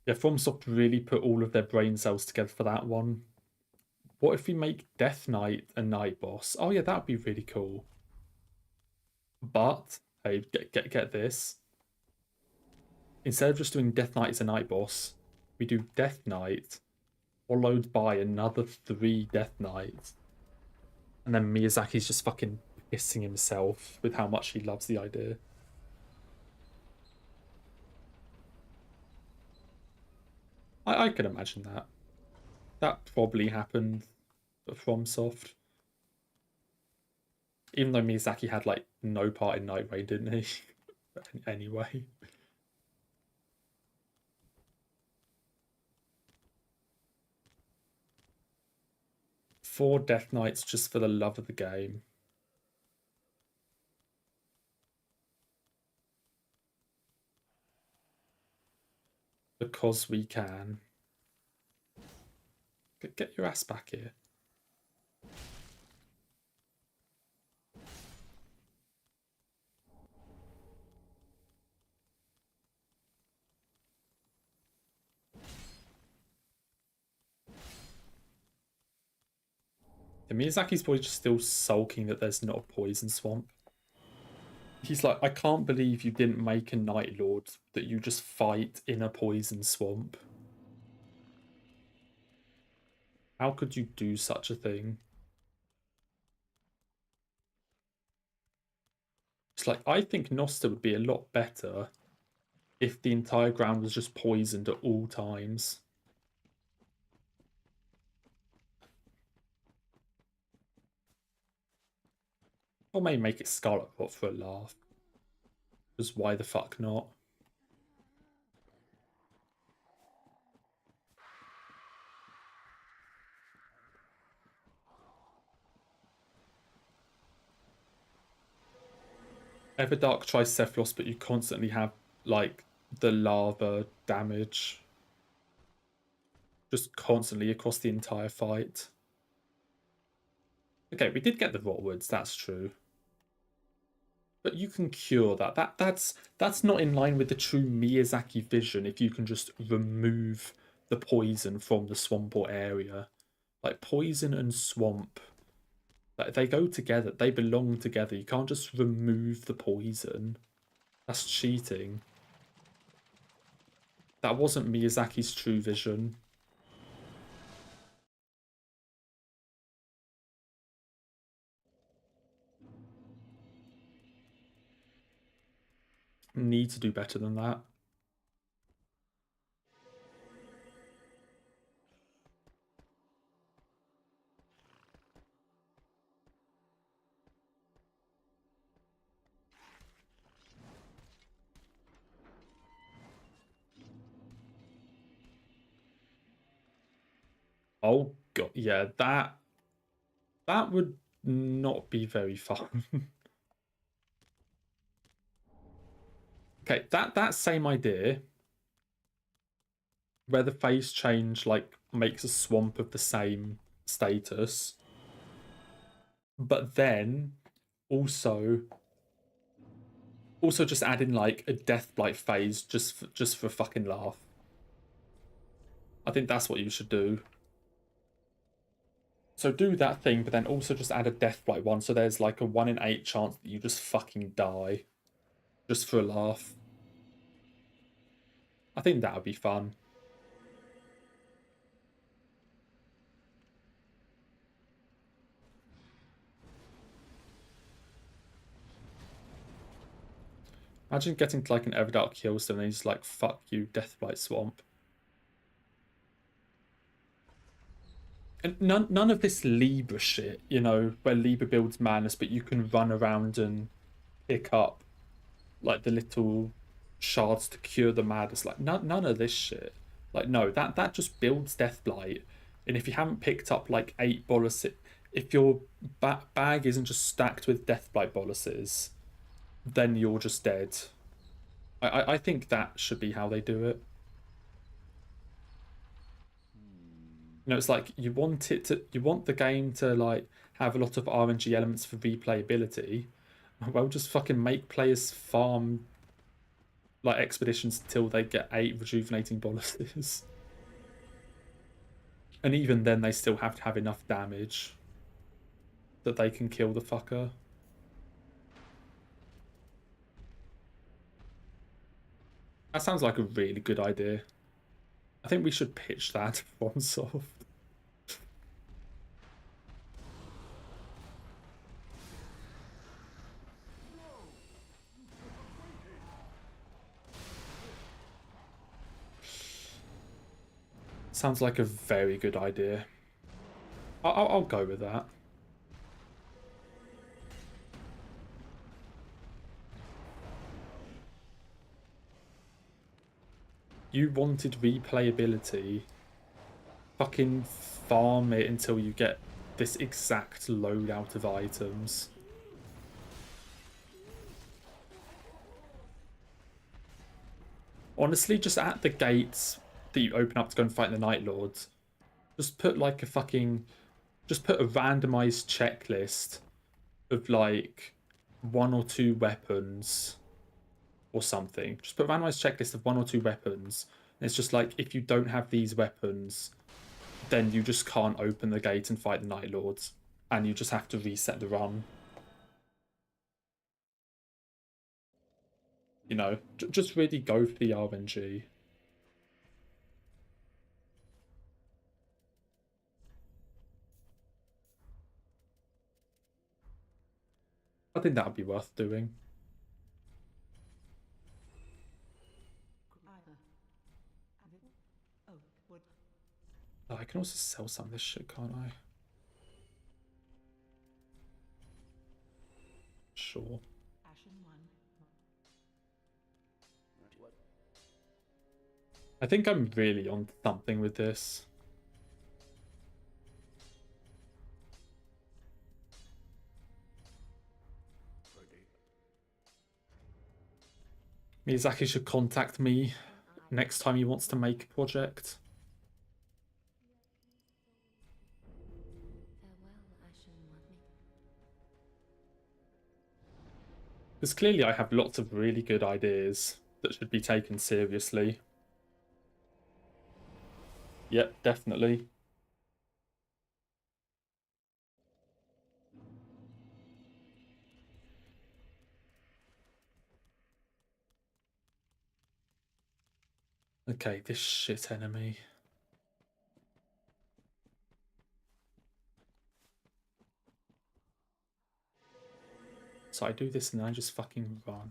Yeah, FromSoft really put all of their brain cells together for that one. What if we make Death Knight a night boss? Oh yeah, that'd be really cool. But hey, get this. Instead of just doing Death Knight as a night boss, we do Death Knight followed by another 3 Death Knights. And then Miyazaki's just fucking pissing himself with how much he loves the idea. I can imagine that. That probably happened at FromSoft. Even though Miyazaki had like no part in Night Rain, didn't he? Anyway. 4 Death Knights just for the love of the game. Because we can. Get your ass back here. Yeah, Miyazaki's probably just still sulking that there's not a poison swamp. He's like, I can't believe you didn't make a Night Lord that you just fight in a poison swamp. How could you do such a thing? It's like, I think Nosta would be a lot better if the entire ground was just poisoned at all times. Or maybe make it Scarlet Rot for a laugh. Because why the fuck not? Everdark tries Cephalos, but you constantly have, like, the lava damage. Just constantly across the entire fight. Okay, we did get the Rotwoods, that's true. But you can cure that. That's not in line with the true Miyazaki vision if you can just remove the poison from the swamp or area. Like, poison and swamp, like, they go together. They belong together. You can't just remove the poison. That's cheating. That wasn't Miyazaki's true vision. Need to do better than that. Oh god, yeah, that would not be very fun. Okay, that same idea where the phase change like makes a swamp of the same status, but then also just add in like a Deathblight phase just for fucking laugh. I think that's what you should do. So do that thing, but then also just add a Deathblight one, so there's like a 1 in 8 chance that you just fucking die. Just for a laugh. I think that would be fun. Imagine getting to like an Everdark Killstone and he's like, fuck you, Deathblight Swamp. And none of this Libra shit, you know, where Libra builds madness, but you can run around and pick up like the little shards to cure the madness. Like none of this shit. Like no, that just builds Deathblight. And if you haven't picked up like 8 boluses, if your bag isn't just stacked with Deathblight boluses, then you're just dead. I think that should be how they do it. You know, it's like you want the game to like have a lot of RNG elements for replayability. Well, just fucking make players farm like expeditions until they get 8 rejuvenating boluses. And even then they still have to have enough damage that they can kill the fucker. That sounds like a really good idea. I think we should pitch that from Soft. Sounds like a very good idea. I'll go with that. You wanted replayability. Fucking farm it until you get this exact loadout of items. Honestly, just at the gates that you open up to go and fight the Night Lords, just put like a fucking... Just put a randomized checklist of like 1 or 2 weapons or something. Just put a randomized checklist of 1 or 2 weapons. And it's just like, if you don't have these weapons, then you just can't open the gate and fight the Night Lords. And you just have to reset the run. You know, just really go for the RNG. I think that would be worth doing. Oh, I can also sell some of this shit, can't I? Sure. I think I'm really on something with this. Miyazaki should contact me next time he wants to make a project. Because clearly I have lots of really good ideas that should be taken seriously. Yep, definitely. Okay, this shit enemy. So I do this and then I just fucking run.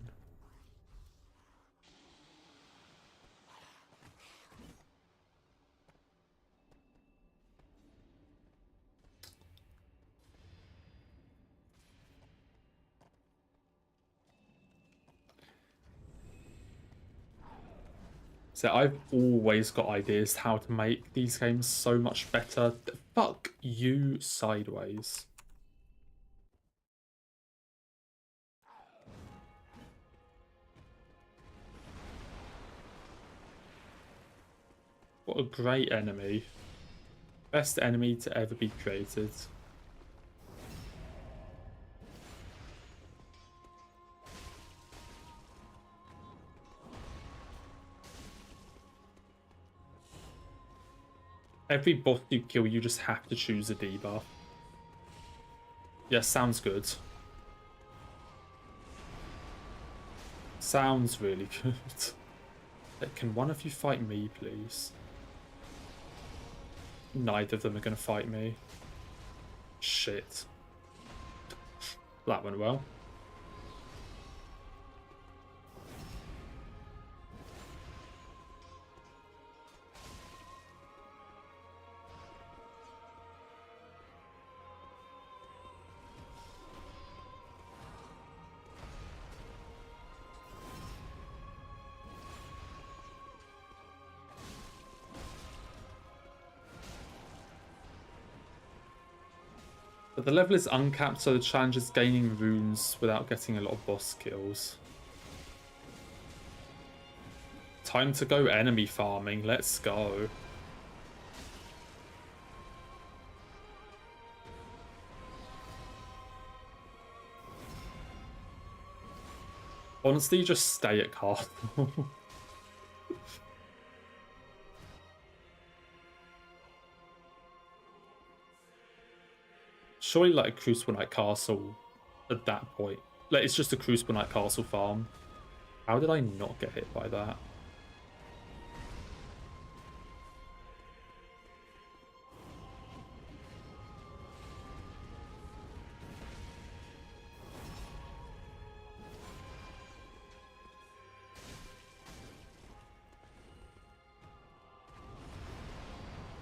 So I've always got ideas how to make these games so much better. Fuck you sideways. What a great enemy. Best enemy to ever be created. Every boss you kill, you just have to choose a debuff. Yeah, sounds good. Sounds really good. Can one of you fight me, please? Neither of them are going to fight me. Shit. That went well. But the level is uncapped, so the challenge is gaining runes without getting a lot of boss kills. Time to go enemy farming, let's go. Honestly, just stay at castle. Surely, like, a Crucible Knight castle at that point. Like, it's just a Crucible Knight castle farm. How did I not get hit by that?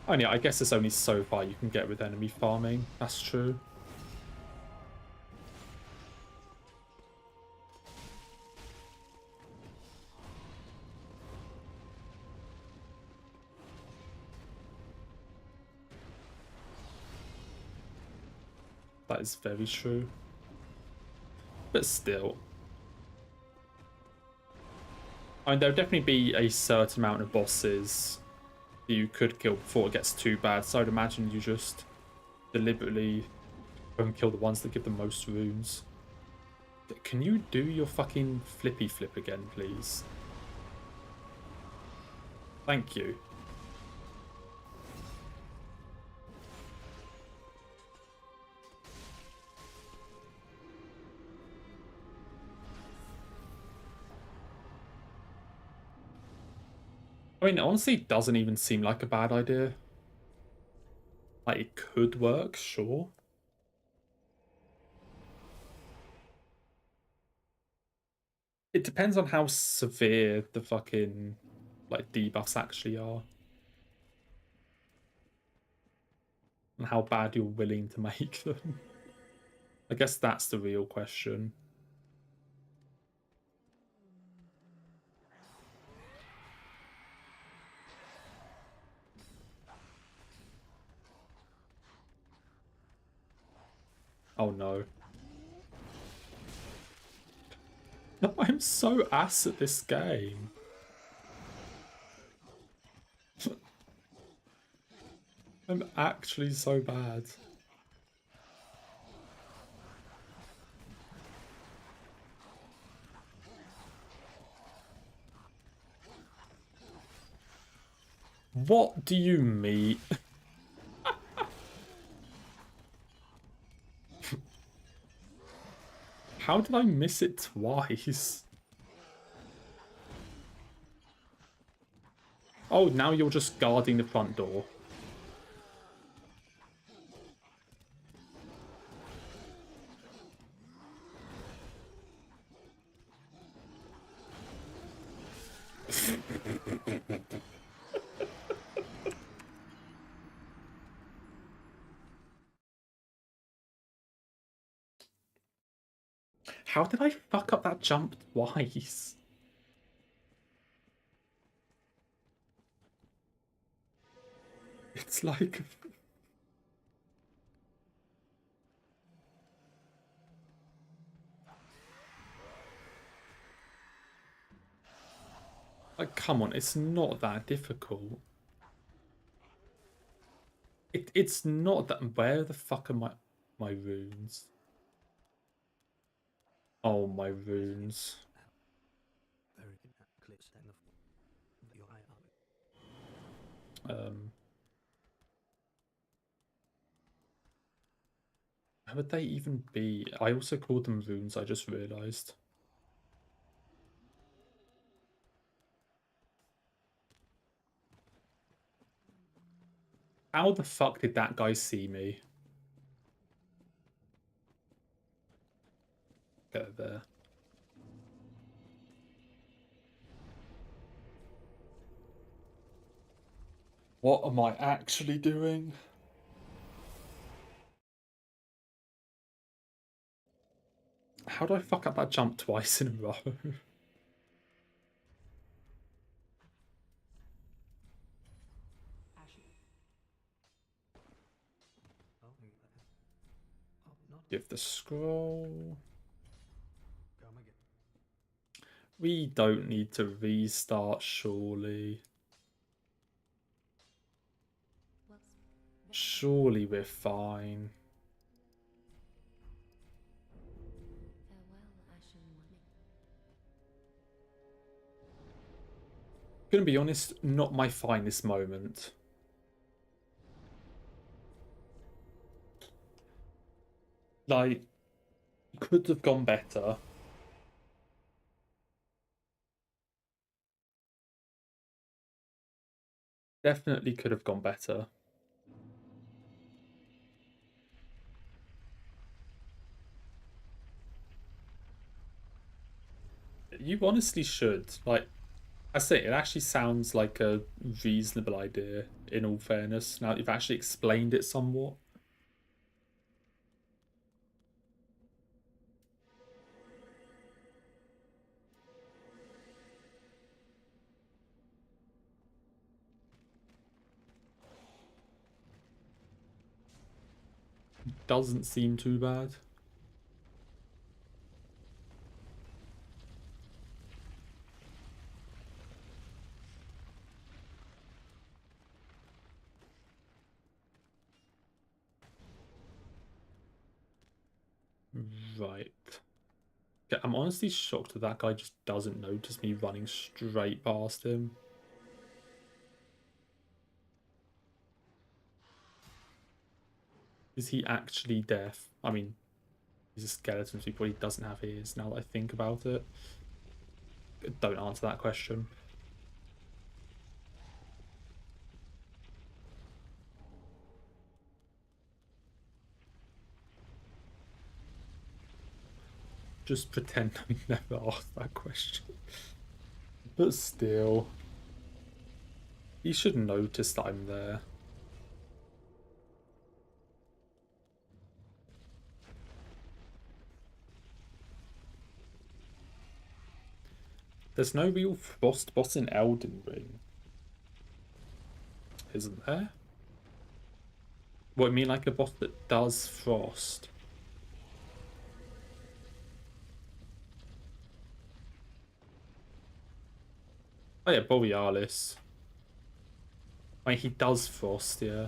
Oh yeah, I guess there's only so far you can get with enemy farming. That's true. That is very true. But still. I mean, there'll definitely be a certain amount of bosses that you could kill before it gets too bad. So I'd imagine you just deliberately go and kill the ones that give the most runes. Can you do your fucking flippy flip again, please? Thank you. I mean, it honestly doesn't even seem like a bad idea. Like, it could work, sure. It depends on how severe the fucking, like, debuffs actually are. And how bad you're willing to make them. I guess that's the real question. Oh no. I'm so ass at this game. I'm actually so bad. What do you mean? How did I miss it twice? Oh, now you're just guarding the front door. How did I fuck up that jump twice? It's like... Like, come on, it's not that difficult. It's not that... Where the fuck are my runes? Oh, my runes. How would they even be? I also called them runes, I just realised. How the fuck did that guy see me? Go there. What am I actually doing? How do I fuck up that jump twice in a row? Give the scroll. We don't need to restart, surely. Surely we're fine. Gonna be honest, not my finest moment. Like, could have gone better. Definitely could have gone better. You honestly should. Like, I say, it actually sounds like a reasonable idea, in all fairness, now that you've actually explained it somewhat. Doesn't seem too bad. Right. Yeah, I'm honestly shocked that that guy just doesn't notice me running straight past him. Is he actually deaf? I mean, he's a skeleton, so he probably doesn't have ears now that I think about it. Don't answer that question. Just pretend I never asked that question. But still, he should notice that I'm there. There's no real frost boss in Elden Ring, isn't there? What, I mean like a boss that does frost? Oh yeah, Borealis. I mean, he does frost, yeah.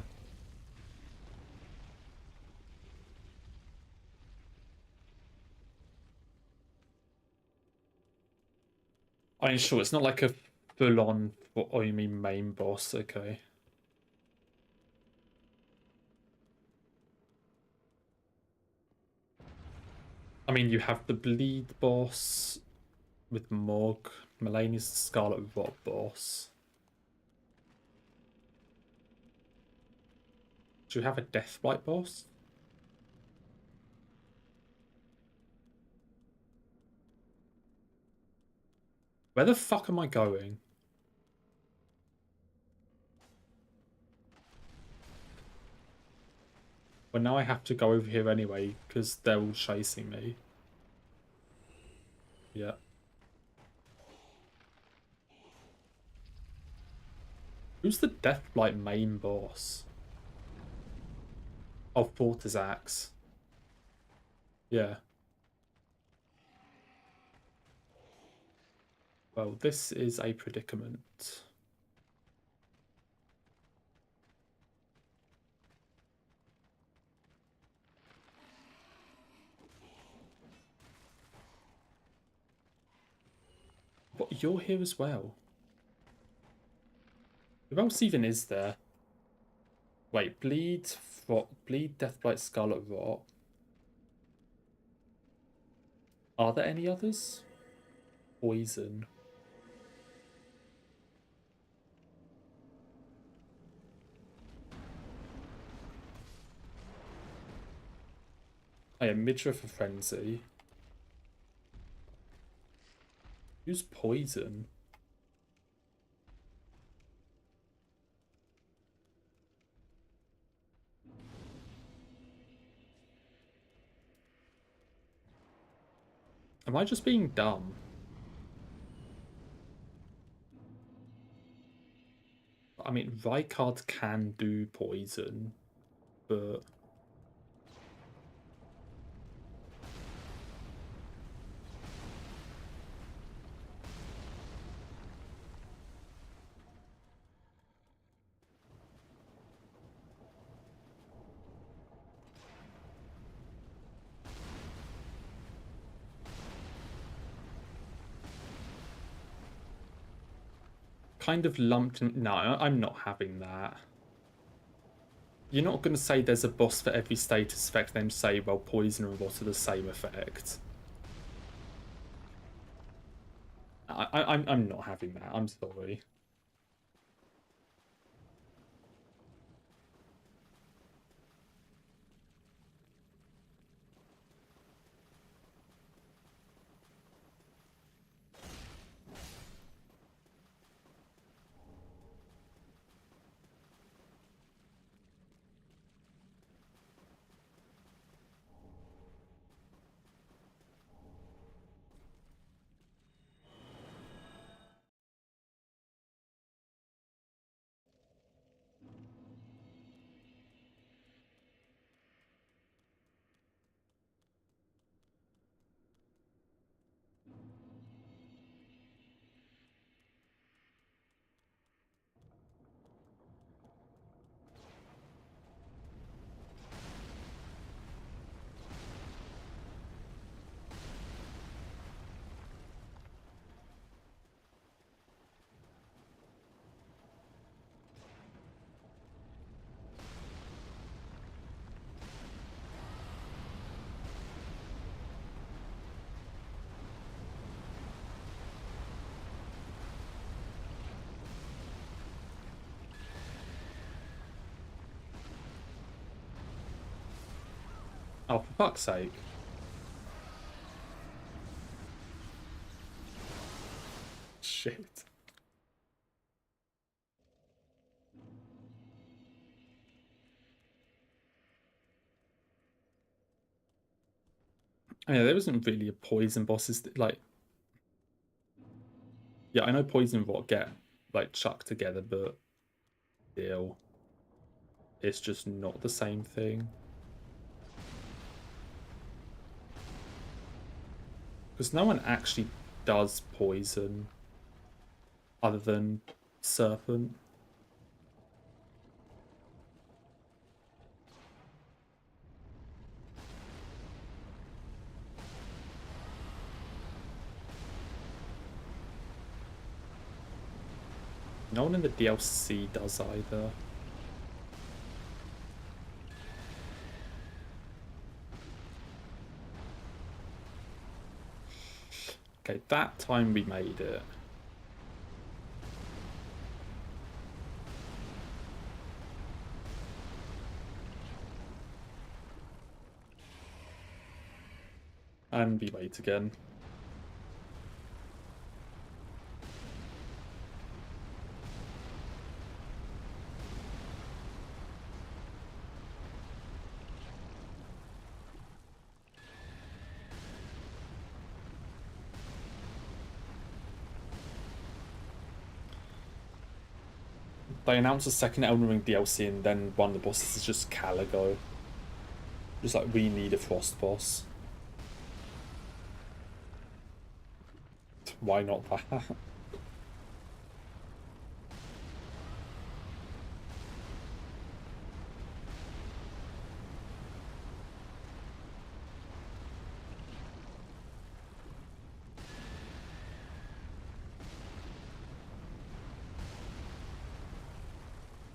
I mean, sure, it's not like a full-on, oh, you mean main boss, okay. I mean, you have the bleed boss with Morg. Mulaney's the Scarlet Rot boss. Do you have a Deathblight boss? Where the fuck am I going? Well, now I have to go over here anyway, because they're all chasing me. Yeah. Who's the Deathblight main boss? Oh, Fortizax. Yeah. Well, this is a predicament. What, you're here as well? Who else even is there? Wait, Bleed, Deathblight, Scarlet Rot. Are there any others? Poison. Oh yeah, Midra for Frenzy. Who's Poison? Am I just being dumb? I mean, Rykard can do Poison, but... kind of lumped in... No, I'm not having that. You're not going to say there's a boss for every status effect, then say, well, poison and rot are the same effect. I'm not having that. I'm sorry. Oh, for fuck's sake. Shit. Yeah, there isn't really a poison boss. Is like, yeah, I know poison and rot get like chucked together, but still, it's just not the same thing. Because no one actually does poison other than Serpent. No one in the DLC does either. Okay, that time we made it. And we wait again. They announced a second Elden Ring DLC and then one of the bosses is just Caligo. Just like, we need a Frost boss. Why not that?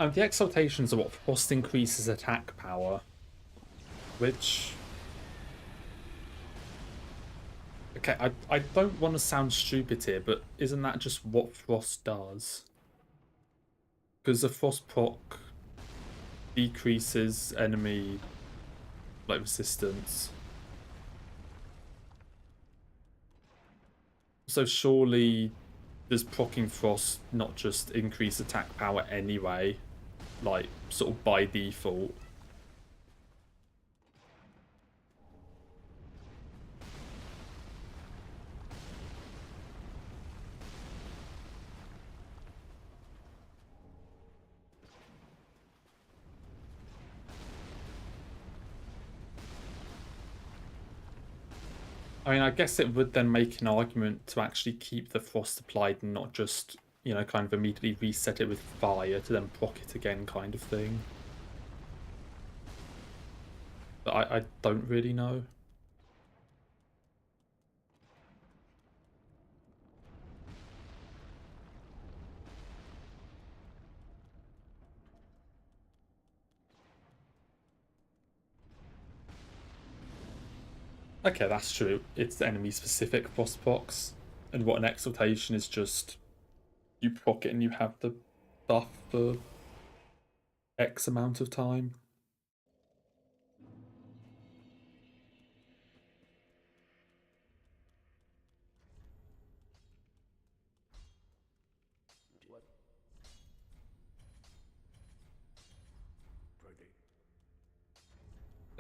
And the exaltations are what Frost increases attack power. Which... Okay, I don't want to sound stupid here, but isn't that just what Frost does? Because the Frost proc decreases enemy like resistance. So surely does proccing Frost not just increase attack power anyway? Like, sort of by default. I mean, I guess it would then make an argument to actually keep the Frost applied and not just, you know, kind of immediately reset it with fire to then proc it again kind of thing. But I don't really know. Okay, that's true. It's enemy-specific frostbox, and what an exaltation is just you proc it and you have the buff for X amount of time.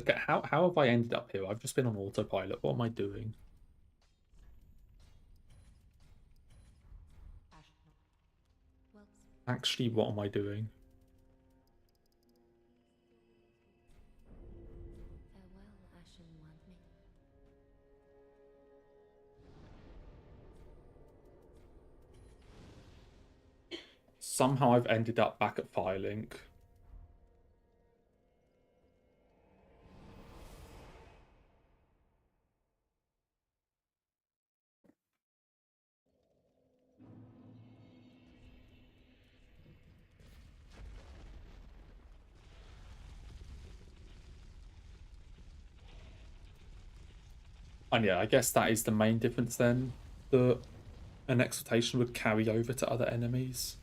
Okay, how have I ended up here? I've just been on autopilot. What am I doing? Actually, what am I doing? Somehow I've ended up back at Firelink. And yeah, I guess that is the main difference then. That an exaltation would carry over to other enemies.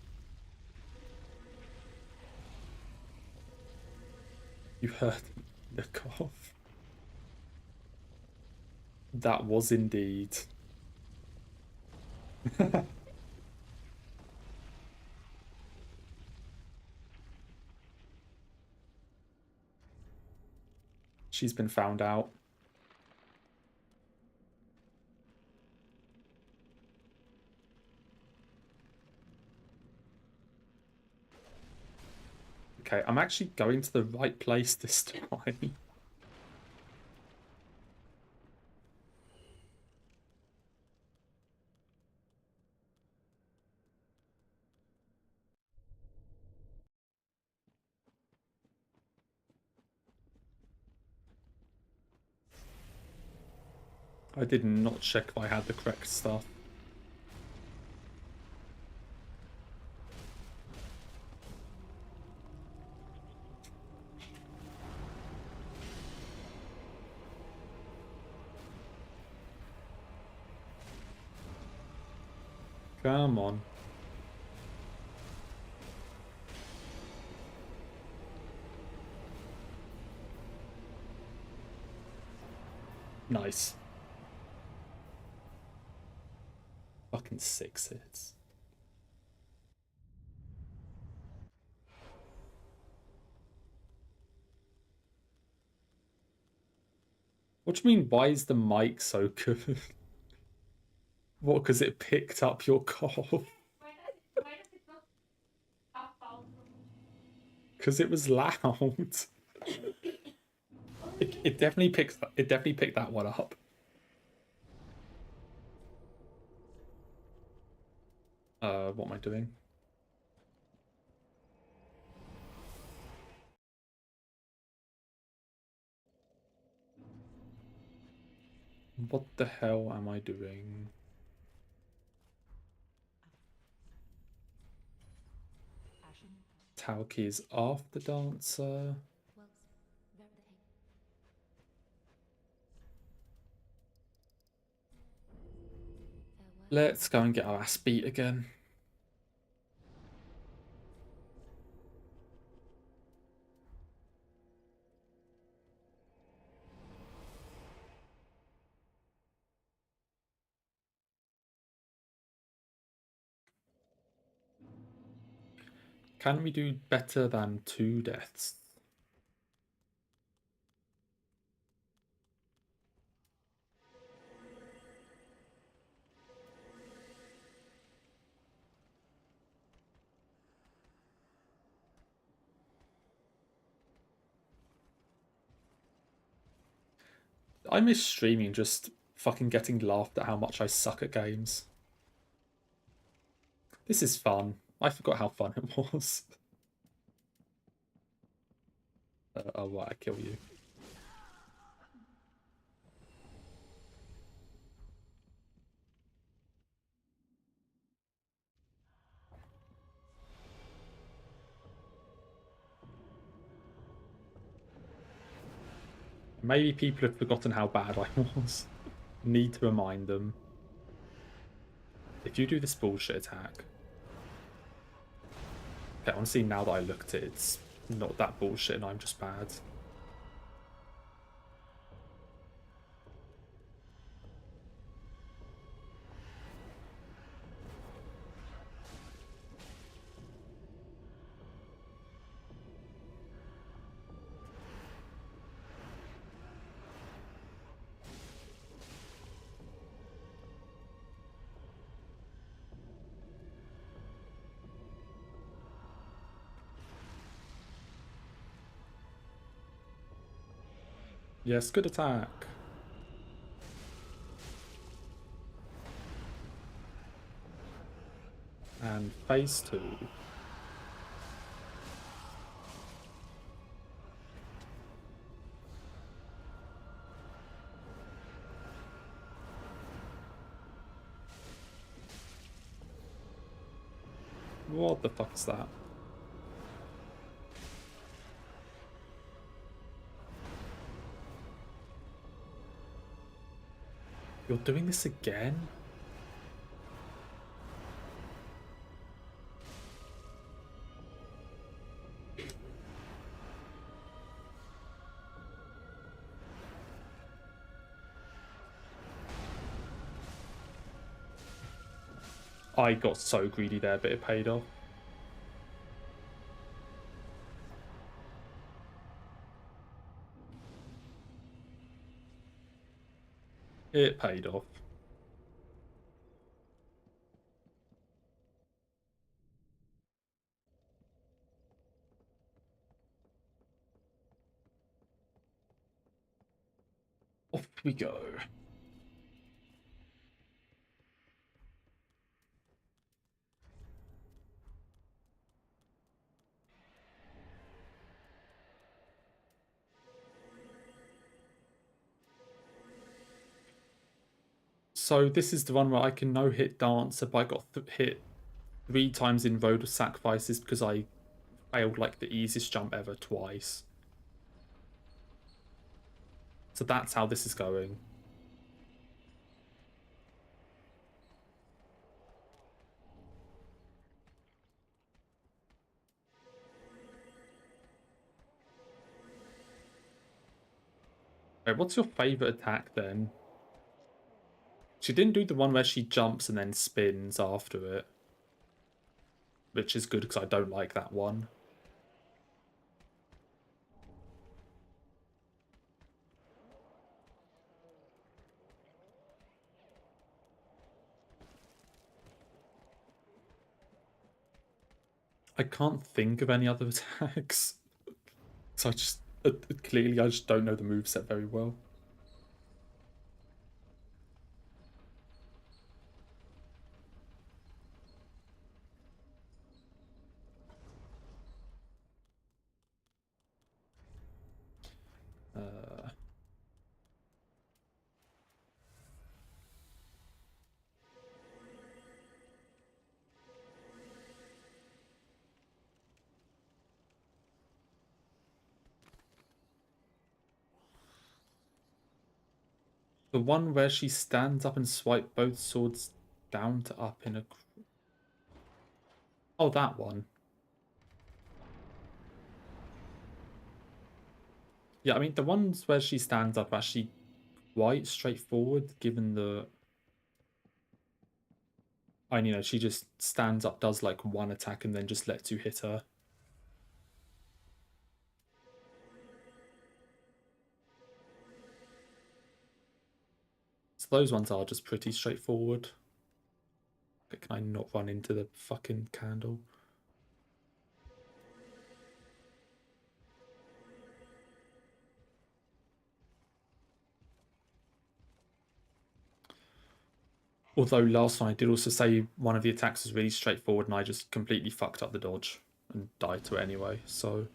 You heard the cough. That was indeed. She's been found out. Okay, I'm actually going to the right place this time. I did not check if I had the correct stuff. Come on. Nice. Fucking 6 hits. What do you mean, why is the mic so good? What, because it picked up your cough? Because it was loud. It definitely picked that one up. What am I doing? What the hell am I doing? Tauki is after Dancer. Let's go and get our ass beat again. Can we do better than 2 deaths? I miss streaming, just fucking getting laughed at how much I suck at games. This is fun. I forgot how fun it was. Oh, why I kill you? Maybe people have forgotten how bad I was. Need to remind them. If you do this bullshit attack... Okay, honestly, now that I looked at it, it's not that bullshit and I'm just bad. Yes, good attack. And phase 2. What the fuck is that? You're doing this again? I got so greedy there, but it paid off. It paid off. Off we go. So this is the one where I can no-hit Dancer, but I got hit 3 times in Road of Sacrifices because I failed like the easiest jump ever twice. So that's how this is going. Wait, what's your favourite attack then? She didn't do the one where she jumps and then spins after it. Which is good because I don't like that one. I can't think of any other attacks. So I just... clearly I just don't know the moveset very well. The one where she stands up and swipe both swords down to up in a... Oh, that one. Yeah, I mean, the ones where she stands up are actually quite straightforward, given the... I mean, you know, she just stands up, does like one attack, and then just lets you hit her. So those ones are just pretty straightforward. But can I not run into the fucking candle? Although last time I did also say one of the attacks was really straightforward and I just completely fucked up the dodge and died to it anyway, so...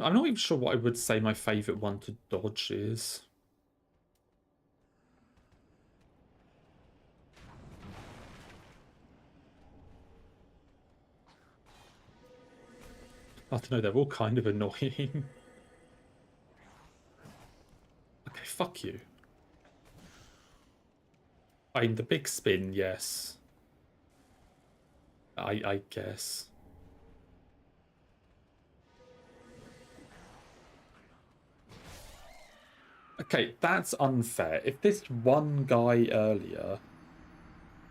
I'm not even sure what I would say my favourite one to dodge is. I don't know, they're all kind of annoying. Okay, fuck you. I mean, the big spin, yes. I guess. Okay, that's unfair. If this one guy earlier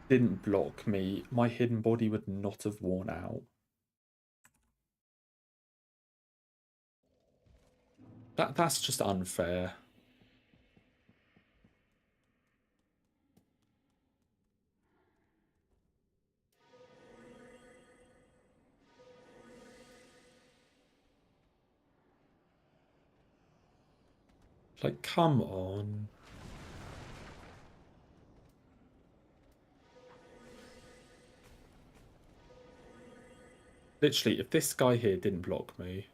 didn't block me, my hidden body would not have worn out. That's just unfair. Like, come on. Literally, if this guy here didn't block me...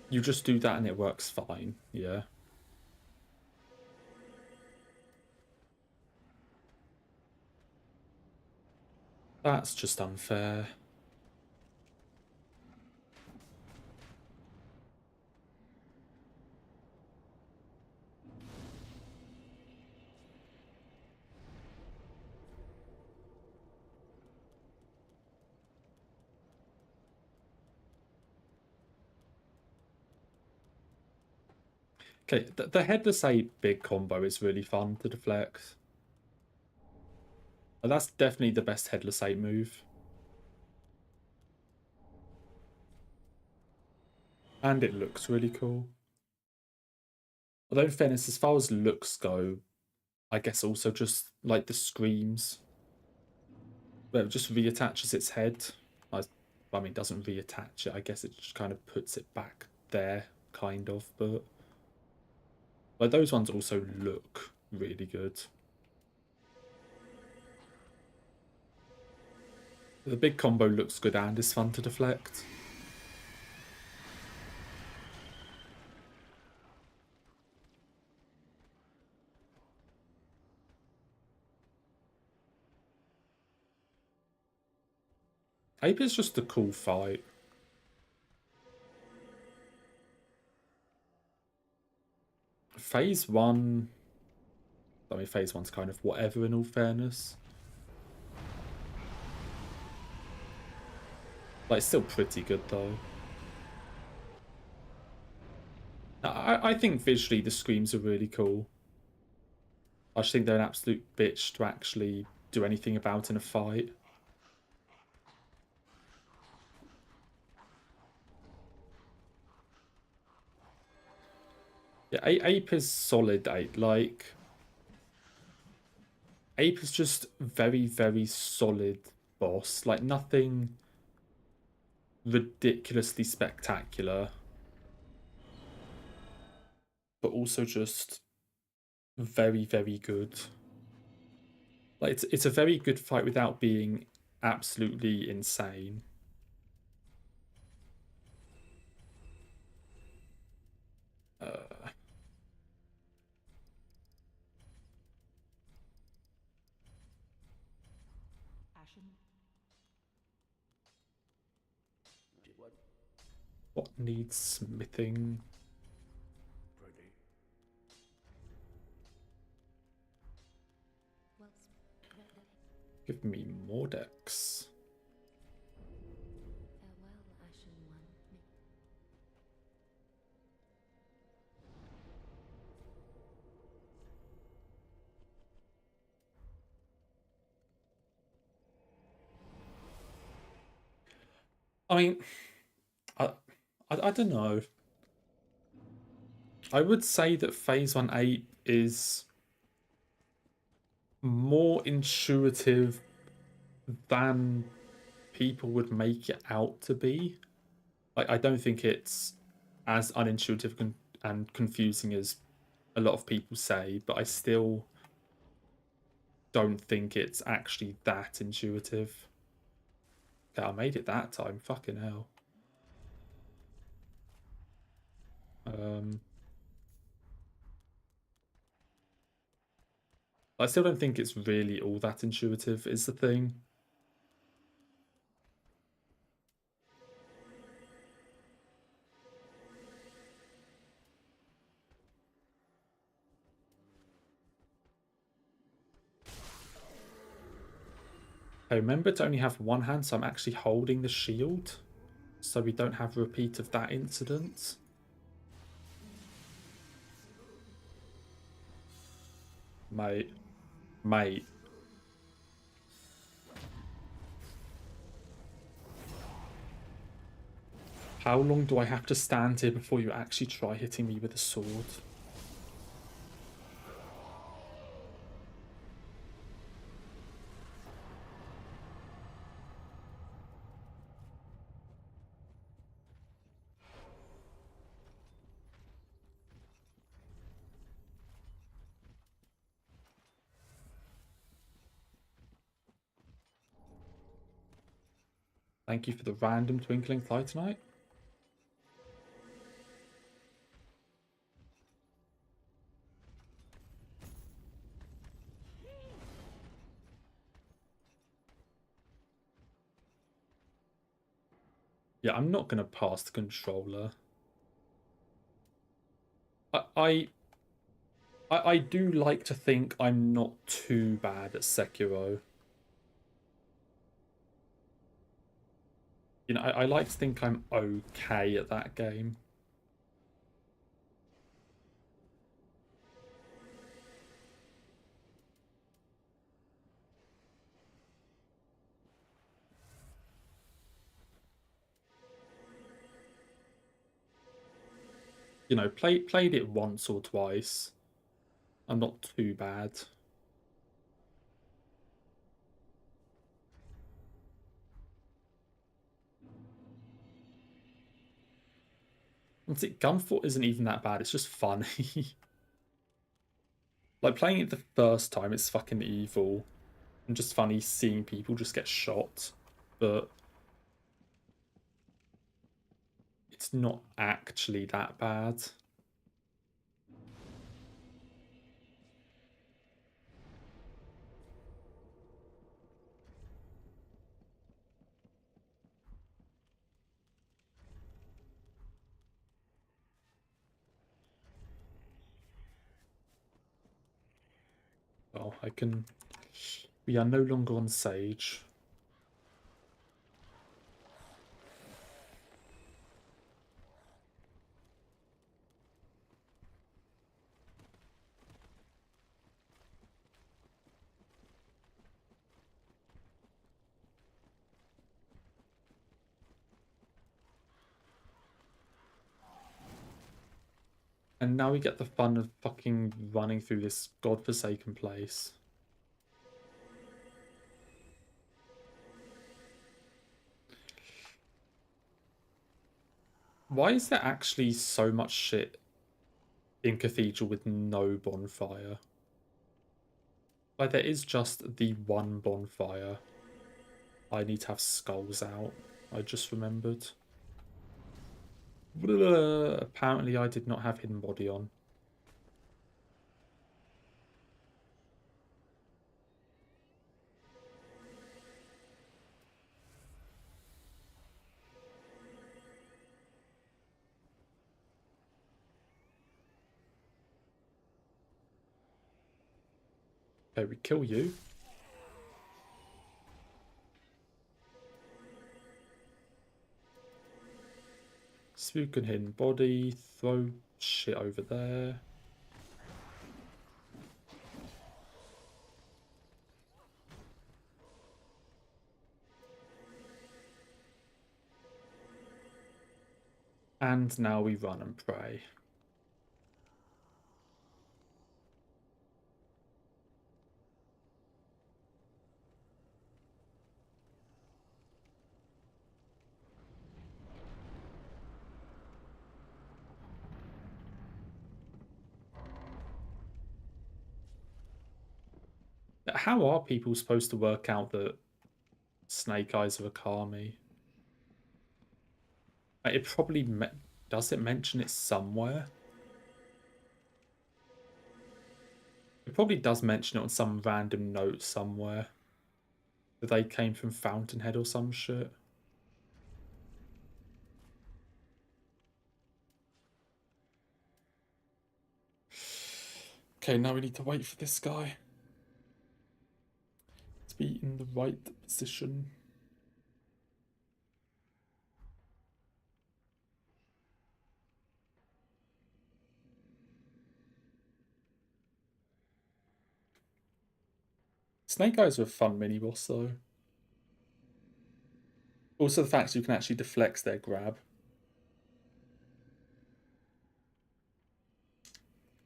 You just do that and it works fine, yeah. That's just unfair. Okay, the Headless 8 big combo is really fun to deflect. And that's definitely the best Headless 8 move. And it looks really cool. Although in fairness, as far as looks go, I guess also just like the screams. Well, it just reattaches its head. I mean, doesn't reattach it. I guess it just kind of puts it back there, kind of. But like those ones also look really good. The big combo looks good and is fun to deflect. Ape is just a cool fight. Phase 1... I mean, Phase 1's kind of whatever in all fairness. Like, it's still pretty good, though. I think visually the screams are really cool. I just think they're an absolute bitch to actually do anything about in a fight. Yeah, Ape is solid 8. Like, Ape is just very, very solid boss. Like, nothing ridiculously spectacular. But also just very, very good. Like, it's a very good fight without being absolutely insane. What needs smithing? Give me more decks. I mean, I don't know. I would say that Phase 1 8 is more intuitive than people would make it out to be. Like, I don't think it's as unintuitive and confusing as a lot of people say, but I still don't think it's actually that intuitive. Okay, I made it that time. Fucking hell. I still don't think it's really all that intuitive, is the thing. I remember to only have one hand, so I'm actually holding the shield, so we don't have a repeat of that incident. Mate. Mate. How long do I have to stand here before you actually try hitting me with a sword? Thank you for the random twinkling titanite. Yeah, I'm not going to pass the controller. I do like to think I'm not too bad at Sekiro. You know, I like to think I'm okay at that game. You know, played it once or twice. I'm not too bad. And see, Gunfort isn't even that bad. It's just funny. Like, playing it the first time, it's fucking evil. And just funny seeing people just get shot. But it's not actually that bad. Well, I can... We are no longer on Sage. And now we get the fun of fucking running through this godforsaken place. Why is there actually so much shit in Cathedral with no bonfire? Like, there is just the one bonfire. I need to have skulls out. I just remembered. Apparently I did not have hidden body on. Okay, we kill you. Spook and hidden body. Throw shit over there. And now we run and pray. How are people supposed to work out that Snake Eyes are a Kami? It probably does it mention it somewhere? It probably does mention it on some random note somewhere. That they came from Fountainhead or some shit. Okay, now we need to wait for this guy to be in the right position. Snake Eyes are a fun mini-boss though. Also the fact you can actually deflect their grab.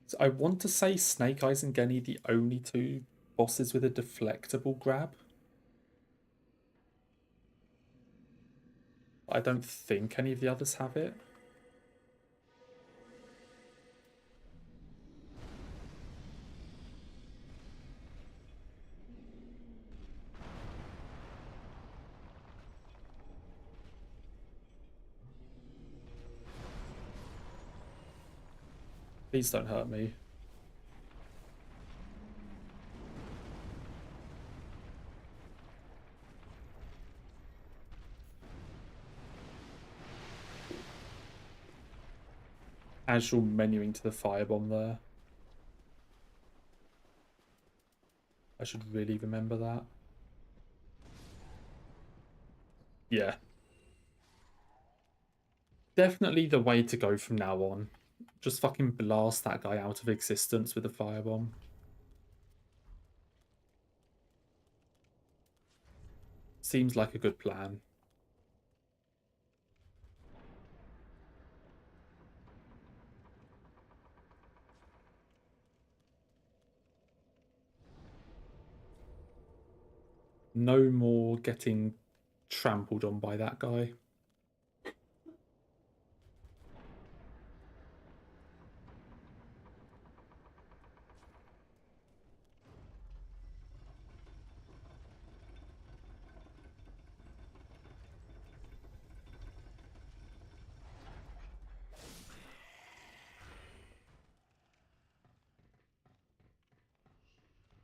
So I want to say Snake Eyes and Genny the only two bosses with a deflectable grab. I don't think any of the others have it. Please don't hurt me. Casual menuing to the firebomb there. I should really remember that. Yeah. Definitely the way to go from now on. Just fucking blast that guy out of existence with a firebomb. Seems like a good plan. No more getting trampled on by that guy.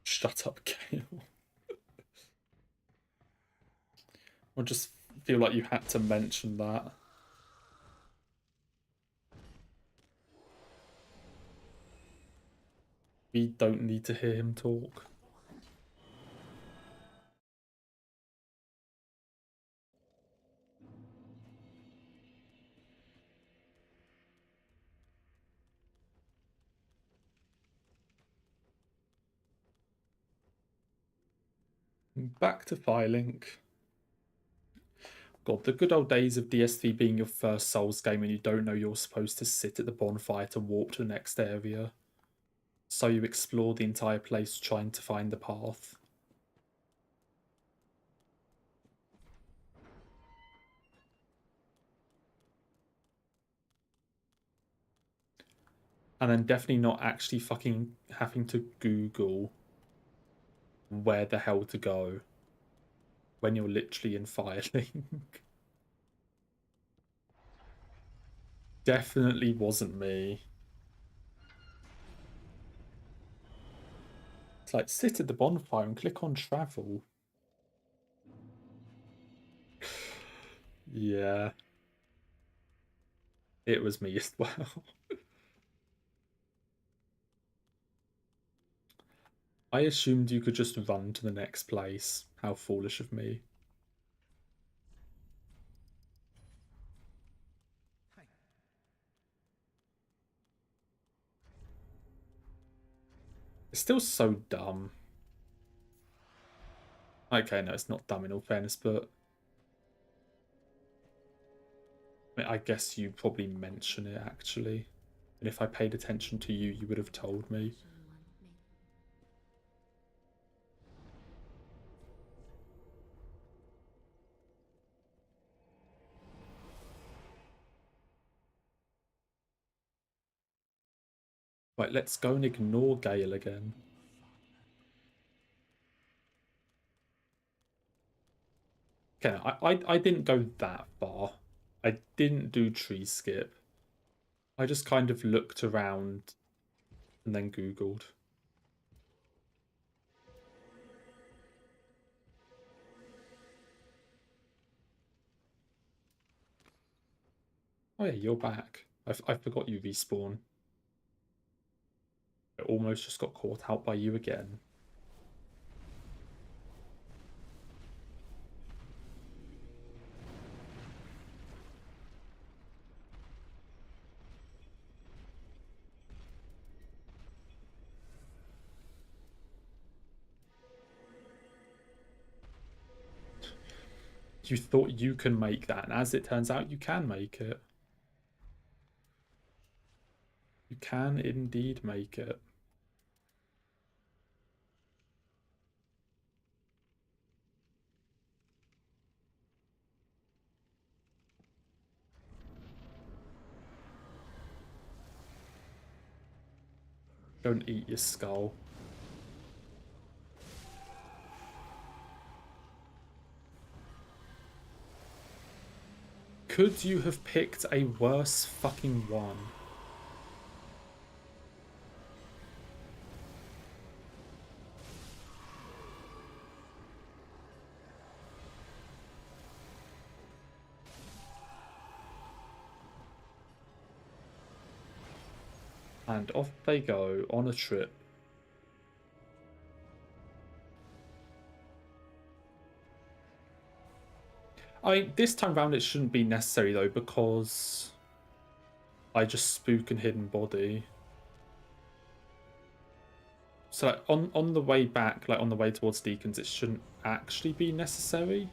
Shut up, Gale. I just feel like you had to mention that. We don't need to hear him talk. Back to Firelink. God, the good old days of DSV being your first Souls game and you don't know you're supposed to sit at the bonfire to warp to the next area. So you explore the entire place trying to find the path. And then definitely not actually fucking having to Google where the hell to go when you're literally in Firelink. Definitely wasn't me. It's like, sit at the bonfire and click on travel. Yeah. It was me as well. I assumed you could just run to the next place. How foolish of me. It's still so dumb. Okay, no, it's not dumb in all fairness, but I guess you probably mention it actually. And if I paid attention to you, you would have told me. Right, let's go and ignore Gale again. Okay, I didn't go that far. I didn't do tree skip. I just kind of looked around and then Googled. Oh yeah, you're back. I forgot you respawn. I almost just got caught out by you again. You thought you can make that, and as it turns out, you can make it. You can indeed make it. Don't eat your skull. Could you have picked a worse fucking one? And off they go on a trip. I mean, this time round it shouldn't be necessary though, because I just spook and hidden body. So like, on the way back, like on the way towards Deacons, it shouldn't actually be necessary.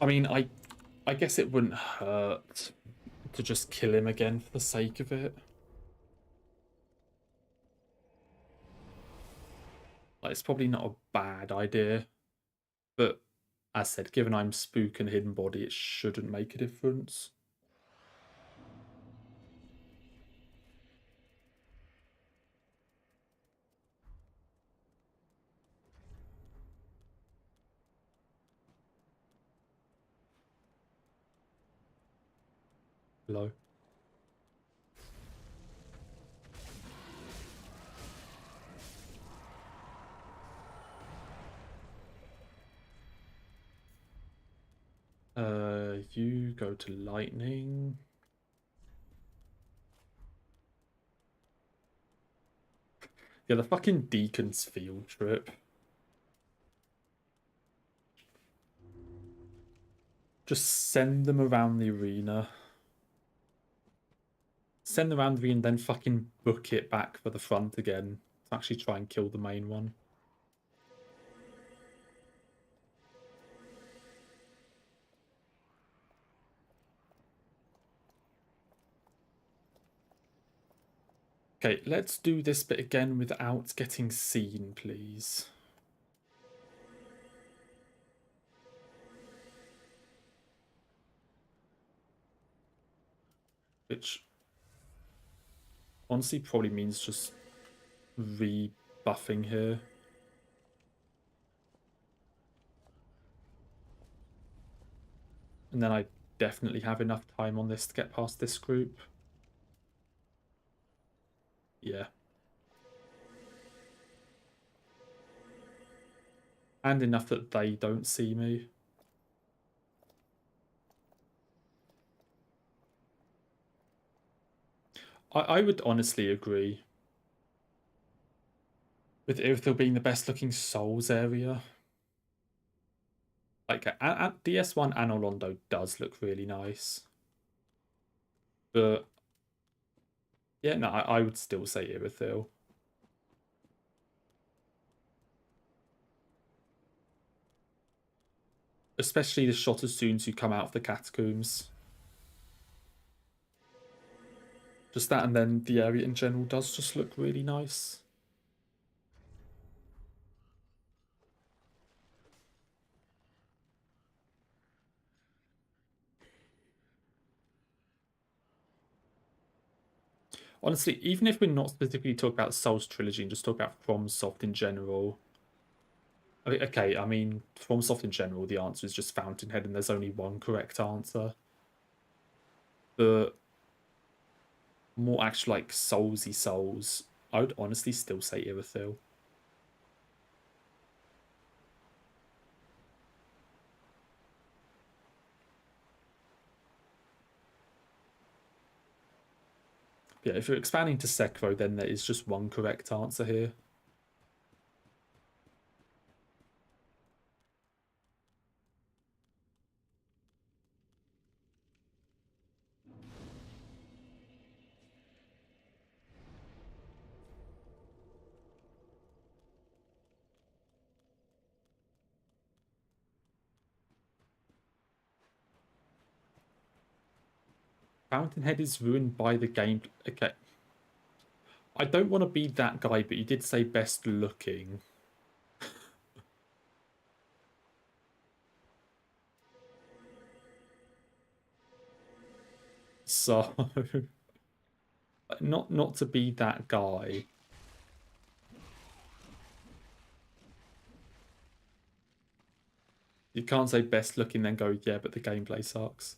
I mean, I guess it wouldn't hurt to just kill him again for the sake of it. Like, it's probably not a bad idea, but as said, given I'm spook and hidden body, it shouldn't make a difference. Hello. You go to lightning. Yeah, the fucking Deacon's field trip. Just send them around the arena. Send them around the arena, then fucking book it back for the front again to actually try and kill the main one. Okay, let's do this bit again without getting seen, please. Which honestly probably means just rebuffing here. And then I definitely have enough time on this to get past this group. Yeah. And enough that they don't see me. I would honestly agree with Irithyll being the best looking Souls area. Like, at DS1, Anolondo does look really nice. But, yeah, no, I would still say Irithyll. Especially the shot as soon as you come out of the catacombs. Just that, and then the area in general does just look really nice. Honestly, even if we're not specifically talking about Souls Trilogy and just talk about FromSoft in general, okay, I mean, FromSoft in general, the answer is just Fountainhead, and there's only one correct answer. The more actual, like, Soulsy Souls, I would honestly still say Irithyll. Yeah, if you're expanding to Sekiro, then there is just one correct answer here. Fountainhead is ruined by the game. Okay. I don't want to be that guy, but you did say best looking. So, not to be that guy. You can't say best looking, then go, yeah, but the gameplay sucks.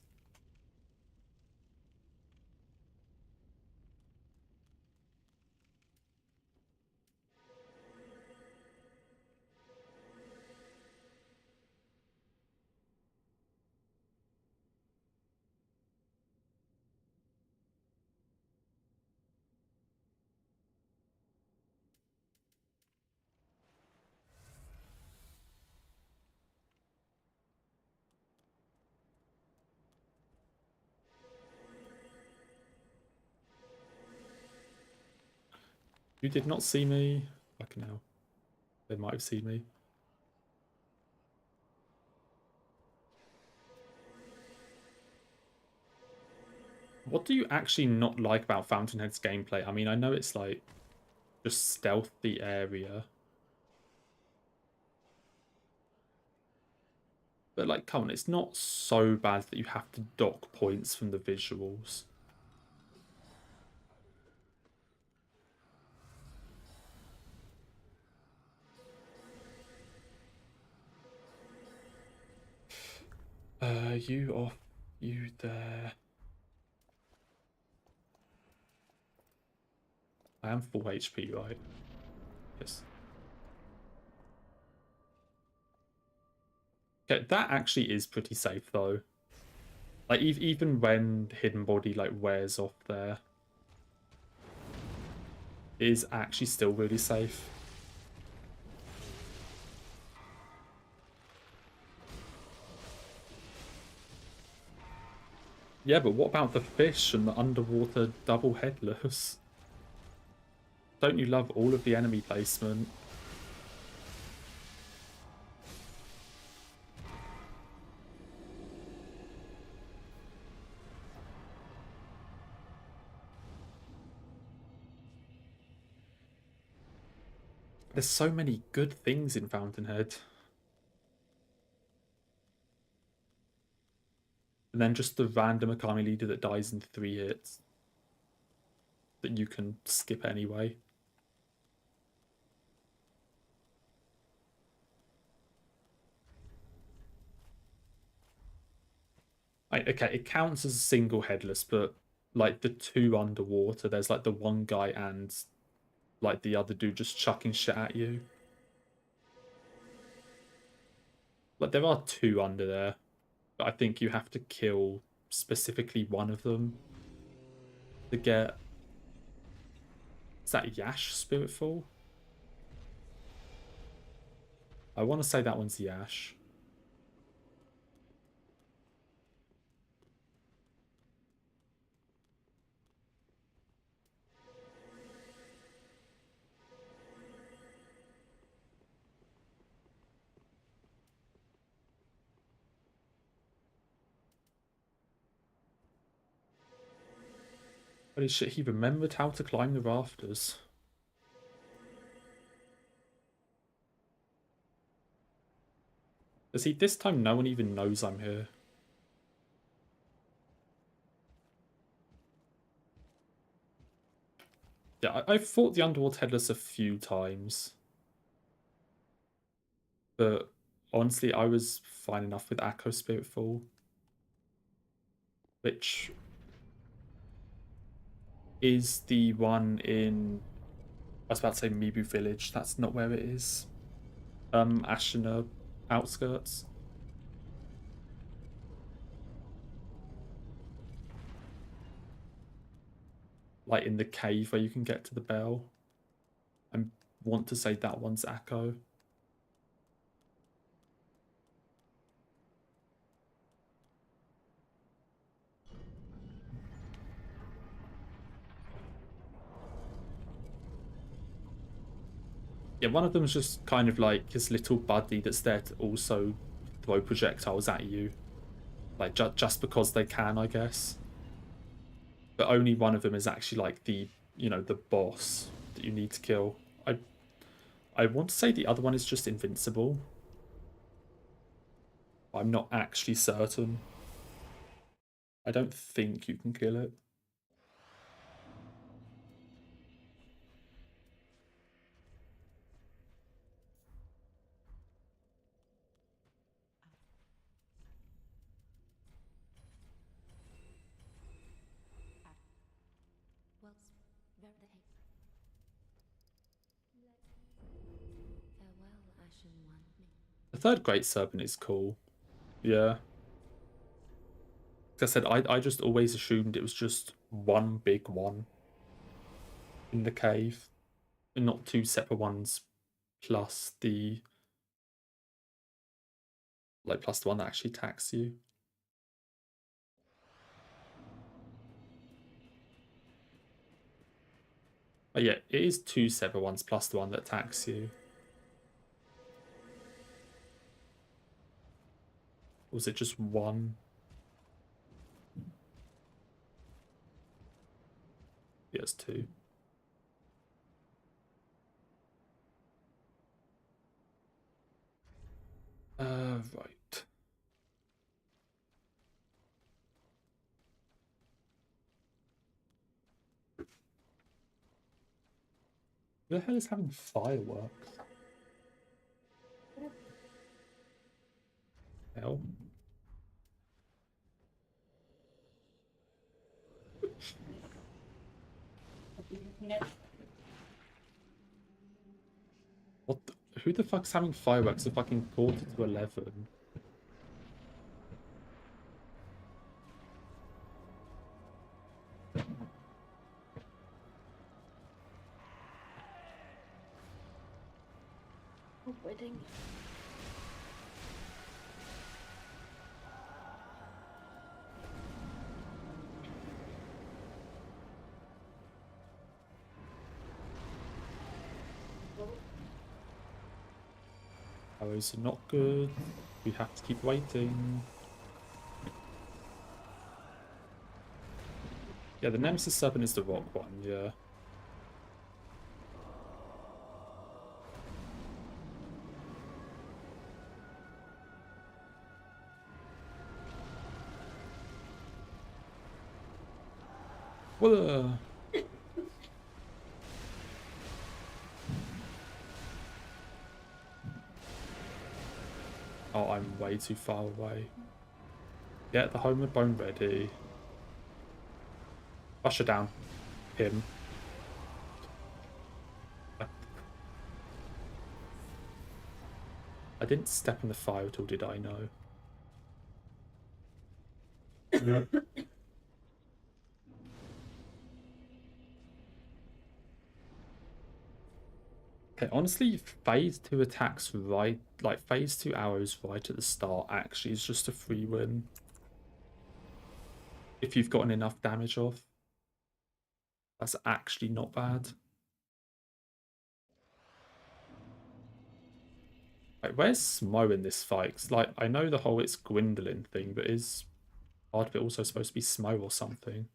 You did not see me. Fucking hell. They might have seen me. What do you actually not like about Fountainhead's gameplay? I mean, I know it's like just stealth the area. But like, come on, it's not so bad that you have to dock points from the visuals. You off, you there. I am full HP, right? Yes. Okay, that actually is pretty safe though. Like even when the hidden body like wears off there, it is actually still really safe. Yeah, but what about the fish and the underwater double headless? Don't you love all of the enemy placement? There's so many good things in Fountainhead. And then just the random Akami leader that dies in 3 hits that you can skip anyway. Okay, it counts as a single headless, but like the 2 underwater, there's like the one guy and like the other dude just chucking shit at you. Like there are 2 under there, but I think you have to kill specifically one of them to get... Is that Yash Spiritfall? I want to say that one's Yash. Holy shit, he remembered how to climb the rafters. See, this time no one even knows I'm here. Yeah, I've fought the Underwater Headless a few times. But honestly, I was fine enough with Akko Spiritfall. Which is the one in... I was about to say Mibu Village. That's not where it is. Ashina outskirts. Like in the cave where you can get to the bell. I want to say that one's Akko. Yeah, one of them's just kind of like his little buddy that's there to also throw projectiles at you. Like, just because they can, I guess. But only one of them is actually like the, the boss that you need to kill. I want to say the other one is just invincible. I'm not actually certain. I don't think you can kill it. The third Great Serpent is cool. Yeah. Like I said, I just always assumed it was just one big one in the cave. And not two separate ones plus the... Like, plus the one that actually attacks you. But yeah, it is two separate ones plus the one that attacks you. Or was it just one? Yeah, it's two. Right. Who the hell is having fireworks? Hell. What the, who the fuck's having fireworks at fucking 11:45? Wedding. Arrows are not good. We have to keep waiting. Yeah, the Nemesis Serpent is the rock one, yeah. Well, oh, I'm way too far away. Get the Homeward Bone ready. Usher down him. I didn't step in the fire at all, did I? No. Okay, honestly, phase 2 attacks right, like phase 2 arrows right at the start actually is just a free win. If you've gotten enough damage off. That's actually not bad. Like, where's Smo in this fight? 'Cause, like, I know the whole it's Gwendolyn thing, but is part of it also supposed to be Smo or something?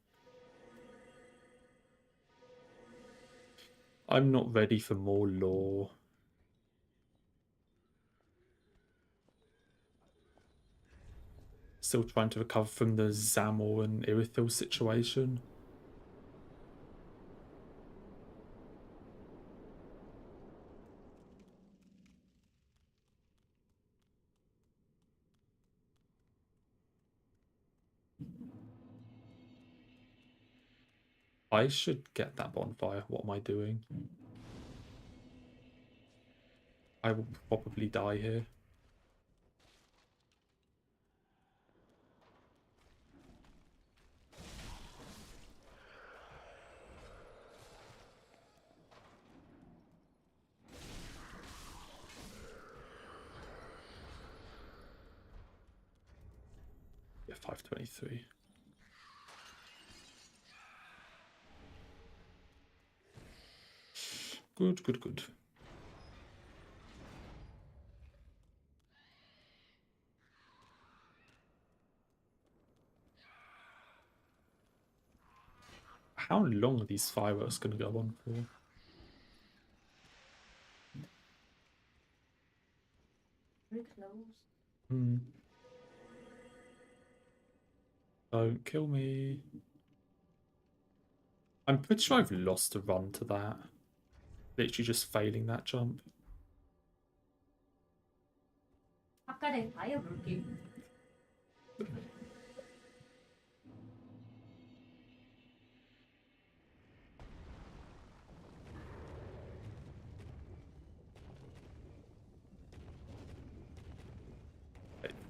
I'm not ready for more lore. Still trying to recover from the Zamor and Irithil situation. I should get that bonfire. What am I doing? I will probably die here. Yeah, 523. Good, good, good. How long are these fireworks going to go on for? Very close. Hmm. Don't kill me. I'm pretty sure I've lost a run to that. Literally just failing that jump. 아까 내가 아예 볼게.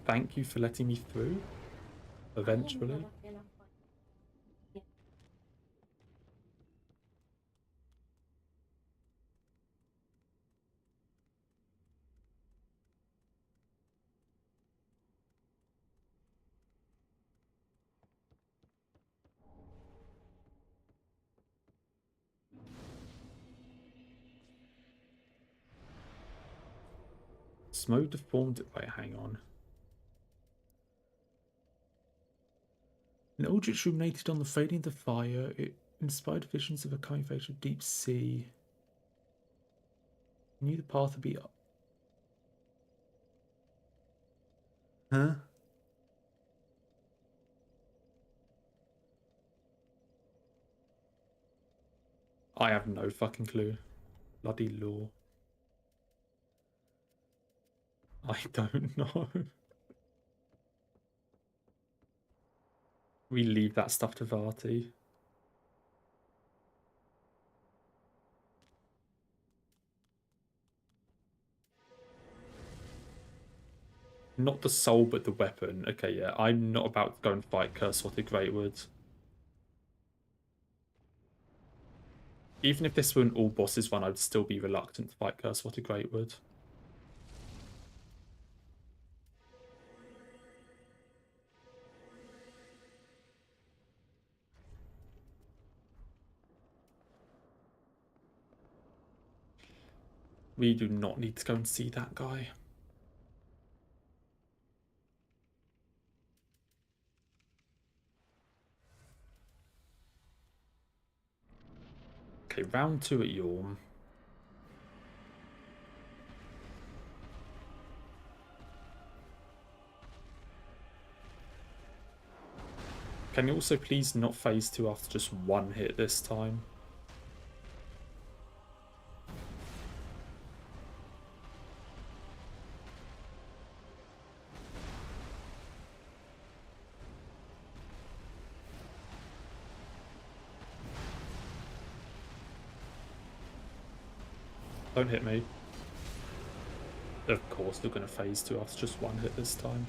Thank you for letting me through. Eventually. Smoke deformed it. Wait, hang on. An eldritch ruminated on the fading of the fire. It inspired visions of a coming phase of deep sea. Knew the path would be up. Huh? I have no fucking clue. Bloody law. I don't know. We leave that stuff to Vati. Not the soul, but the weapon. Okay, yeah. I'm not about to go and fight Curse-Swatted Greatwood. Even if this were an all bosses run, I'd still be reluctant to fight Curse-Swatted Greatwood. We do not need to go and see that guy. Okay, round 2 at Yorm. Can you also please not phase 2 after just one hit this time? Don't hit me. Of course, they're going to phase 2 after just one hit this time.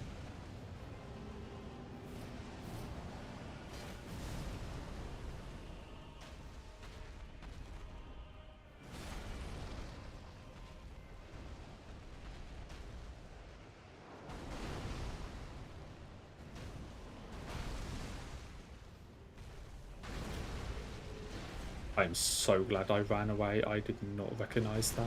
I'm so glad I ran away. I did not recognize that.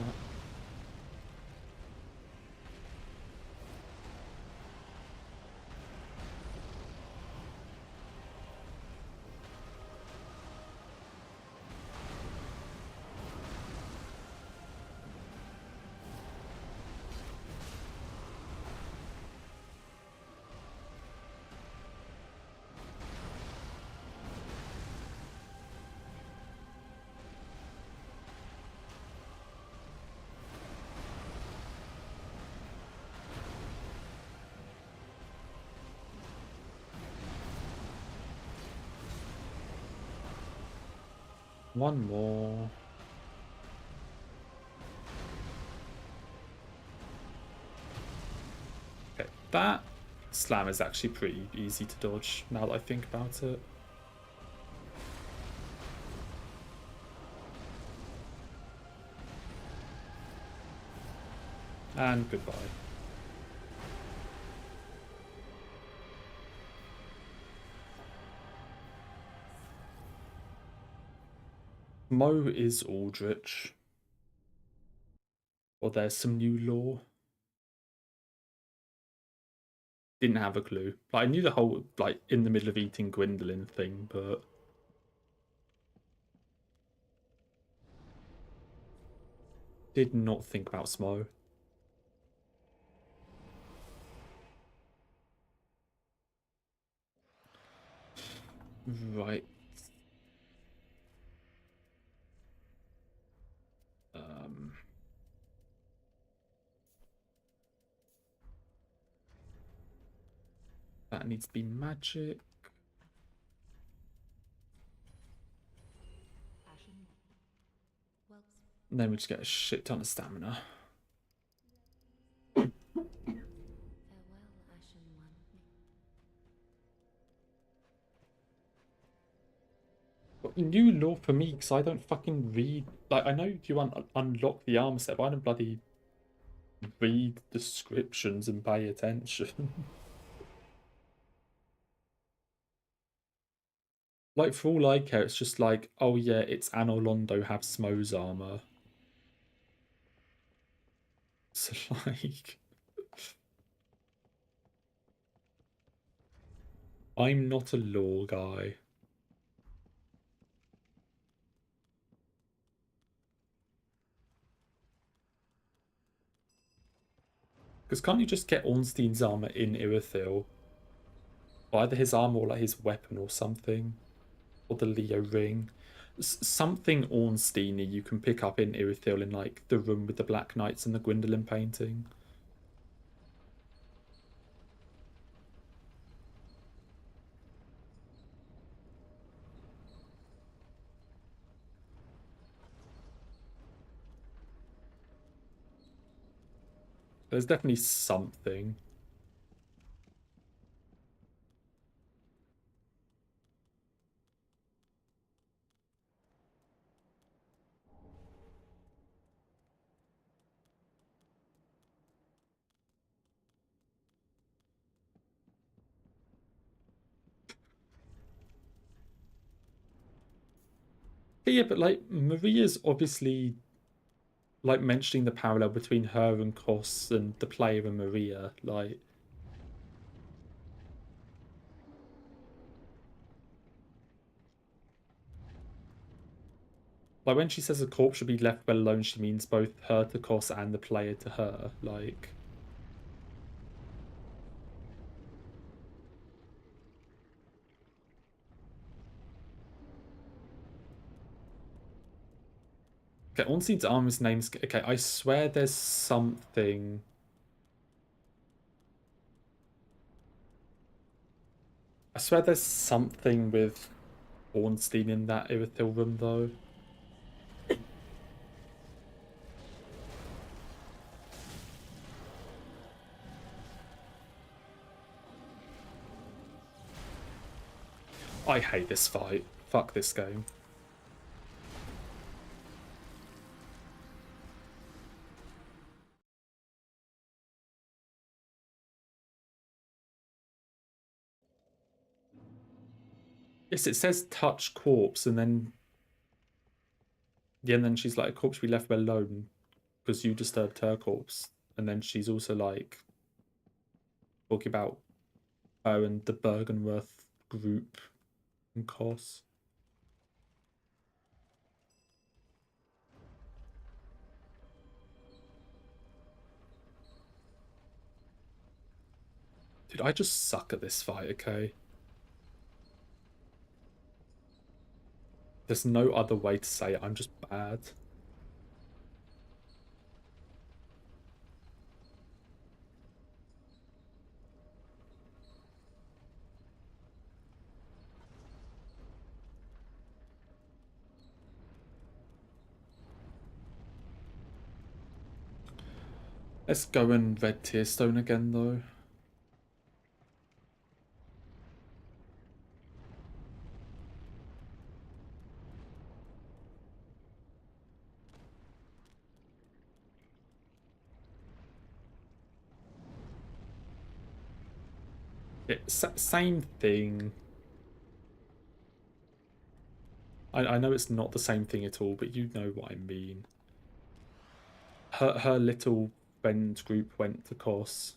One more. Okay, that slam is actually pretty easy to dodge now that I think about it. And goodbye. Mo is Aldrich. Or there's some new lore. Didn't have a clue. Like, I knew the whole, like, in the middle of eating Gwendolyn thing, but... did not think about Smo. Right. That needs to be magic. And then we just get a shit ton of stamina. But new lore for me, because I don't fucking read. Like, I know you unlock the armor set, but I don't bloody read descriptions and pay attention. Like, for all I care, it's just like, oh yeah, it's Anor Londo have Smo's armor. So, like... I'm not a lore guy. Because can't you just get Ornstein's armor in Irithyll? Or either his armor or like his weapon or something. Or the Leo ring. Something Ornsteiny you can pick up in Irithyll in like the room with the Black Knights and the Gwendolyn painting. There's definitely something. But yeah, but like Maria's obviously like mentioning the parallel between her and Kos and the player and Maria, like when she says a corpse should be left well alone, she means both her to Kos and the player to her. Like, okay, Ornstein's armor's name's okay. I swear there's something. I swear there's something with Ornstein in that Irithyll room though. I hate this fight. Fuck this game. Yes, it says touch corpse, and then yeah, and then she's like, a corpse should be left well alone because you disturbed her corpse. And then she's also like talking about her and the Bergenworth group and Kos. Dude, I just suck at this fight, okay? There's no other way to say it. I'm just bad. Let's go and red tear stone again though. It's same thing. I know it's not the same thing at all, but you know what I mean. Her little friend group went to course.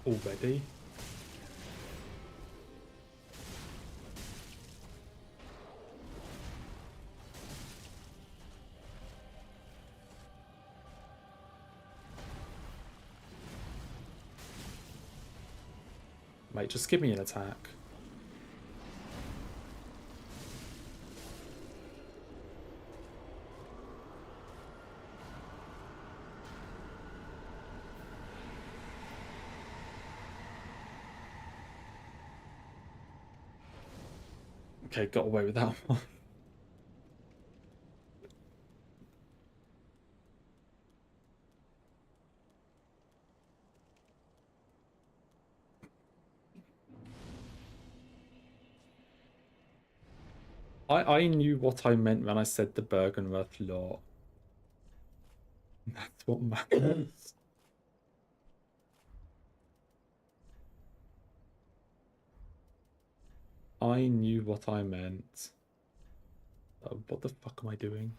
Already. Mate, just give me an attack. Okay, got away with that one. I knew what I meant when I said the Bergenworth lot. That's what matters. I knew what I meant. What the fuck am I doing?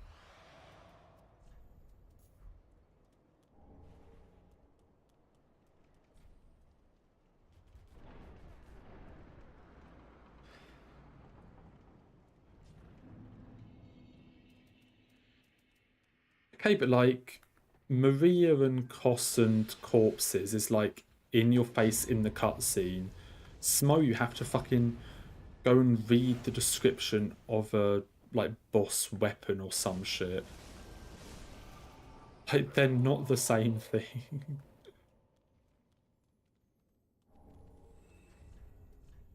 Okay, but like Maria and Koss and corpses is like in your face in the cutscene. Smo, you have to fucking go and read the description of a like boss weapon or some shit. Like they're not the same thing.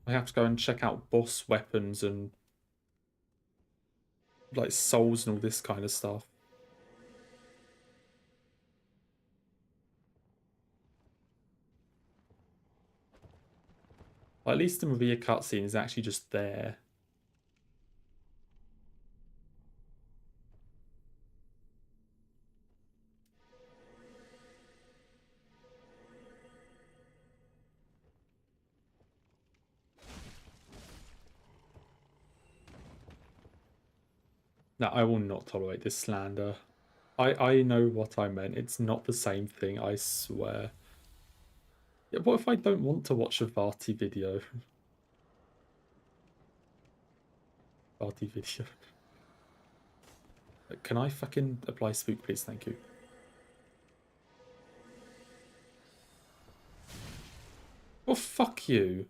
I have to go and check out boss weapons and like souls and all this kind of stuff. At least the Maria cutscene is actually just there. No, I will not tolerate this slander. I know what I meant. It's not the same thing, I swear. Yeah, what if I don't want to watch a Vati video? Vati video. Can I fucking apply spook, please? Thank you. Well, fuck you.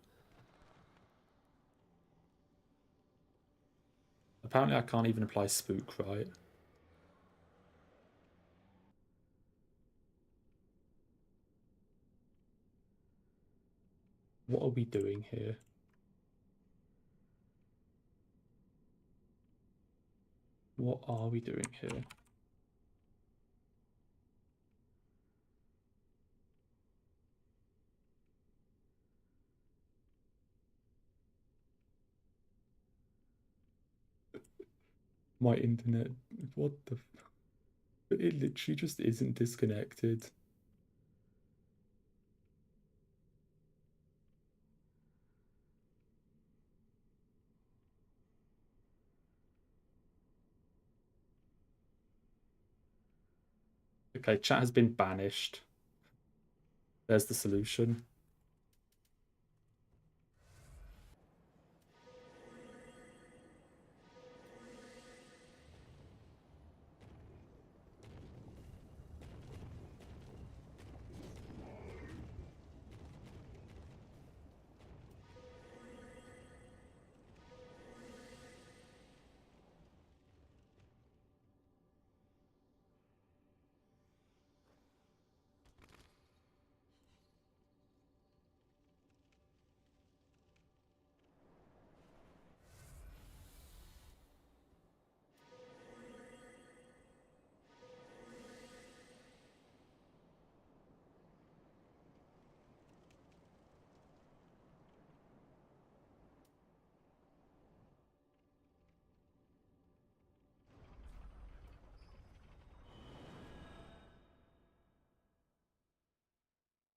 Apparently I can't even apply spook, right? What are we doing here? What are we doing here? My internet. What the... It literally just isn't disconnected. Okay, chat has been banished. There's the solution.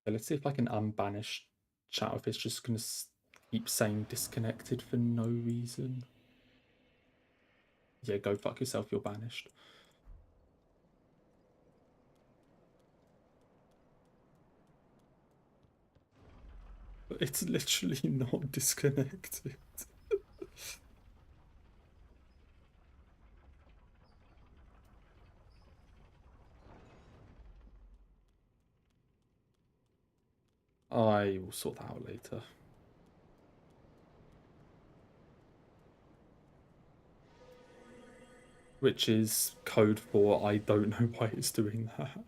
Okay, let's see if I can unbanish chat if it's just going to keep saying disconnected for no reason. Yeah, go fuck yourself, you're banished. But it's literally not disconnected. I will sort that out later. Which is code for I don't know why it's doing that.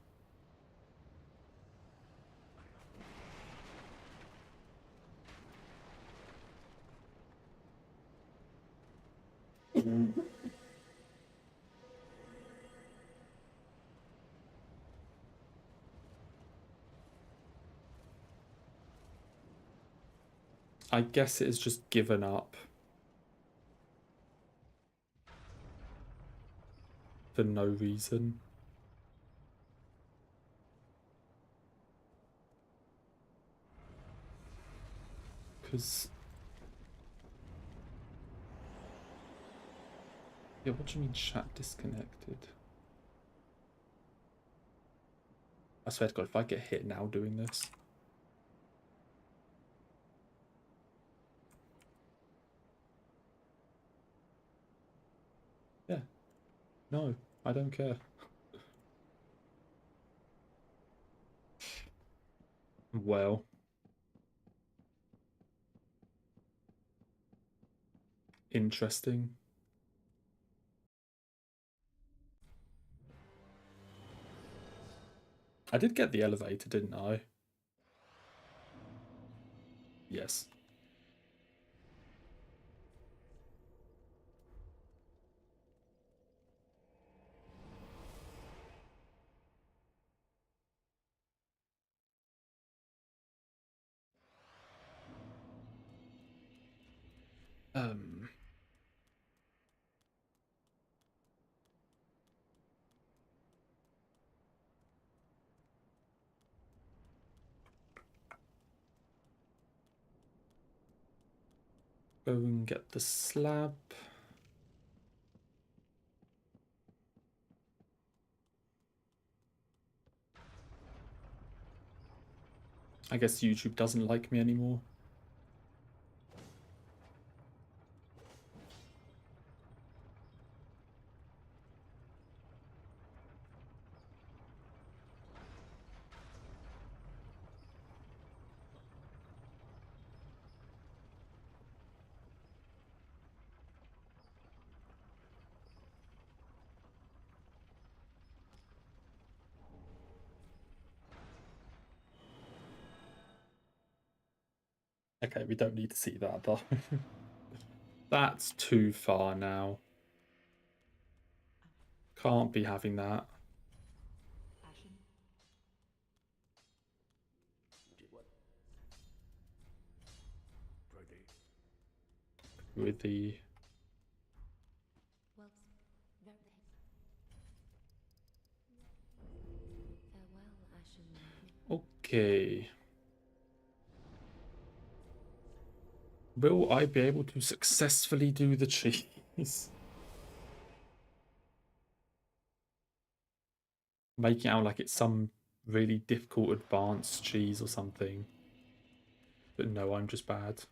I guess it has just given up for no reason. Because... Yeah, what do you mean chat disconnected? I swear to God, if I get hit now doing this... Yeah. No, I don't care. Well... Interesting. I did get the elevator, didn't I? Yes. Um... Go and get the slab. I guess YouTube doesn't like me anymore. Okay, we don't need to see that though. That's too far now. Can't be having that. With the... Okay. Will I be able to successfully do the cheese? Making out like it's some really difficult advanced cheese or something. But no, I'm just bad.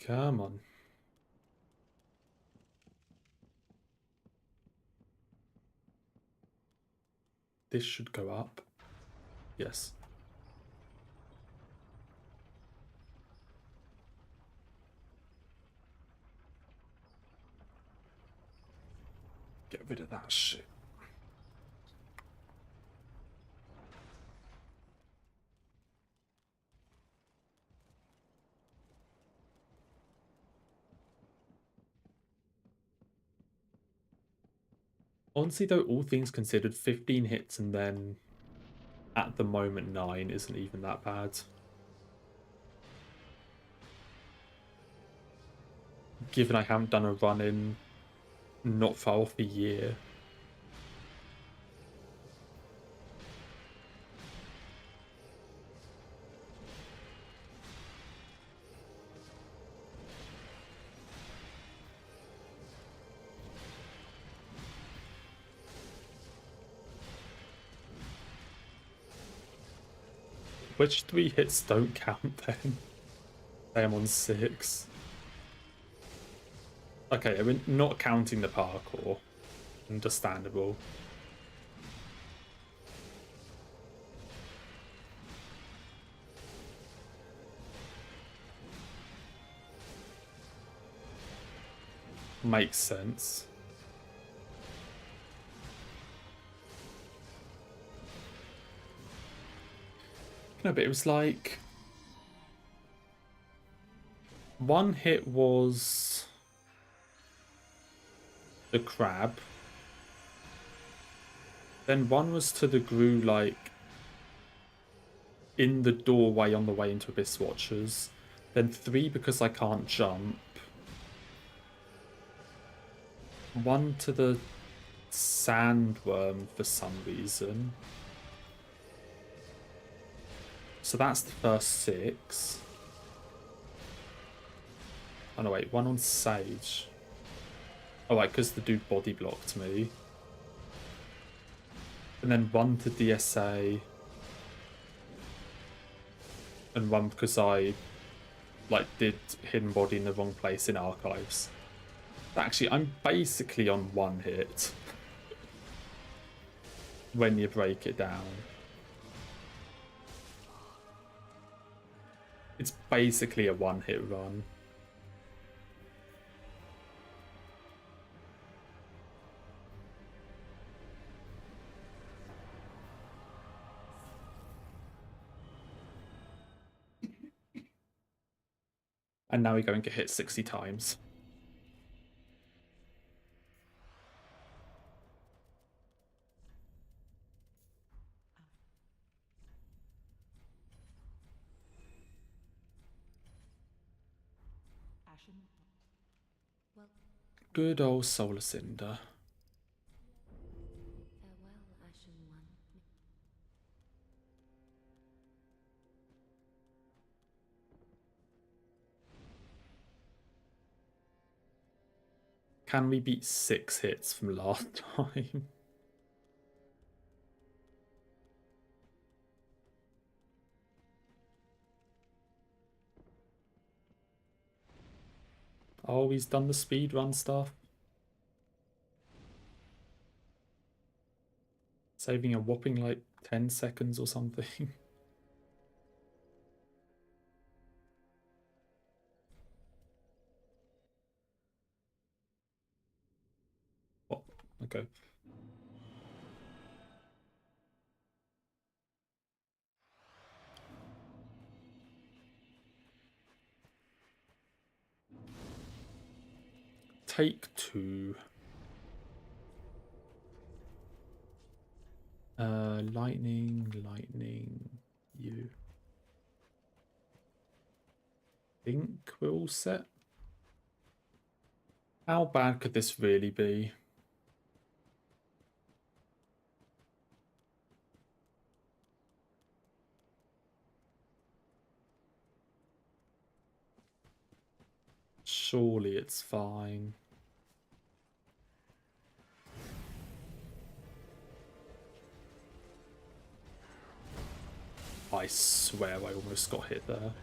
Come on. This should go up. Yes. Get rid of that shit. Honestly though, all things considered, 15 hits and then at the moment 9 isn't even that bad. given I haven't done a run in not far off a year. Which 3 hits don't count then? I am on 6. Okay, we're not counting the parkour. Understandable. Makes sense. No, but it was like... one hit was... the crab. Then one was to the Gru, like... in the doorway on the way into Abyss Watchers. Then 3 because I can't jump. 1 to the sandworm for some reason. So that's the first 6. Oh no, wait, 1 on Sage. Oh, right, because the dude body blocked me. And then 1 to DSA. And 1 because I, like, did hidden body in the wrong place in Archives. Actually, I'm basically on 1 hit. When you break it down. It's basically a 1-hit run. And now we go and get hit 60 times. Good old Solar Cinder. Farewell, Ashen One. Can we beat 6 hits from last time? Oh, he's done the speedrun stuff. Saving a whopping like 10 seconds or something. What? Okay. Take 2. Lightning, you. Think we're all set. How bad could this really be? Surely it's fine. I swear I almost got hit there.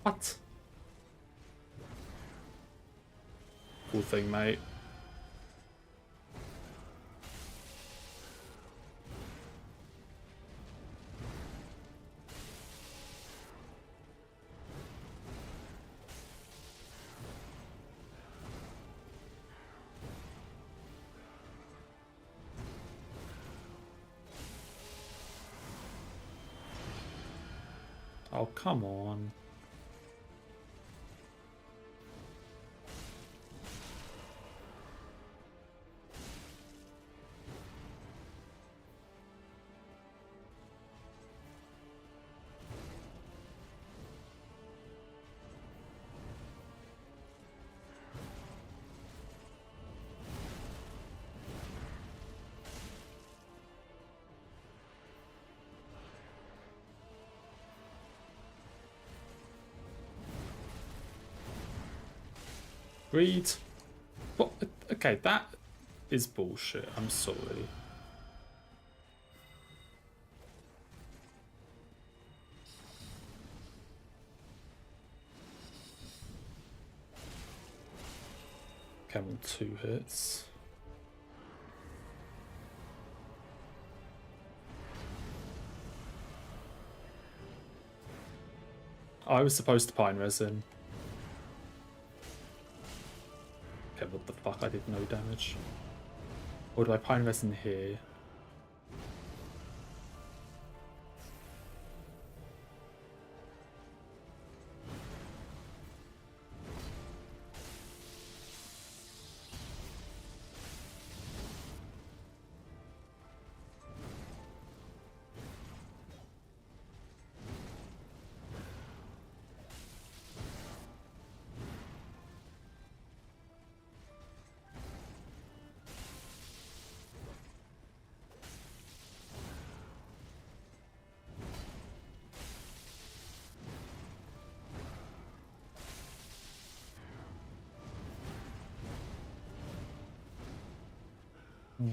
What? Cool thing, mate. Oh, come on. Read. What? Okay, that is bullshit. I'm sorry. Camel 2 hits. I was supposed to Pine Resin. Okay, what the fuck? I did no damage. Or do I Pine Resin here?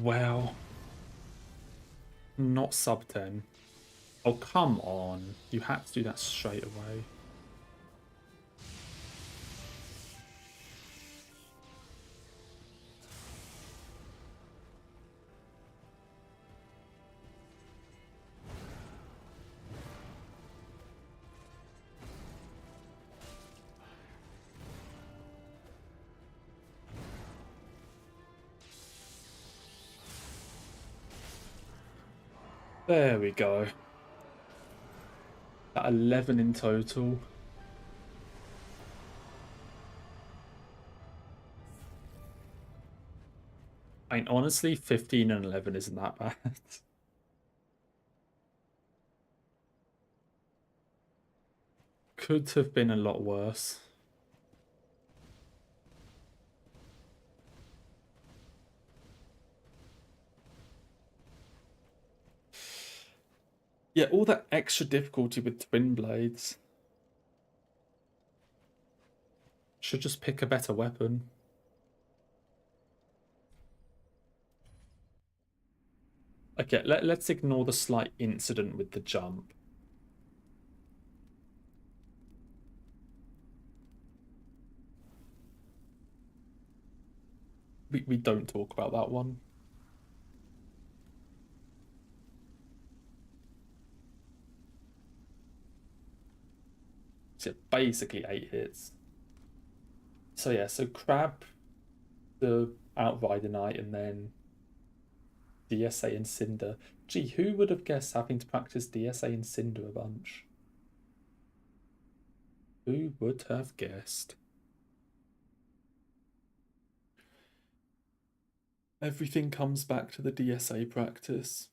Well, not sub 10. Oh, come on. You had to do that straight away. There we go. At 11 in total. I mean, honestly, 15 and 11 isn't that bad. Could have been a lot worse. Yeah, all that extra difficulty with twin blades. Should just pick a better weapon. Okay, let's ignore the slight incident with the jump. We don't talk about that one. So basically 8 hits. So yeah, so Crab, the Outrider Knight, and then DSA and Cinder. Gee, who would have guessed having to practice DSA and Cinder a bunch? Who would have guessed? Everything comes back to the DSA practice.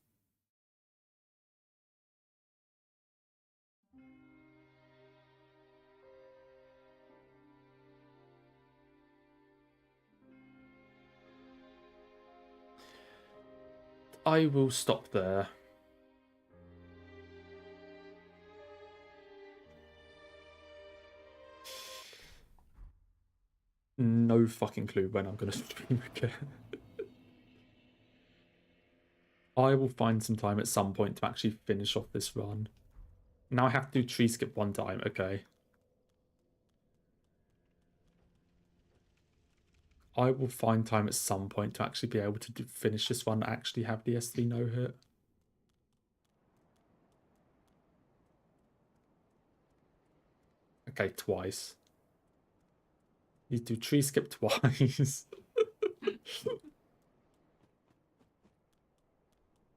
I will stop there. No fucking clue when I'm going to stream again. I will find some time at some point to actually finish off this run. Now I have to do tree skip one time, okay. I will find time at some point to actually be able to finish this one, actually have the S3 no hit. Okay, twice. You do tree skip twice.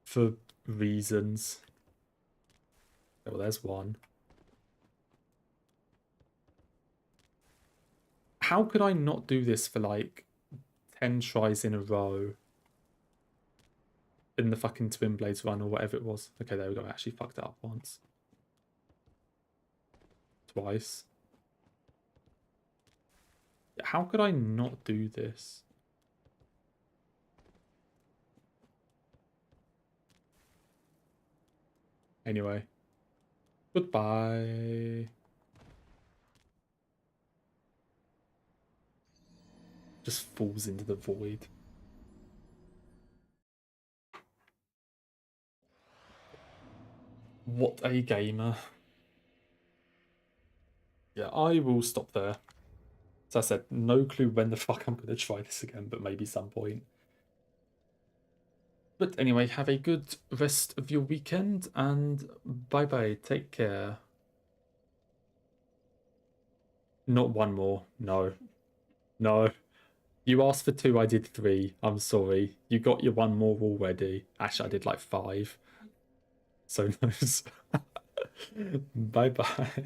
For reasons. Oh, well, there's one. How could I not do this for like 10 tries in a row in the fucking Twin Blades run or whatever it was? Okay, there we go. I actually fucked it up once. Twice. How could I not do this? Anyway. Goodbye. Just falls into the void. What a gamer. Yeah, I will stop there. As I said, no clue when the fuck I'm going to try this again, but maybe some point. But anyway, have a good rest of your weekend, and bye-bye. Take care. Not one more. No. No. You asked for 2, I did 3. I'm sorry. You got your 1 more already. Actually, I did like 5. So no. Bye-bye.